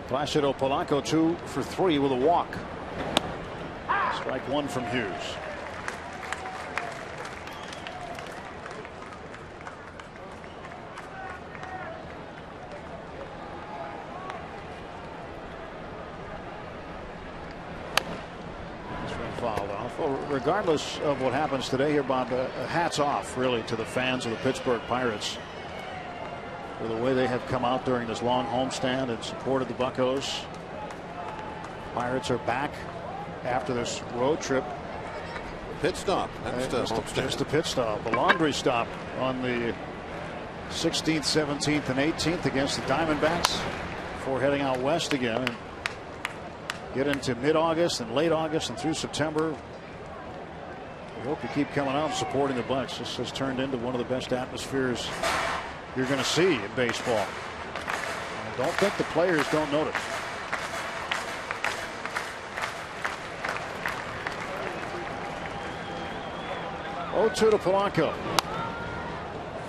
Placido Polanco 2 for 3 with a walk. Strike 1 from Hughes. Fouled off. Well, regardless of what happens today here, Bob, hats off really to the fans of the Pittsburgh Pirates for the way they have come out during this long homestand and supported the Buccos. Pirates are back after this road trip. Pit stop. Just a pit stop. A laundry stop on the 16th, 17th, and 18th against the Diamondbacks before heading out west again. And get into mid-August and late August and through September. We hope you keep coming out and supporting the Bucs. This has turned into one of the best atmospheres you're going to see in baseball. I don't think the players don't notice. 0-2 to Polanco.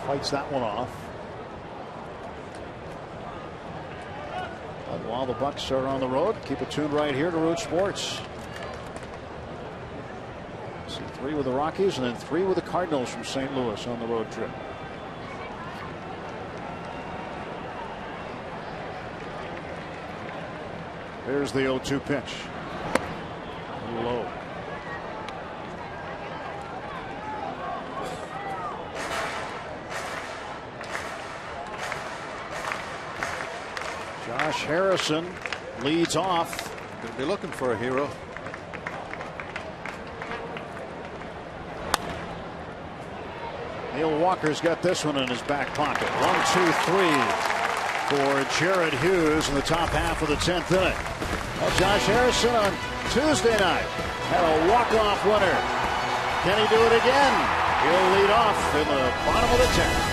Fights that one off. But while the Bucs are on the road, keep it tuned right here to Root Sports. See 3 with the Rockies and then 3 with the Cardinals from St. Louis on the road trip. Here's the 0-2 pitch. Low. Josh Harrison leads off. Going to be looking for a hero. Neil Walker's got this one in his back pocket. 1-2-3 for Jared Hughes in the top half of the 10th inning. Well, Josh Harrison on Tuesday night had a walk-off winner. Can he do it again? He'll lead off in the bottom of the 10th.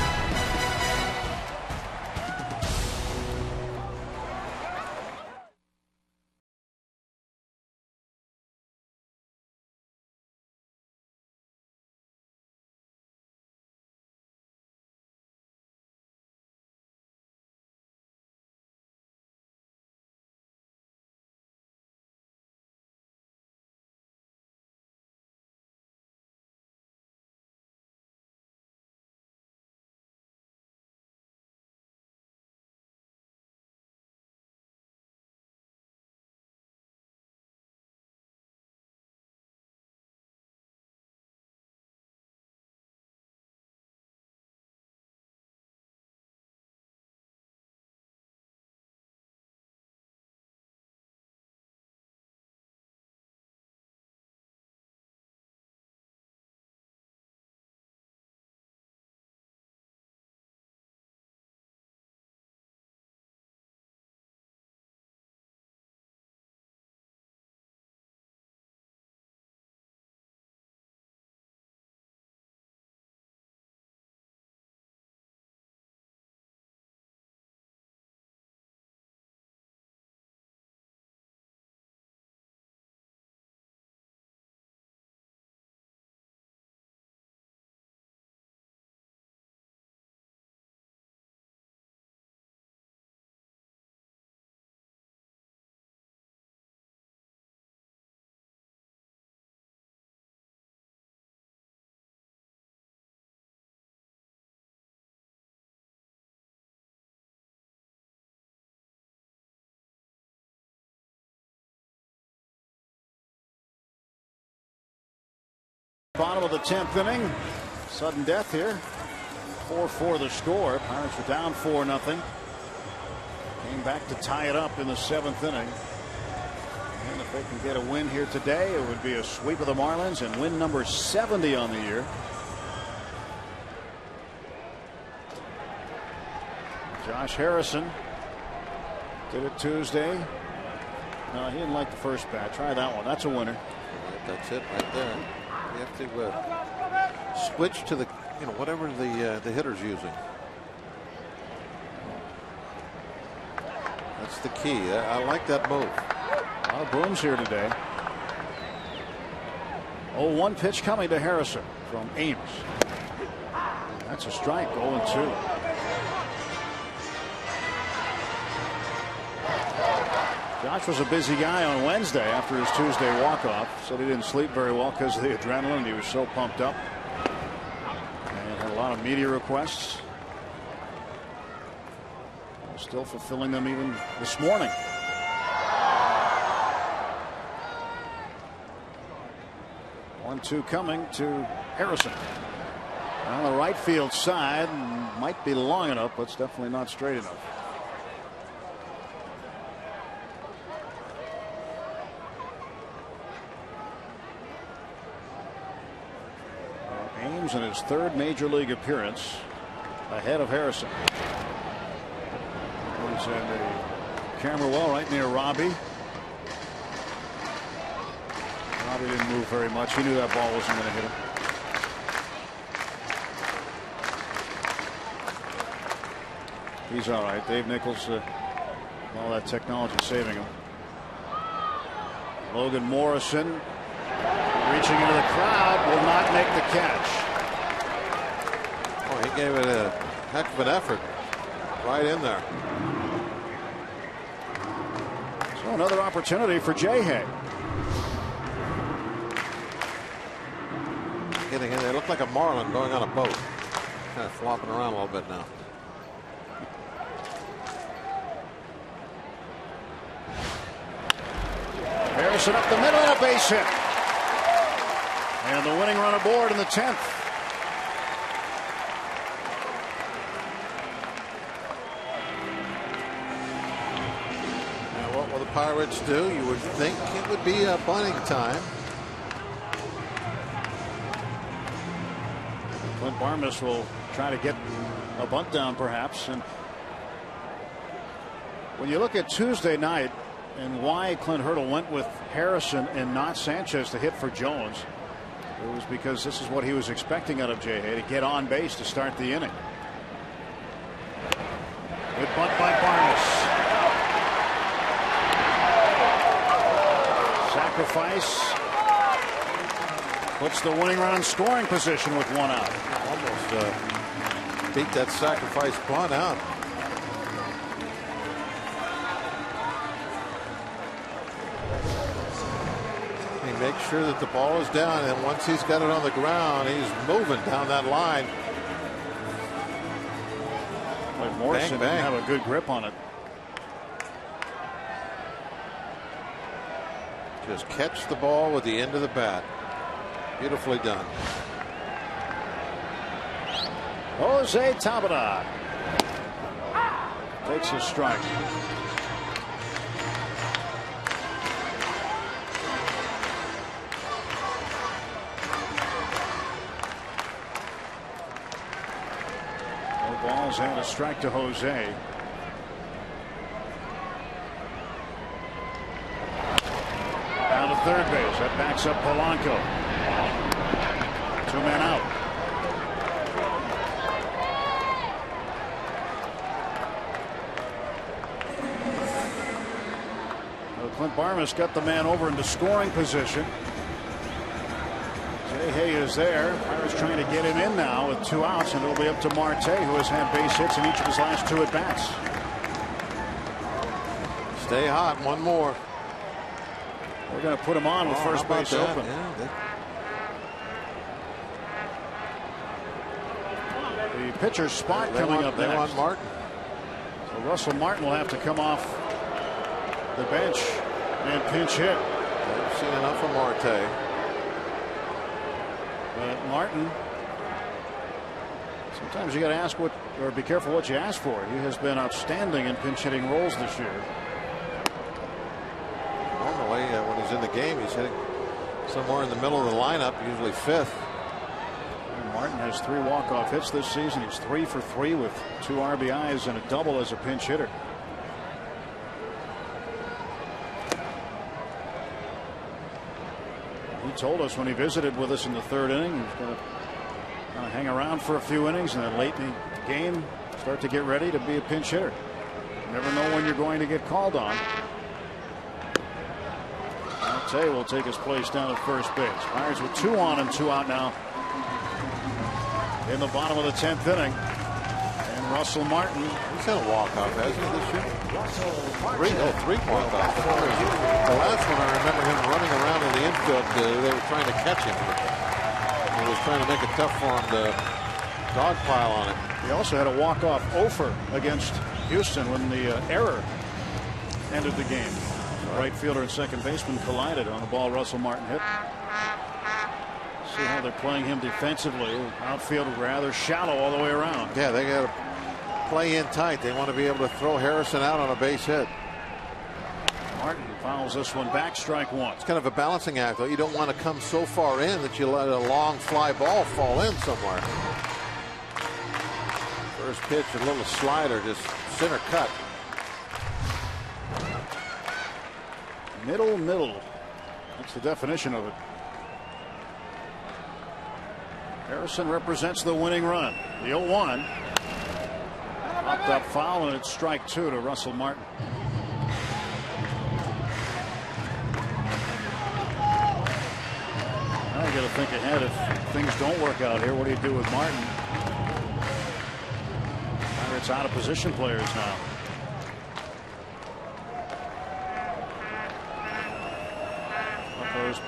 Bottom of the 10th inning. Sudden death here. 4-4 the score. Pirates were down 4-0. Came back to tie it up in the 7th inning. And if they can get a win here today, it would be a sweep of the Marlins and win number 70 on the year. Josh Harrison did it Tuesday. No, he didn't like the first bat. Try that one. That's a winner. That's it right there. You have to switch to the, whatever the hitter's using. That's the key. I like that move. A lot of booms here today. 0-1 pitch coming to Harrison from Ames. That's a strike. 0-2. Josh was a busy guy on Wednesday after his Tuesday walk-off. Said he didn't sleep very well because of the adrenaline. He was so pumped up. And had a lot of media requests. Still fulfilling them even this morning. One-two coming to Harrison. On the right field side, might be long enough, but it's definitely not straight enough. Ames in his third major league appearance, ahead of Harrison. He's in the camera well right near Robbie. Robbie didn't move very much. He knew that ball wasn't going to hit him. He's all right. Dave Nichols, all that technology saving him. Logan Morrison reaching into the crowd, will not make the catch. Oh, he gave it a heck of an effort right in there. So another opportunity for Jay Hay. Getting in there, looked like a marlin going on a boat. Kind of flopping around a little bit now. Harrison up the middle and a base hit. And the winning run aboard in the 10th. Now what will the Pirates do? You would think it would be a bunting time. Clint Barmes will try to get a bunt down perhaps. And when you look at Tuesday night and why Clint Hurdle went with Harrison and not Sanchez to hit for Jones, it was because this is what he was expecting out of Jay Hay, to get on base to start the inning. Good bunt by Barnes. Sacrifice puts the winning run in scoring position with one out. Almost beat that sacrifice bunt out. He makes sure that the ball is down, and once he's got it on the ground, he's moving down that line. But Morrison didn't have a good grip on it. Just catch the ball with the end of the bat. Beautifully done. Jose Tabata takes his strike. No balls and a strike to Jose. Down to third base. That backs up Polanco. 2 men out. Clint Barmes got the man over into scoring position. Jay Hay is there. Pirates trying to get him in now with 2 outs, and it'll be up to Marte, who has had base hits in each of his last 2 at-bats. Stay hot. One more. We're going to put him on with first base open. Yeah, The pitcher's spot coming up next. They want Martin. So Russell Martin will have to come off the bench and pinch hit. I've seen enough of Marte. Martin, sometimes you got to ask what, or be careful what you ask for. He has been outstanding in pinch hitting roles this year. Normally, when he's in the game, he's hitting somewhere in the middle of the lineup, usually fifth. And Martin has 3 walk-off hits this season. He's 3 for 3 with 2 RBIs and a double as a pinch hitter. He told us when he visited with us in the 3rd inning, he's going to kind of hang around for a few innings and then late in the game start to get ready to be a pinch hitter. You never know when you're going to get called on. Marte will take his place down at first base. Pirates with 2 on and 2 out now in the bottom of the 10th inning. And Russell Martin, he's had a walk-off, hasn't he, this year? 3 walk-offs. The last one, I remember him running around in the infield. They were trying to catch him. He was trying to make it tough for him to dogpile on him. He also had a walk-off offer against Houston when the error ended the game. Right fielder and second baseman collided on the ball Russell Martin hit. See how they're playing him defensively. Outfield rather shallow all the way around. Yeah, they got to play in tight. They want to be able to throw Harrison out on a base hit. Martin fouls this one back, strike 1. It's kind of a balancing act, though. You don't want to come so far in that you let a long fly ball fall in somewhere. First pitch, a little slider, just center cut. Middle. That's the definition of it. Harrison represents the winning run. The 0-1. Popped up foul, and it's strike 2 to Russell Martin. Now you got to think ahead. If things don't work out here, what do you do with Martin? Pirates out of position players now.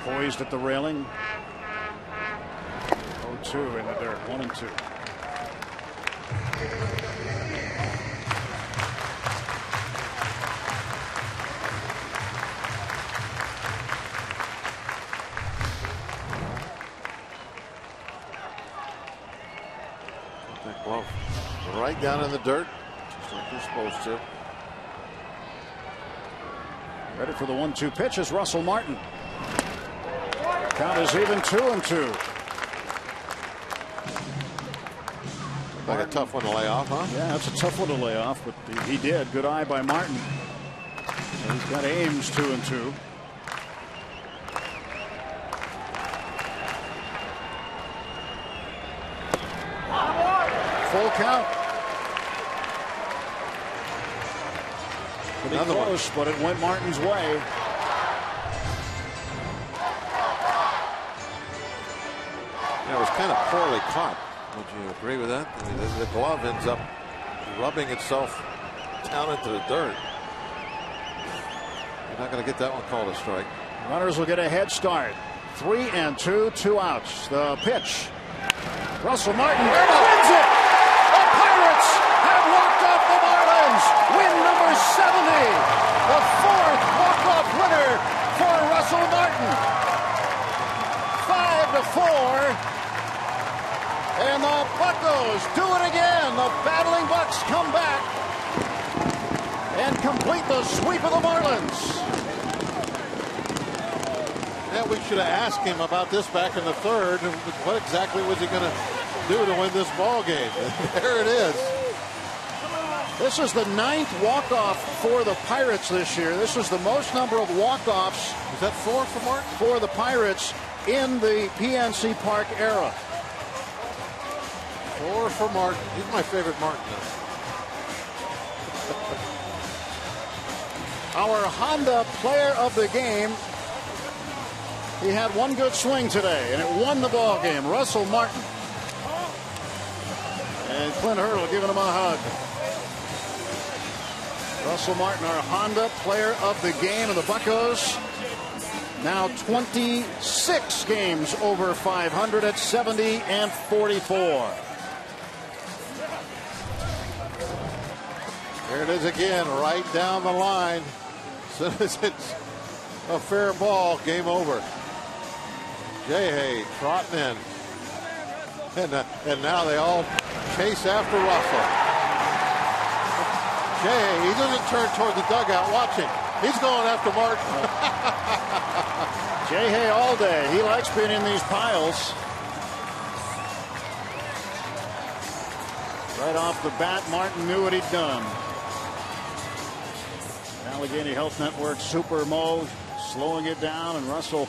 Poised at the railing. 0-2 in the dirt. 1-2. That glove right down in the dirt, just like you're supposed to. Ready for the 1-2 pitch is Russell Martin. Count is even 2-2. Like a tough one to lay off, huh? Yeah, that's a tough one to lay off, but he did. Good eye by Martin. So he's got Ames 2-2. Full count. Pretty close, but it went Martin's way. It was kind of poorly caught. Would you agree with that? I mean, the glove ends up rubbing itself down into the dirt. You're not going to get that one called a strike. Runners will get a head start. 3-2, 2 outs. The pitch. Russell Martin wins it. The Pirates have walked off the Marlins. Win number 70. The 4th walk-off winner for Russell Martin. 5-4. And the Buccos do it again. The battling Bucks come back and complete the sweep of the Marlins. Yeah, we should have asked him about this back in the 3rd. What exactly was he going to do to win this ball game? There it is. This is the 9th walk-off for the Pirates this year. This is the most number of walk-offs. Is that 4 for Martin? For the Pirates in the PNC Park era. 4 for Martin. He's my favorite Martin. Our Honda player of the game. He had one good swing today, and it won the ball game. Russell Martin. And Clint Hurdle giving him a hug. Russell Martin, our Honda player of the game, and the Buccos now 26 games over 500 at 70-44. There it is again, right down the line. As soon as it's a fair ball, game over. Jay Hay trotting in. And now they all chase after Russell. Jay, he doesn't turn toward the dugout. Watch him. He's going after Martin. Jay Hay all day. He likes being in these piles. Right off the bat, Martin knew what he'd done. Allegheny Health Network Super Mo slowing it down, and Russell,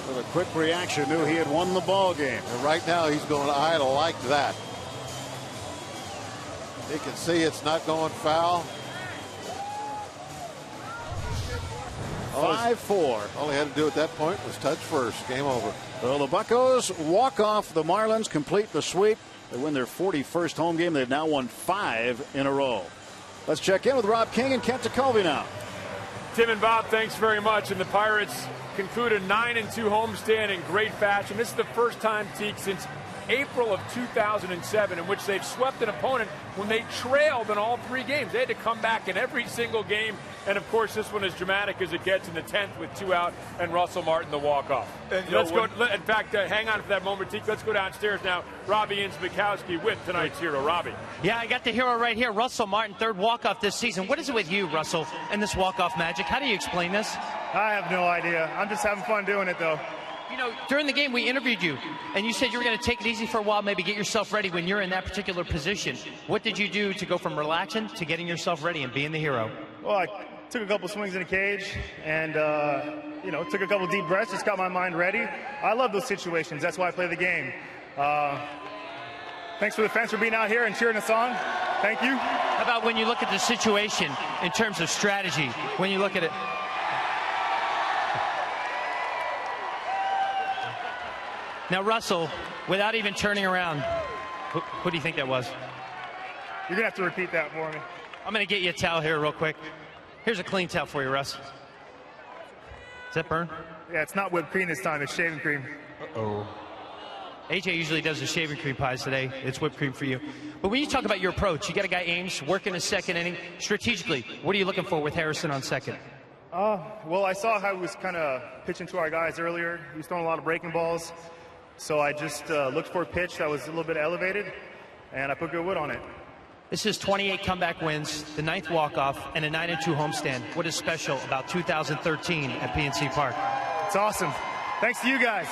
with a quick reaction, knew he had won the ball game. And right now he's going, I like that. He can see it's not going foul. 5-4. All he had to do at that point was touch first. Game over. So the Buccos walk off the Marlins, complete the sweep. They win their 41st home game. They've now won 5 in a row. Let's check in with Rob King and Kent Tekulve now. Tim and Bob, thanks very much. And the Pirates conclude a 9-2 homestand in great fashion. This is the first time, Teak, since April of 2007 in which they've swept an opponent when they trailed in all 3 games. They had to come back in every single game. And, of course, this one is dramatic as it gets in the 10th with 2 out and Russell Martin the walk-off. Let's go. In fact, hang on for that moment, Teak. Let's go downstairs now. Robbie Inns-Mikowski with tonight's hero. Robbie. Yeah, I got the hero right here. Russell Martin, 3rd walk-off this season. What is it with you, Russell, and this walk-off magic? How do you explain this? I have no idea. I'm just having fun doing it, though. You know, during the game we interviewed you, and you said you were going to take it easy for a while, maybe get yourself ready when you're in that particular position. What did you do to go from relaxing to getting yourself ready and being the hero? Well, I took a couple swings in the cage and, took a couple deep breaths, just got my mind ready. I love those situations. That's why I play the game. Thanks for the fans for being out here and cheering us on. Thank you. How about when you look at the situation in terms of strategy, when you look at it? Now, Russell, without even turning around, who do you think that was? You're going to have to repeat that for me. I'm going to get you a towel here real quick. Here's a clean towel for you, Russ. Does that burn? Yeah, it's not whipped cream this time. It's shaving cream. Uh-oh. AJ usually does the shaving cream pies today. It's whipped cream for you. But when you talk about your approach, you got a guy Ames working a second inning. Strategically, what are you looking for with Harrison on second? Well, I saw how he was kind of pitching to our guys earlier. He was throwing a lot of breaking balls. So I just looked for a pitch that was a little bit elevated, and I put good wood on it. This is 28 comeback wins, the 9th walk-off, and a 9-2 homestand. What is special about 2013 at PNC Park? It's awesome. Thanks to you guys.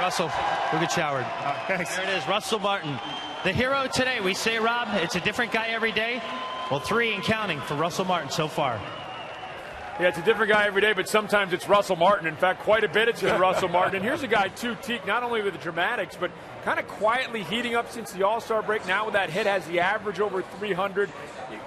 Russell, we'll get showered. Thanks. There it is, Russell Martin. The hero today. We say, Rob, it's a different guy every day. Well, 3 and counting for Russell Martin so far. Yeah, it's a different guy every day, but sometimes it's Russell Martin. In fact, quite a bit it's been Russell Martin. And here's a guy, too, Teak, not only with the dramatics, but kind of quietly heating up since the All-Star break. Now with that hit, has the average over 300.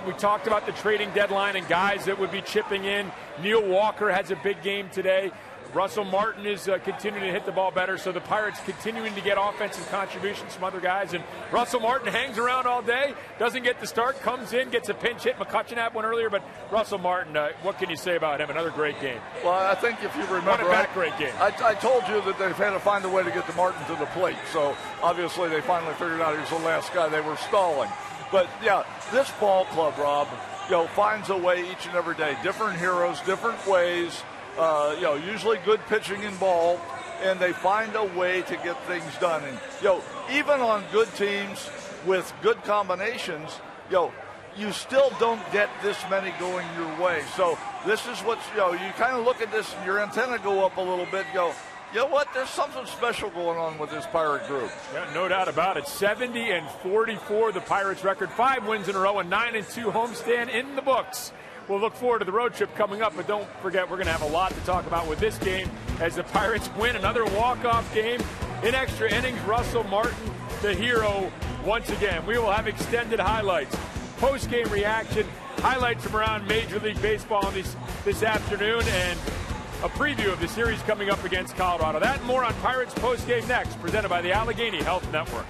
We talked about the trading deadline and guys that would be chipping in. Neil Walker has a big game today. Russell Martin is continuing to hit the ball better, so the Pirates continuing to get offensive contributions from other guys. And Russell Martin hangs around all day, doesn't get the start, comes in, gets a pinch hit. McCutcheon had one earlier, but Russell Martin, what can you say about him? Another great game. Well, I think if you remember, great game. I told you that they've had to find a way to get the Martin to the plate. So obviously they finally figured out he was the last guy. They were stalling. But yeah, this ball club, Rob, finds a way each and every day. Different heroes, different ways. Usually good pitching involved, and they find a way to get things done. And even on good teams with good combinations, you still don't get this many going your way. So this is what you kind of look at this, and your antenna go up a little bit. You know what? There's something special going on with this Pirate group. Yeah, no doubt about it. 70-44, the Pirates record. 5 wins in a row, a 9-2 homestand in the books. We'll look forward to the road trip coming up, but don't forget we're going to have a lot to talk about with this game as the Pirates win another walk-off game in extra innings. Russell Martin, the hero, once again. We will have extended highlights, post-game reaction, highlights from around Major League Baseball this afternoon, and a preview of the series coming up against Colorado. That and more on Pirates post-game next, presented by the Allegheny Health Network.